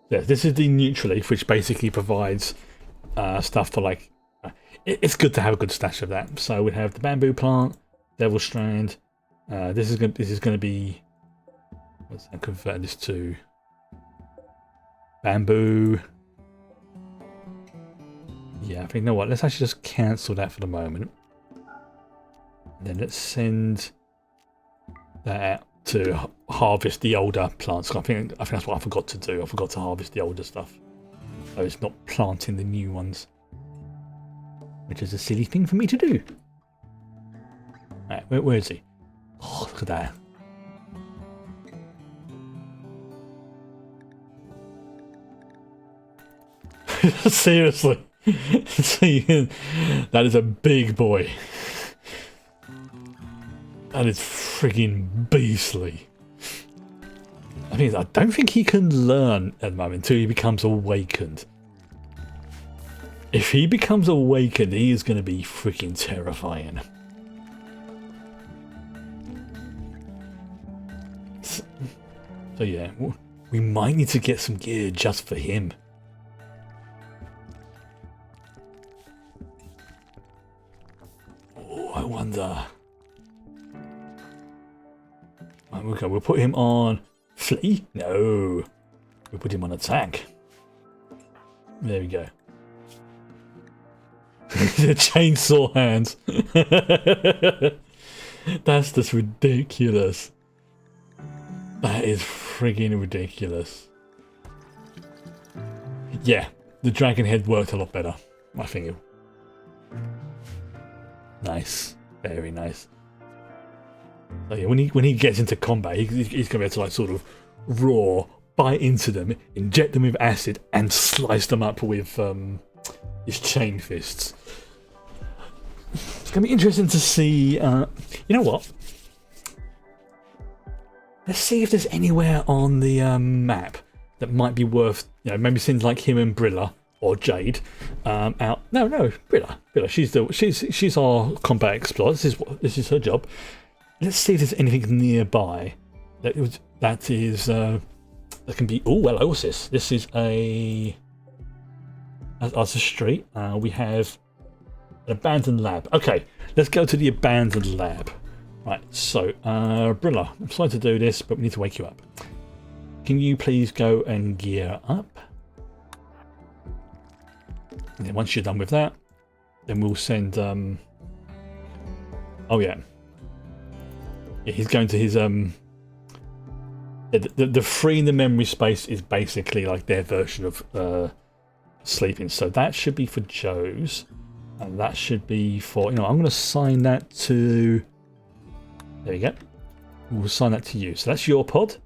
Yeah, this is the neutral leaf, which basically provides stuff for like. It's good to have a good stash of that. So we have the bamboo plant, devil strand. This is going to be. Let's convert this to bamboo. Yeah, I think you know what. Let's actually just cancel that for the moment. And then let's send that out to harvest the older plants. I think that's what I forgot to do. I forgot to harvest the older stuff. So it's not planting the new ones, which is a silly thing for me to do. Right, where is he? Oh, look at that. Seriously. That is a big boy. That is frigging beastly. I don't think he can learn at the moment until he becomes awakened. If he becomes awakened, he is going to be freaking terrifying. So yeah, we might need to get some gear just for him. Oh, I wonder. Okay, we'll put him on flee. No, we'll put him on attack. There we go. The chainsaw hands. That's just ridiculous. That is friggin' ridiculous. Yeah, the dragon head worked a lot better. I think. Nice, very nice. So yeah, when he gets into combat, he's going to be able to like sort of roar, bite into them, inject them with acid, and slice them up with his chain fists. It's going to be interesting to see. You know what? Let's see if there's anywhere on the map that might be worth, you know, maybe send like him and Brilla or Jade out. No, Brilla. She's our combat explorer. This is her job. Let's see if there's anything nearby that can be. Oh, hello, what's this? This is that's a street. We have an abandoned lab. Okay, let's go to the abandoned lab. Right, so Brilla, I'm sorry to do this, but we need to wake you up. Can you please go and gear up? And then once you're done with that, then we'll send. Oh yeah. Yeah, he's going to his the free in the memory space is basically like their version of sleeping. So that should be for Joe's, and that should be for, you know, I'm going to assign that to. There you go. We'll assign that to you. So that's your pod,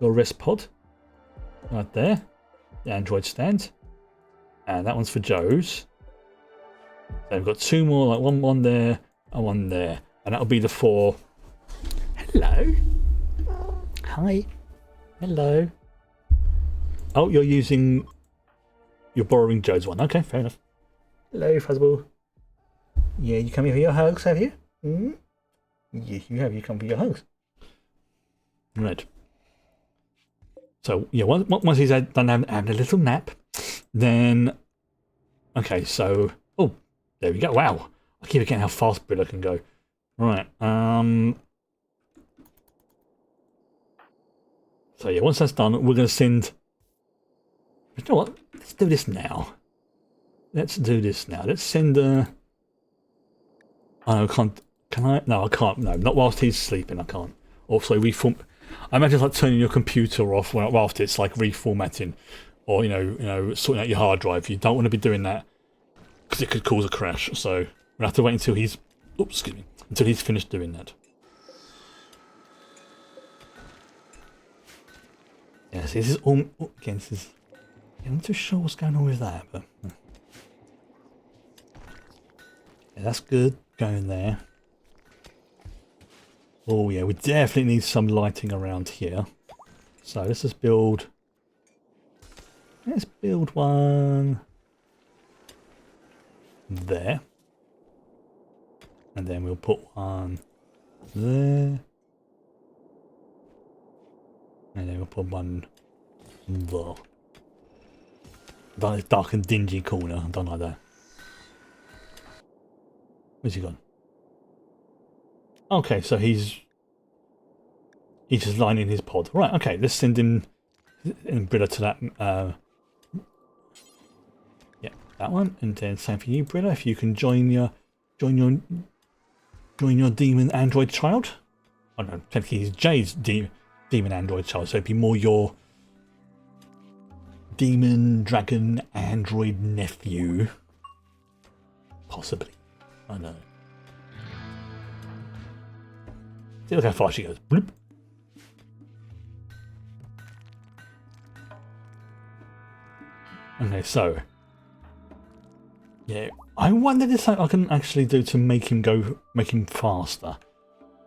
your rest pod, right there. The Android stand, and that one's for Joe's. So we've got 2 more, like one there and one there, and that'll be the 4. Hello. Hi. Hello. Oh, you're borrowing Joe's one. Okay, fair enough. Hello, Fuzzball. Yeah, you come here for your hugs, have you? Hmm? Yes, you have. You come for your hugs. Right. So, yeah, once he's done having a little nap, then... Okay, so... Oh, there we go. Wow. I keep forgetting how fast Brilla can go. Right. So, yeah, once that's done, we're going to send... You know what? Let's do this now. Let's do this now. Let's send a... Oh, I can't... Can I? No, I can't. No, not whilst he's sleeping. I can't. Also, reform... I imagine it's like turning your computer off whilst it's like reformatting, or you know, sorting out your hard drive. You don't want to be doing that because it could cause a crash. So we'll have to wait until he's, oops, excuse me, until he's finished doing that. Yeah, see, this is all again. This is. I'm not too sure what's going on with that, but yeah, that's good going there. Oh yeah, we definitely need some lighting around here. So let's just build... Let's build one... there. And then we'll put one there. And then we'll put one there. That dark and dingy corner, I don't like that. Where's he gone? Okay, so he's just lying in his pod. Right, okay, let's send him and Brilla to that yeah, that one. And then same for you, Brilla, if you can join your demon android child. Oh no, technically he's Jay's demon android child, so it'd be more your demon dragon android nephew. Possibly. I know. See, look how far she goes. Bloop. Okay, so yeah, I wonder if there's something I can actually do to make him faster.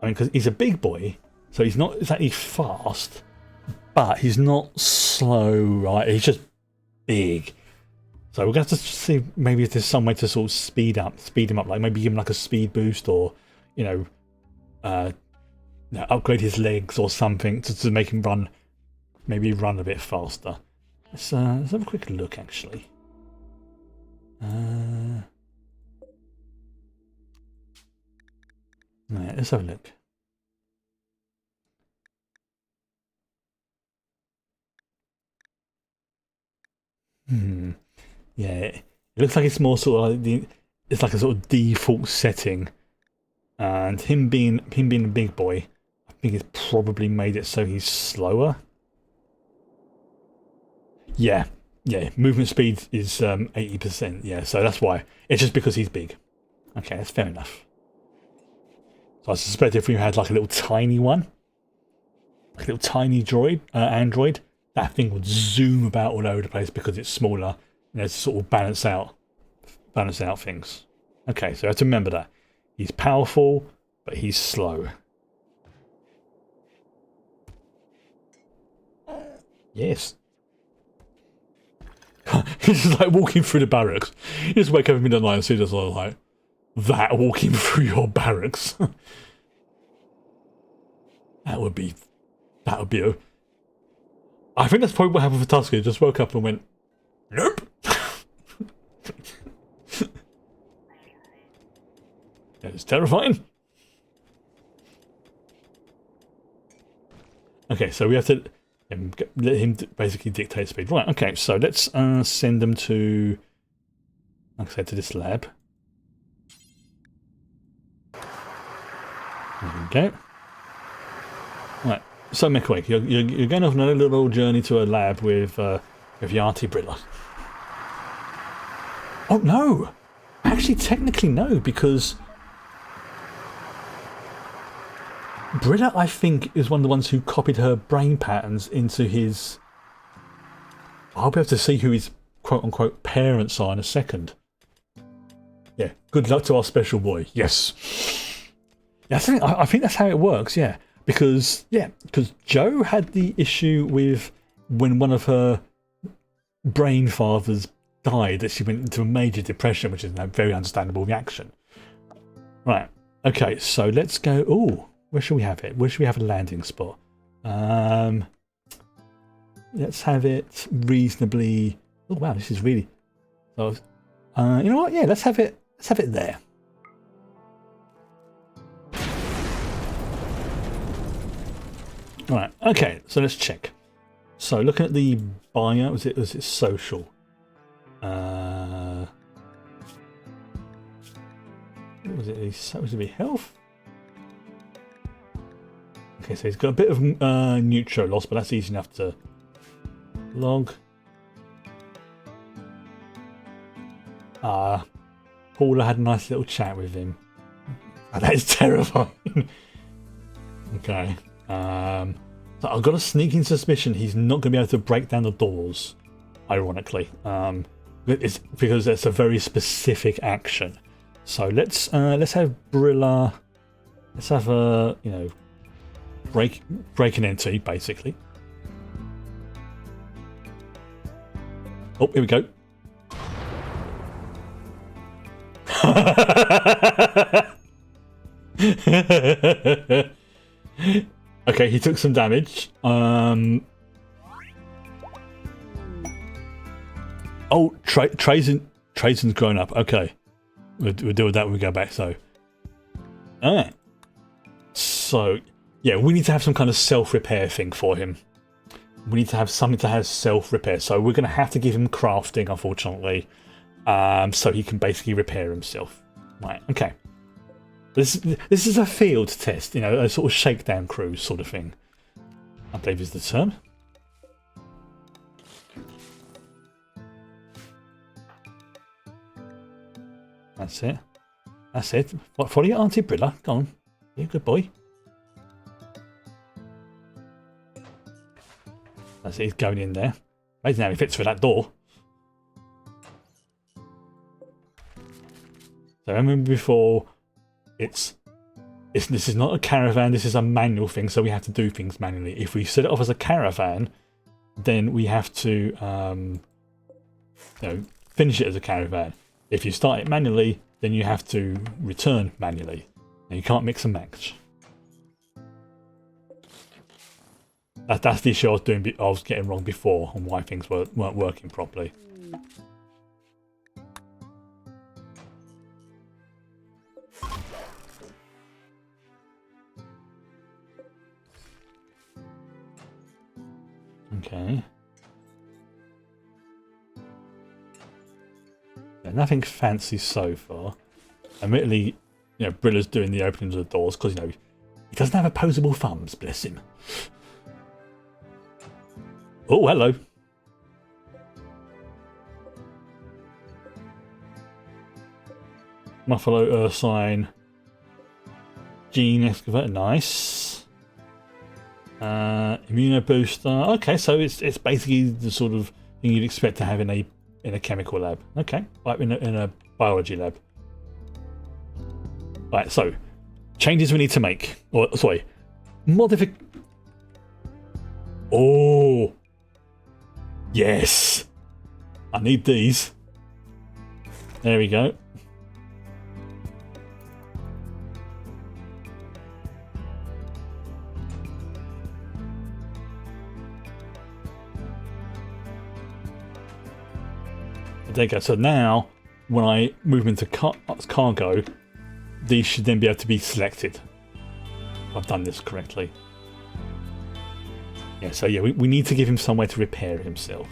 I mean, because he's a big boy, so he's not exactly fast, but he's not slow, right? He's just big. So we're going to have to see maybe if there's some way to sort of speed him up, like maybe give him like a speed boost, or you know, upgrade his legs or something to make him run, maybe run a bit faster. Let's have a quick look actually. Right, let's have a look. Yeah, it looks like it's more sort of like it's like a sort of default setting, and him being a big boy, I think it's probably made it so he's slower. Yeah, movement speed is 80%. Yeah, so that's why. It's just because he's big. Okay, that's fair enough. So I suspect if we had like a little tiny one, like a little tiny android, that thing would zoom about all over the place because it's smaller, you know, to sort of balance out things. Okay, so I have to remember that. He's powerful, but he's slow. Yes. He's just like walking through the barracks. You just wake up in the night and see this like that walking through your barracks. That would be a... I think that's probably what happened for Tusker. He just woke up and went, nope. It's terrifying. Okay, so we have to let him basically dictate speed. Right, okay, so let's send them to, like I said, to this lab. There we go. Right, so McQuake, you're going off another little journey to a lab with your auntie Brilla. Oh no! Actually, technically no, because Brilla, I think, is one of the ones who copied her brain patterns into his... I'll be able to see who his quote-unquote parents are in a second. Yeah, good luck to our special boy. Yes. Yeah, I think that's how it works, yeah. because Joe had the issue with when one of her brain fathers died, that she went into a major depression, which is a very understandable reaction. Right. Okay, so let's go. Oh, where should we have it? Where should we have a landing spot? Let's have it reasonably. Oh wow, this is really. So, you know what? Yeah, let's have it. Let's have it there. All right. Okay. So let's check. So looking at the bio, was it social? Was it be health? Okay, so he's got a bit of neutro loss, but that's easy enough to log. Paula had a nice little chat with him. Oh, that is terrifying. Okay. So I've got a sneaking suspicion he's not going to be able to break down the doors. Ironically, it's because it's a very specific action. So let's have Brilla. Let's have a break and enter basically. Oh, here we go. Okay, he took some damage. Oh, Trazen's grown up. Okay, we'll deal with that when we go back. So, alright. So, yeah, we need to have some kind of self-repair thing for him. We need to have something to have self-repair. So we're going to have to give him crafting, unfortunately, so he can basically repair himself. Right. Okay. This is a field test, a sort of shakedown cruise sort of thing, I believe is the term. That's it. That's it. Follow your Auntie Brilla. Go on. Yeah, good boy. That's it. He's going in there. Amazing how he fits through that door. So I remember before, this is not a caravan. This is a manual thing. So we have to do things manually. If we set it off as a caravan, then we have to finish it as a caravan. If you start it manually, then you have to return manually. And you can't mix and match. That's the issue I was getting wrong before, and why things weren't working properly. Okay. Yeah, nothing fancy so far. Admittedly, Brilla's doing the openings of the doors because he doesn't have opposable thumbs, bless him. Oh, hello. Muffalo, Ursine, Gene Excavator, nice. Immuno booster. Okay, so it's basically the sort of thing you'd expect to have in a chemical lab. Okay, like in a biology lab. Right, so changes we need to make. Or sorry, Oh, yes. I need these. There we go. There you go. So now, when I move into cargo, these should then be able to be selected. If I've done this correctly. Yeah, so yeah, we need to give him somewhere to repair himself.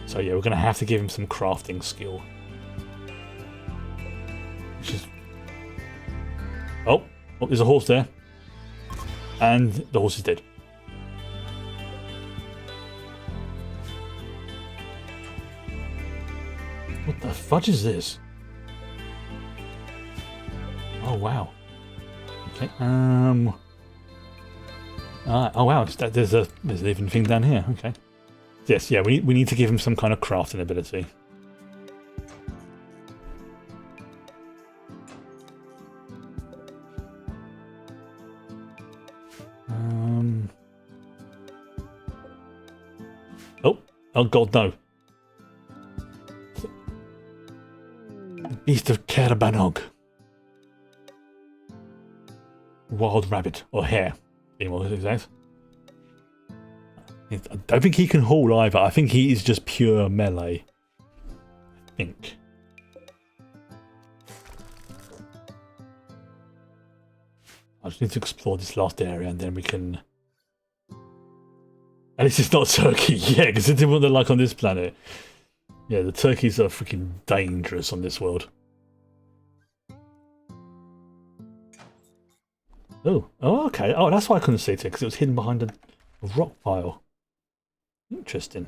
So yeah, we're going to have to give him some crafting skill. Which is... Oh, there's a horse there. And the horse is dead. What the fudge is this? Oh wow. Okay. Oh wow. There's an even thing down here. Okay. Yes. Yeah. We need to give him some kind of crafting ability. Oh, oh God, no. Beast of Carabanog. Wild rabbit or hare. Being more exact. I don't think he can haul either. I think he is just pure melee. I think. I just need to explore this last area and then we can... At least it's not turkey. Yeah, because it's what they're like on this planet. Yeah, the turkeys are freaking dangerous on this world. Oh, okay. Oh, that's why I couldn't see it, because it was hidden behind a rock pile. Interesting.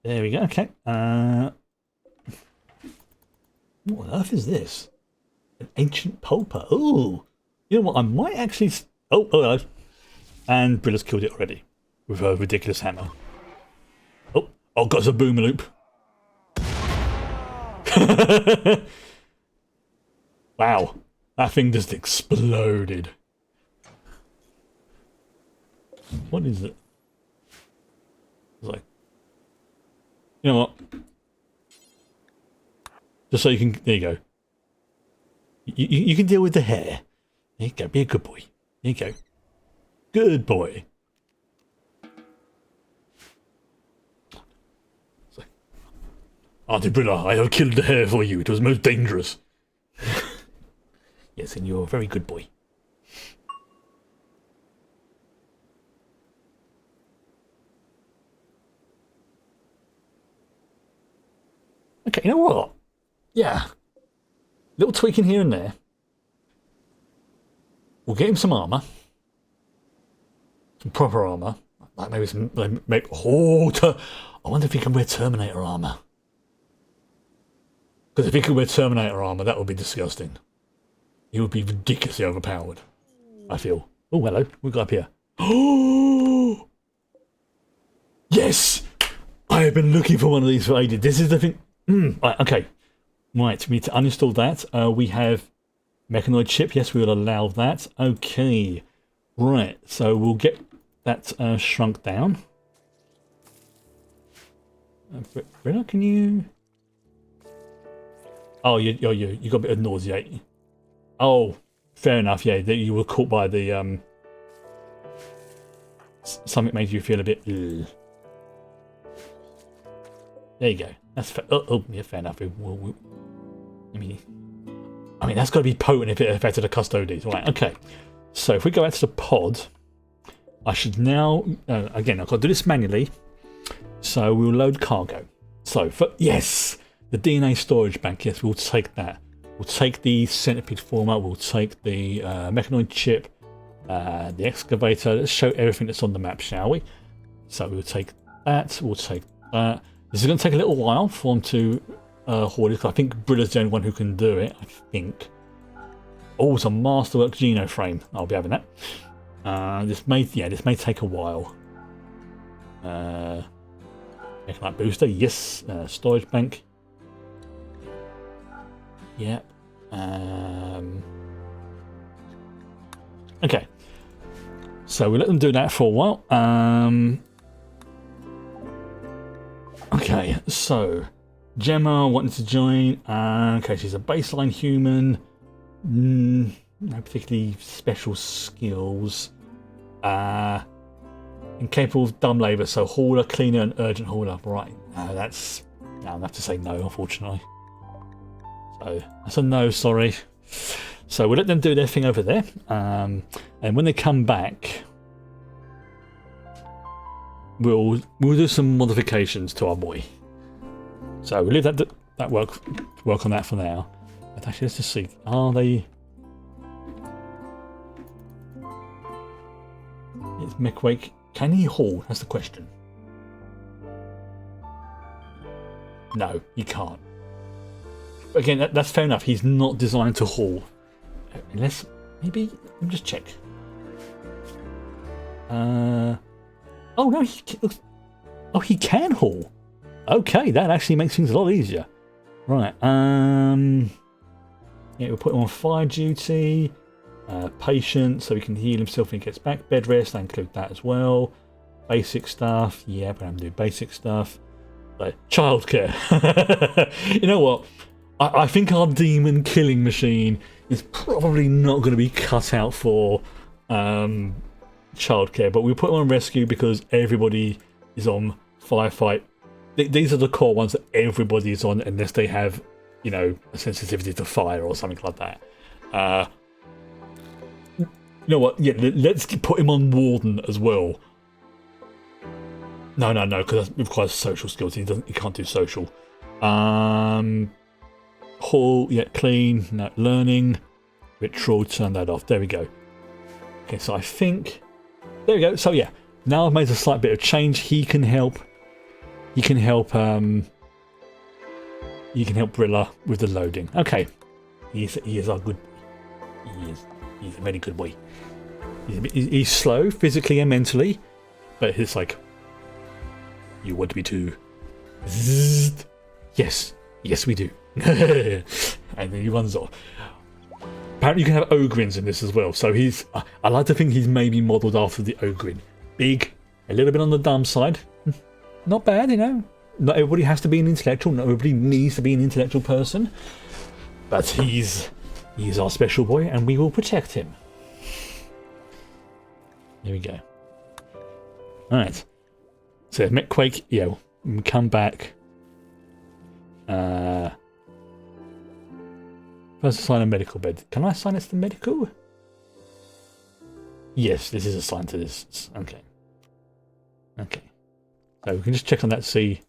There we go. Okay. What on earth is this? An ancient pulper. Ooh. You know what? I might actually... Oh, hello. And Brilla's killed it already with her ridiculous hammer. Oh, got a boomer loop. Wow, that thing just exploded. What is it? It's like, you know what? Just so you can, there you go. You can deal with the hair. There you go, be a good boy. There you go. Good boy. Auntie Brilla, I have killed the hare for you. It was most dangerous. Yes, and you're a very good boy. Okay, you know what? Yeah. Little tweaking here and there. We'll get him some armour. Some proper armour. Like maybe some... Like, I wonder if he can wear Terminator armour. Because if he could wear Terminator armour, that would be disgusting. He would be ridiculously overpowered, I feel. Oh, hello. We've got up here. Oh! Yes! I have been looking for one of these for ages. This is the thing. Right, okay. Right, we need to uninstall that. We have mechanoid chip. Yes, we will allow that. Okay. Right, so we'll get that shrunk down. Brilla, can you... Oh, you got a bit of nauseate. Oh, fair enough. Yeah, you were caught by the something made you feel a bit. Ugh. There you go. That's fair. Oh, yeah, fair enough. I mean, that's got to be potent if it affected the custodies. Right. Okay. So if we go out to the pod, I should now again. I've got to do this manually. So we'll load cargo. So yes. The DNA storage bank, yes, we'll take that. We'll take the centipede former, we'll take the mechanoid chip, the excavator. Let's show everything that's on the map, shall we? So we'll take that, we'll take that. This is going to take a little while for them to hoard it. I think Brilla's the only one who can do it, I think. Oh, it's a Masterwork Geno frame. I'll be having that. This may take a while. Mechanite booster, yes. Storage bank. Yep. Okay. So we let them do that for a while. Okay, so Gemma wanted to join. Okay, she's a baseline human. No particularly special skills. Incapable of dumb labour, so hauler, cleaner, and urgent hauler. Right. No, I have to say no, unfortunately. So that's a no, sorry. So we'll let them do their thing over there. And when they come back, we'll do some modifications to our boy. So we'll leave that work on that for now. But actually, let's just see. Are they? It's Mechwake. Can he haul? That's the question. No, he can't. Again, that's fair enough. He's not designed to haul. Unless, maybe, let me just check. Oh no, he can haul. Okay, that actually makes things a lot easier. Right, yeah, we'll put him on fire duty, patient, so he can heal himself when he gets back. Bed rest, I include that as well. Basic stuff, yeah, but I'm doing basic stuff. Like childcare. You know what? I think our demon killing machine is probably not going to be cut out for childcare, but we'll put him on rescue because everybody is on firefight. These are the core ones that everybody is on, unless they have, you know, a sensitivity to fire or something like that. You know what? Yeah, let's put him on warden as well. No, because that requires social skills. He can't do social. Hall, yeah, clean. No, learning. Ritual, turn that off. There we go. Okay, so I think there we go. So yeah, now I've made a slight bit of change. He can help. He can help Brilla with the loading. Okay, he is our good boy. He's a very good boy. He's slow physically and mentally, but it's like, you want me to? Zzz. Yes, we do. And then he runs off. Apparently you can have Ogrins in this as well, so I like to think he's maybe modelled after the Ogrin. Big, a little bit on the dumb side. Not bad, you know. Not everybody has to be an intellectual, not everybody needs to be an intellectual person. But he's our special boy, and we will protect him. There we go. Alright. So Quake, yeah, come back. First assign a medical bed. Can I assign it to the medical? Yes, this is assigned to this. Okay. So we can just check on that to see.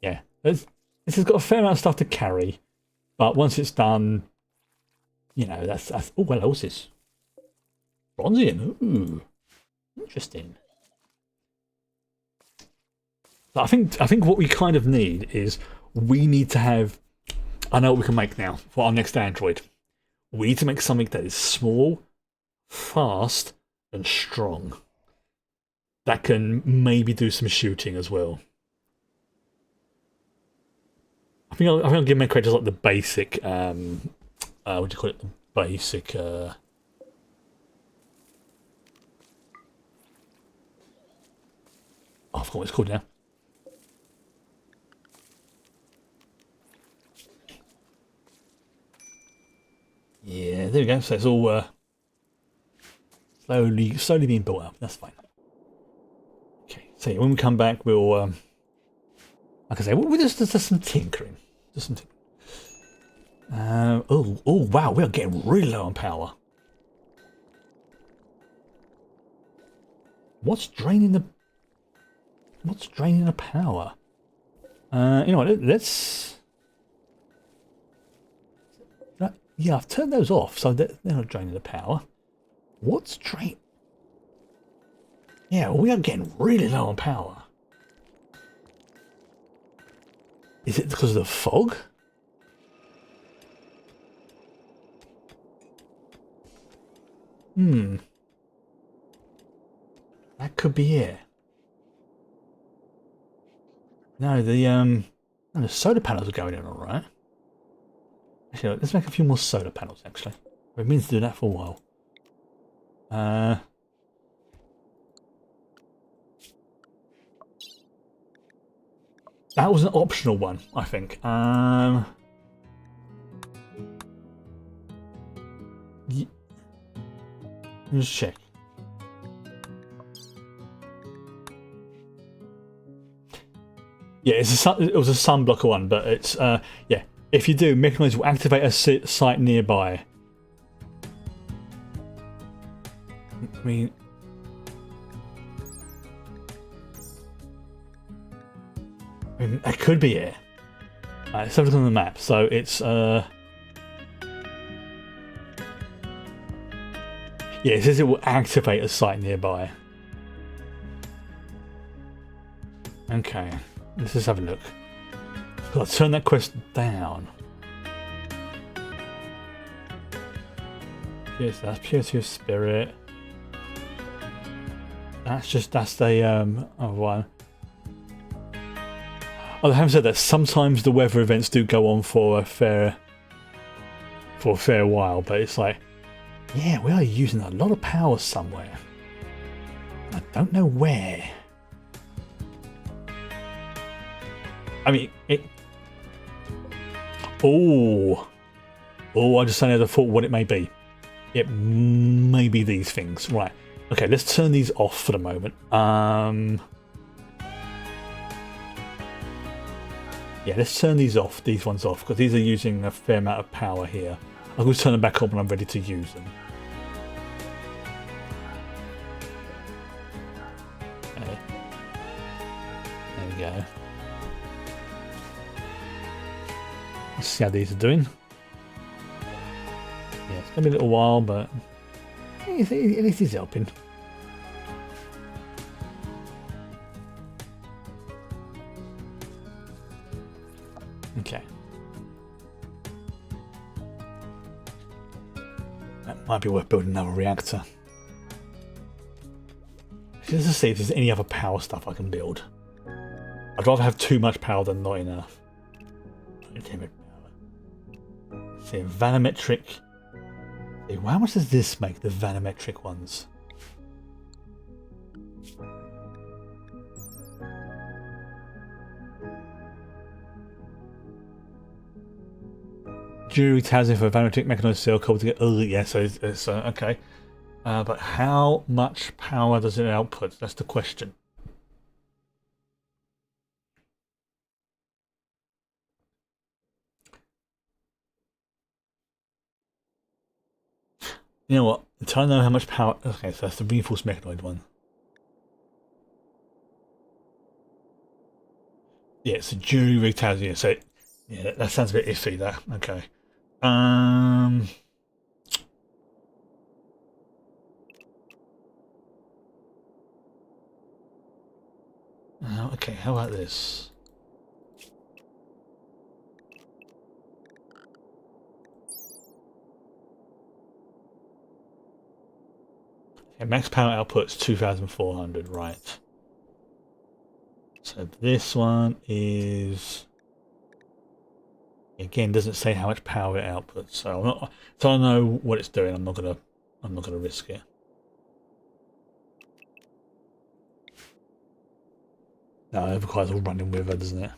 Yeah, this has got a fair amount of stuff to carry, but once it's done, you know, that's oh, well, what's this? Bronzian. Ooh, interesting. I think what we kind of need is we need to have. I know what we can make now for our next android. We need to make something that is small, fast, and strong. That can maybe do some shooting as well. I think I'll give Medquake just like the basic. What do you call it? The basic. I forgot what it's called now. Yeah, there we go. So it's all slowly being built up. That's fine. Okay, so when we come back, we'll, like I say, we'll just some tinkering. Just some tinkering. Oh, wow, we are getting really low on power. What's draining the power? You know what? Let's. Yeah, I've turned those off, so they're not draining the power. What's drain? Yeah, we are getting really low on power. Is it because of the fog? That could be it. No, the solar panels are going in all right. Actually, let's make a few more solar panels, actually. We've been to do that for a while. That was an optional one, I think. Let's check. Yeah, it was a sunblocker one, but it's yeah. If you do, Mechanize will activate a site nearby. I mean, that could be it. Alright, let's have a look on the map. So it's yeah, it says it will activate a site nearby. Okay, let's just have a look. I'll turn that quest down. Yes, that's purity of spirit. That's the other one. I have said that sometimes the weather events do go on for a fair while, but it's like, yeah, we are using a lot of power somewhere. I don't know where. I mean, it. Oh, I just suddenly had a thought what it may be. It may be these things, right? Okay, let's turn these off for the moment. Yeah, let's turn these off. These ones off because these are using a fair amount of power here. I'm going to turn them back on when I'm ready to use them. Okay. There we go. Let's see how these are doing. Yeah, it's going to be a little while, but at least he's helping. Okay. That might be worth building another reactor. Just to see if there's any other power stuff I can build. I'd rather have too much power than not enough. See, vanometric. See, how much does this make, the vanometric ones? Jury housing for a vanometric mechanized cell coupled together. Oh, yeah, so it's okay. But how much power does it output? That's the question. You know what? Until I know how much power. Okay, so that's the reinforced mechanoid one. Yeah, it's a jury rigged housing. Yeah, so yeah, that sounds a bit iffy. There. Okay. Okay. How about this? Okay, max power output's 2,400. Right. So this one is. Again, doesn't say how much power it outputs, so I'm not. So I know what it's doing. I'm not gonna risk it. No, it requires all running with her, doesn't it?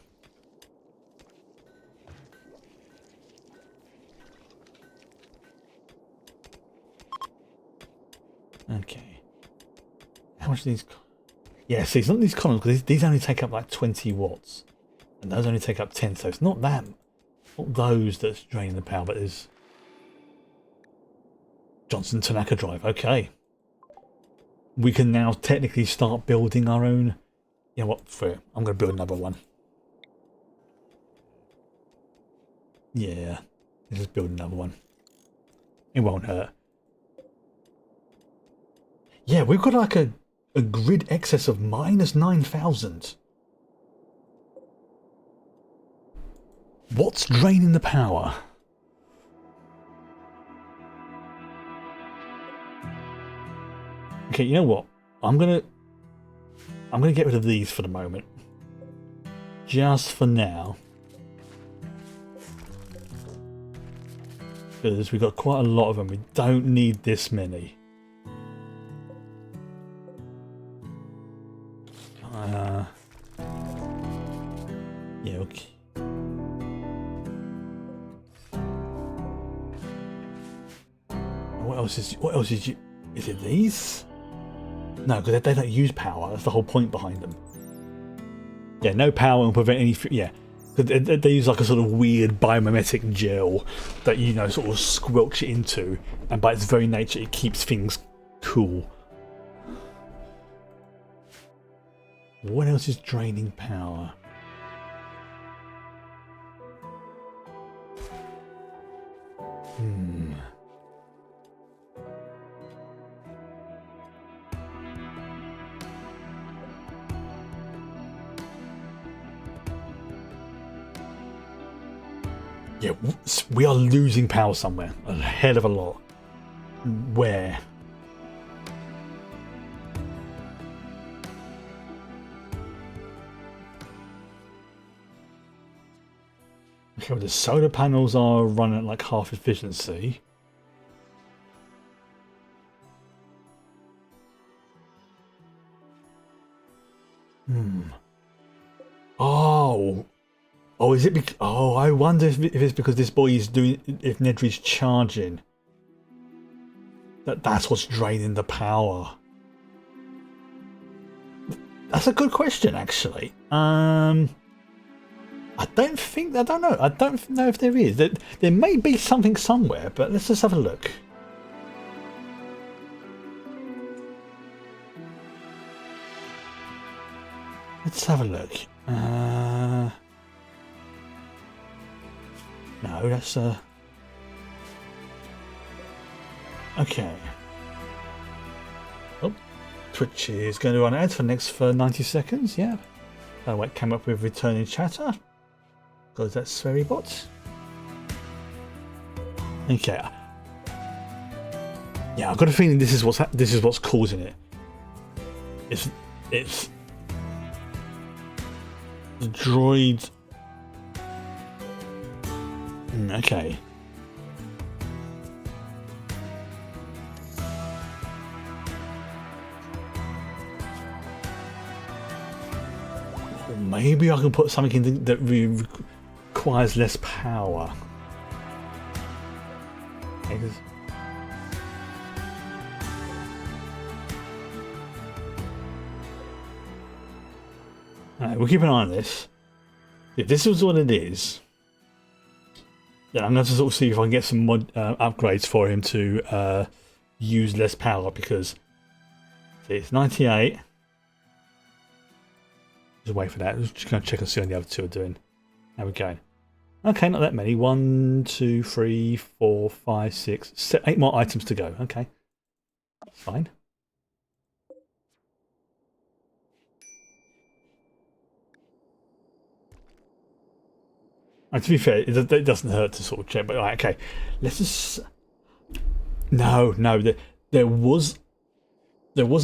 Okay. How much are these? Yeah, see, it's not these columns because these only take up like 20 watts, and those only take up 10. So it's not that. Not those that's draining the power, but there's Johnson Tanaka drive. Okay. We can now technically start building our own. You know what? I'm going to build another one. Yeah. Let's just build another one. It won't hurt. Yeah, we've got like a grid excess of minus 9,000. What's draining the power? Okay, you know what? I'm gonna get rid of these for the moment. Just for now. Because we've got quite a lot of them. We don't need this many. Yeah, okay. What else is you? Is it these? No, because they don't use power. That's the whole point behind them. Yeah, no power will prevent any. Yeah, they use like a sort of weird biomimetic gel that sort of squelch it into, and by its very nature, it keeps things cool. What else is draining power? Yeah, we are losing power somewhere. A hell of a lot. Where? Okay, well, the solar panels are running at like half efficiency. Oh. Oh, is it? Oh, I wonder if it's because this boy is doing. If Nedry's charging. That's what's draining the power. That's a good question, actually. I don't know. I don't know if there is. There may be something somewhere, but let's just have a look. Let's have a look. No, that's okay. Oh, Twitch is going to run ads for next 90 seconds. Yeah. That won't come up with returning chatter. Because that's very bot. Okay. Yeah, I've got a feeling this is what's causing it. It's the droid. Okay. Or maybe I can put something in that requires less power. Alright, we'll keep an eye on this. If this is what it is, then I'm going to sort of see if I can get some mod upgrades for him to use less power, because it's 98. Just wait for that. Just going to check and see what the other two are doing. How we going? Okay, not that many. 1, 2, 3, 4, 5, 6, 7, 8 more items to go. Okay, fine. And to be fair, it doesn't hurt to sort of check. But right, okay, let's just. No, there was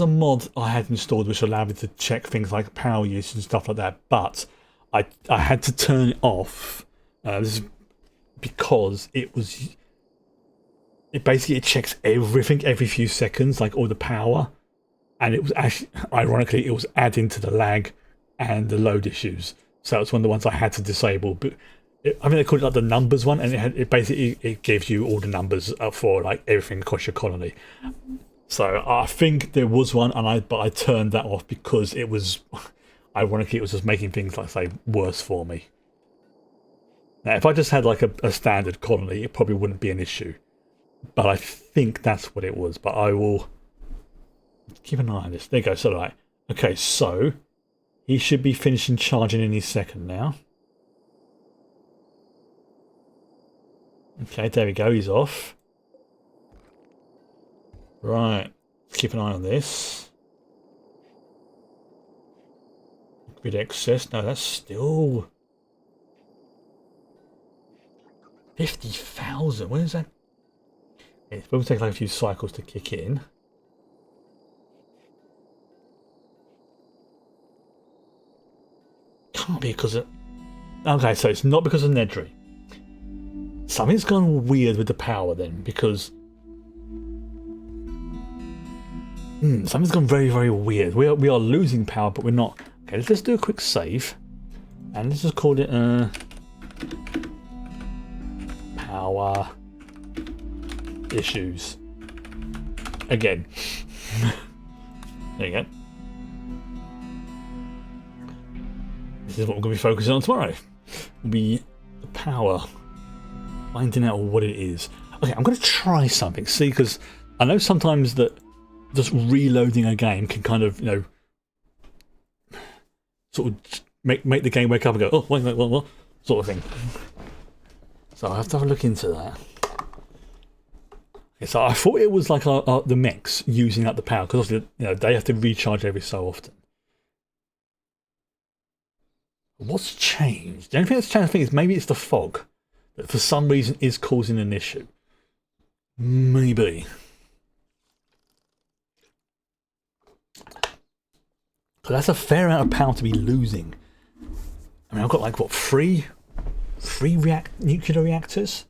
a mod I had installed which allowed me to check things like power use and stuff like that, but I had to turn it off. This is because it basically checks everything every few seconds, like all the power, and it was actually, ironically, it was adding to the lag and the load issues. So it's one of the ones I had to disable. But I think they called it like the numbers one, and it basically gives you all the numbers for like everything across your colony. So I think there was one, but I turned that off because it was, ironically, it was just making things, like say, worse for me. Now, if I just had like a standard colony, it probably wouldn't be an issue. But I think that's what it was. But I will keep an eye on this. There you go. So right, okay. So he should be finishing charging any second now. Okay, there we go. He's off. Right, keep an eye on this. Grid excess. No, that's still 50,000. When is that? It will take like a few cycles to kick in. Can't be because of. Okay, so it's not because of Nedry. Something's gone weird with the power then, because. Something's gone very, very weird. We are losing power, but we're not. Okay, let's just do a quick save. And let's just call it power issues. Again. There you go. This is what we're going to be focusing on tomorrow. Will be the power. Finding out what it is. Okay, I'm going to try something. See, because I know sometimes that just reloading a game can kind of, sort of make the game wake up and go, oh, wait, what, sort of thing. So I have to have a look into that. Okay, so I thought it was like the mechs using up the power, because obviously, they have to recharge every so often. What's changed? The only thing that's changed, I think, is maybe it's the fog that for some reason is causing an issue. Maybe. But that's a fair amount of power to be losing. I mean, I've got like, what, 3 3 nuclear reactors.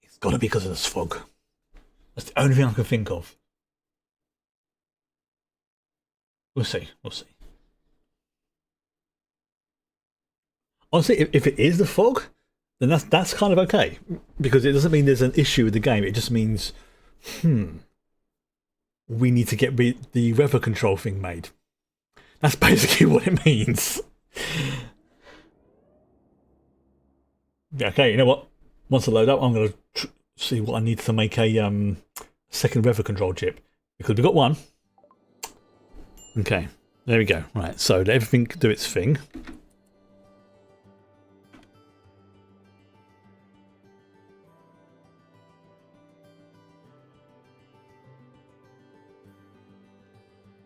It's got to be because of this fog. That's the only thing I can think of. We'll see. We'll see. Honestly, if it is the fog, then that's kind of okay, because it doesn't mean there's an issue with the game. It just means, we need to get the weather control thing made. That's basically what it means. Okay, you know what? Once I load up, I'm going to see what I need to make a second weather control chip, because we've got one. Okay, there we go. Right, so let everything do its thing.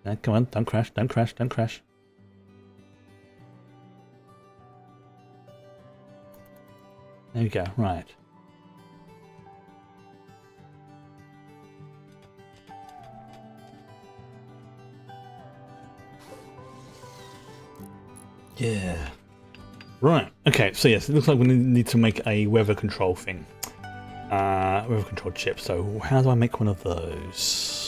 Now, come on, don't crash, don't crash, don't crash. There we go, right. Yeah. Right, okay, so yes, it looks like we need to make a weather control thing. Weather control chip, so how do I make one of those?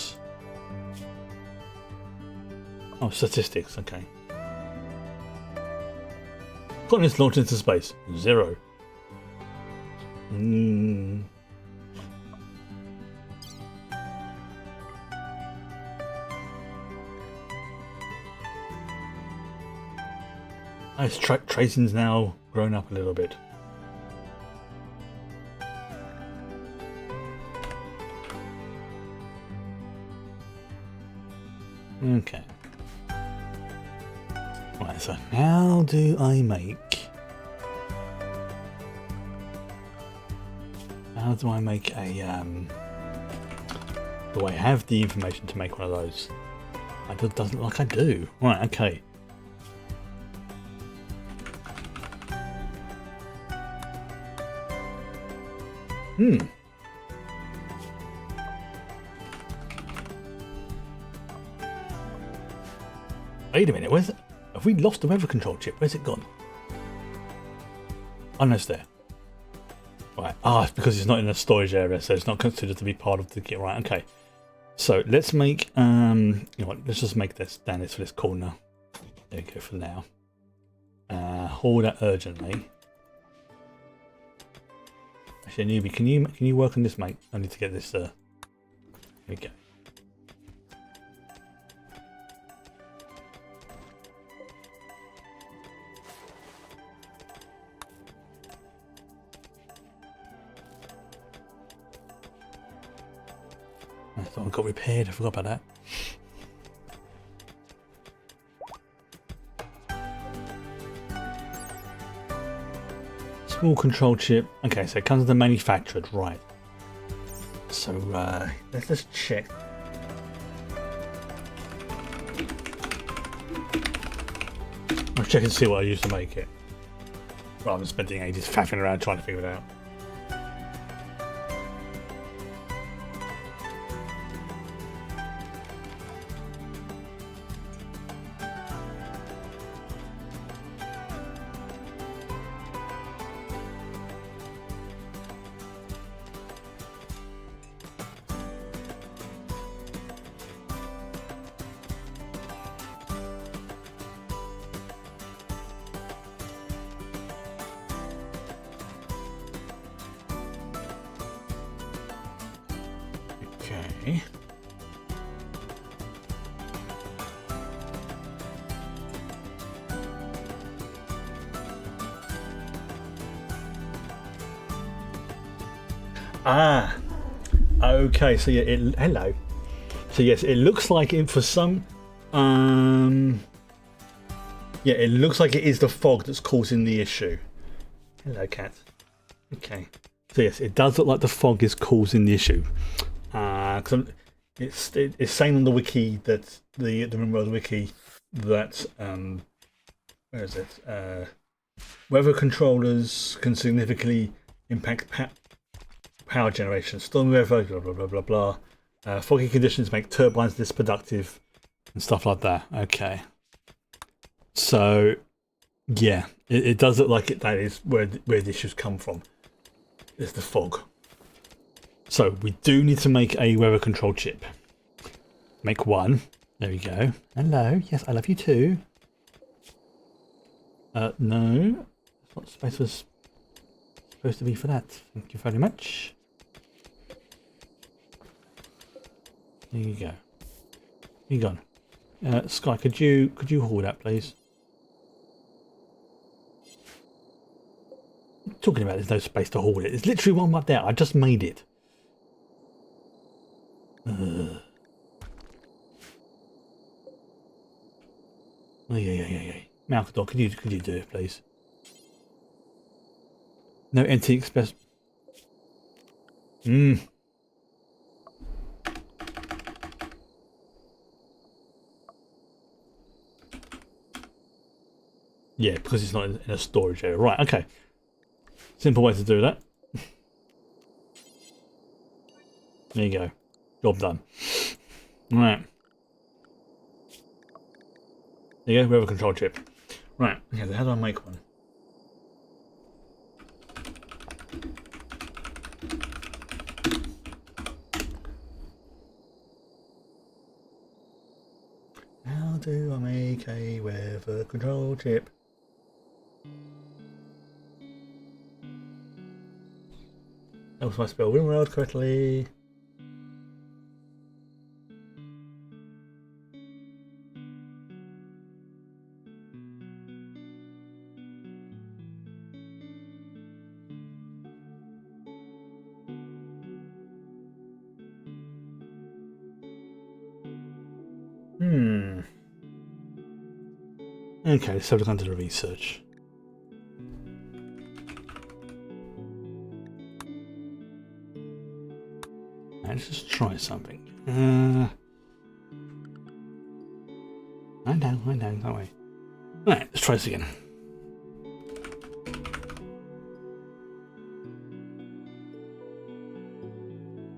Oh, statistics, okay. Continents launched into space, 0. Nice, tracing's now grown up a little bit. Okay. Right, so how do I make... How do I make a... Do I have the information to make one of those? It doesn't look like I do. Right, okay. Wait a minute, where's it? Have we lost the weather control chip? Where's it gone? Oh no, it's there. Right, it's because it's not in a storage area, so it's not considered to be part of the kit. Right, okay. So let's make, you know what, let's just make this down this for this corner. There we go for now. Haul that urgently. Actually, newbie, can you work on this, mate? I need to get this. Here we go. I thought I got repaired. I forgot about that. Small control chip. Okay, so it comes with the manufactured, right? So let's just check. I'll check and see what I used to make it, rather than spending ages faffing around trying to figure it out. Okay. Okay, so yeah, hello. So yes, it looks like it for some yeah, it looks like it is the fog that's causing the issue. Hello, cat. Okay. So yes, it does look like the fog is causing the issue. Because it's saying on the wiki that the Rimworld wiki that where is it? Weather controllers can significantly impact power generation. Storm weather, blah blah blah blah blah. Foggy conditions make turbines less productive and stuff like that. Okay. So Yeah, it does look like that is where the issues come from. Is the fog. So we do need to make a weather control chip. Make one. There we go. Hello. Yes, I love you too. No. That's what space was supposed to be for that. Thank you very much. There you go. You gone. Sky, could you hold that, please? Talking about there's no space to hold it. There's literally one right there. I just made it. Oh, yeah. Malcador, could you do it, please? No NT Express. Yeah, because it's not in a storage area. Right, okay. Simple way to do that. There you go. Job done. Right. There you go, we have a control chip. Right, okay, so how do I make one? How do I make a weather control chip? Helps I spell Rimworld correctly. Okay, so we're going to do the research. Let's just try something. I know, that way. Right, let's try this again.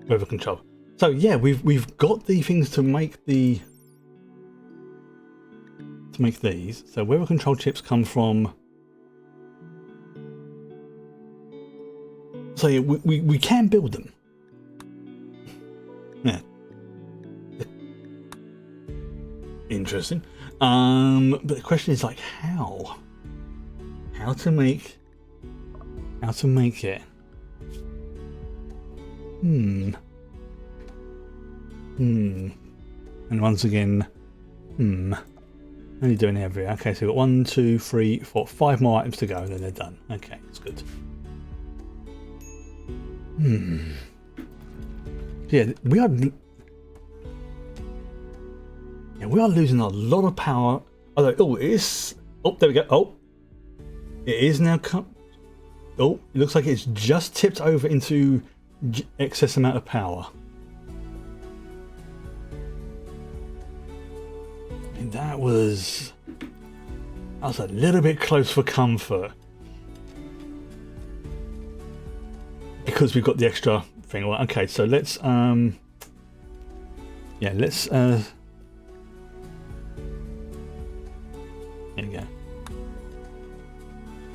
Weather control. So yeah, we've got the things to make these. So weather control chips come from. So yeah, we can build them. Yeah. Interesting. But the question is like how? How to make it? And once again, only doing every. Okay, so we've got 1, 2, 3, 4, 5 more items to go, and then they're done. Okay, that's good. Yeah, we are losing a lot of power. Although, it is. Oh, there we go. Oh, it is now come. Oh, it looks like it's just tipped over into excess amount of power. And that was a little bit close for comfort. Because we've got the extra thing. Well, okay, so let's there you go.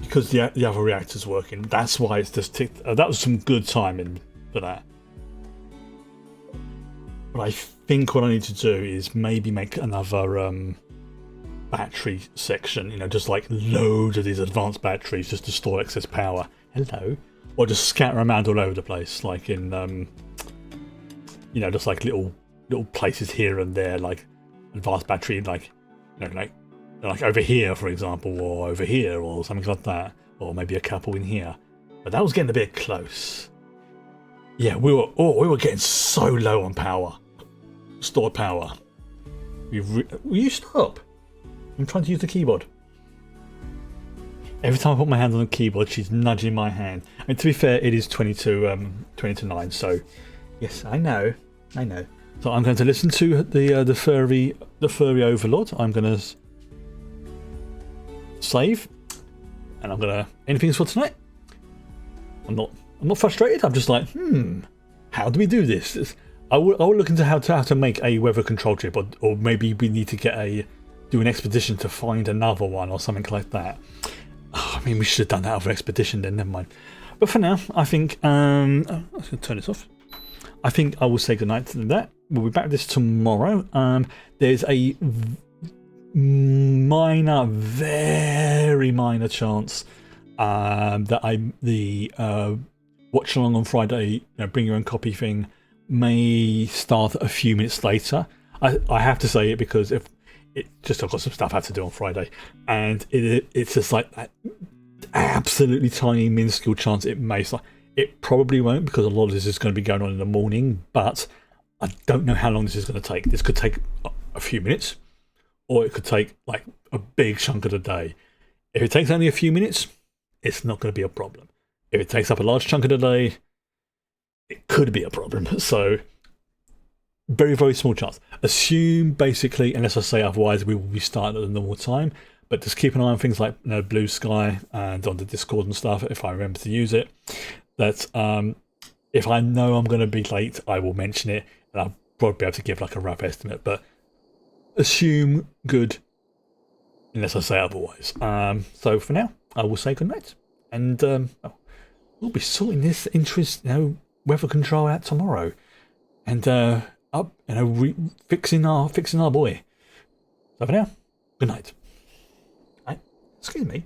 Because the other reactor's working, that's why it's just ticked. That was some good timing for that. But I think what I need to do is maybe make another battery section, just like loads of these advanced batteries just to store excess power. Hello. Or just scatter around all over the place, like in, just like little places here and there, like advanced battery, like over here, for example, or over here, or something like that, or maybe a couple in here. But that was getting a bit close. Yeah, we were getting so low on power, stored power. Will you stop? I'm trying to use the keyboard. Every time I put my hand on the keyboard, she's nudging my hand. And to be fair, it is 20 to 9. So, yes, I know. So I'm going to listen to the furry overlord. I'm going to save, and I'm going to end things for tonight. I'm not frustrated. I'm just like, how do we do this? I will look into how to make a weather control chip, or maybe we need to get a do an expedition to find another one or something like that. Oh, I mean, we should have done that other expedition then, never mind. But for now, I think, I'm going to turn this off. I think I will say goodnight to that. We'll be back with this tomorrow. There's a minor, very minor chance that the watch along on Friday, bring your own copy thing may start a few minutes later. I have to say it because if it just I've got some stuff I have to do on Friday, and it's just like that absolutely tiny minuscule chance it may start. It probably won't, because a lot of this is going to be going on in the morning, but I don't know how long this is going to take. This could take a few minutes, or it could take like a big chunk of the day. If it takes only a few minutes, it's not going to be a problem. If it takes up a large chunk of the day, it could be a problem. So, very, very small chance. Assume, basically, unless I say otherwise, we will be starting at the normal time. But just keep an eye on things like Blue Sky and on the Discord and stuff, if I remember to use it. That if I know I'm going to be late, I will mention it, and I'll probably be able to give like a rough estimate. But assume good, unless I say otherwise. So for now, I will say goodnight, and we'll be sorting this weather control out tomorrow, and fixing our boy. So for now, good night. Excuse me.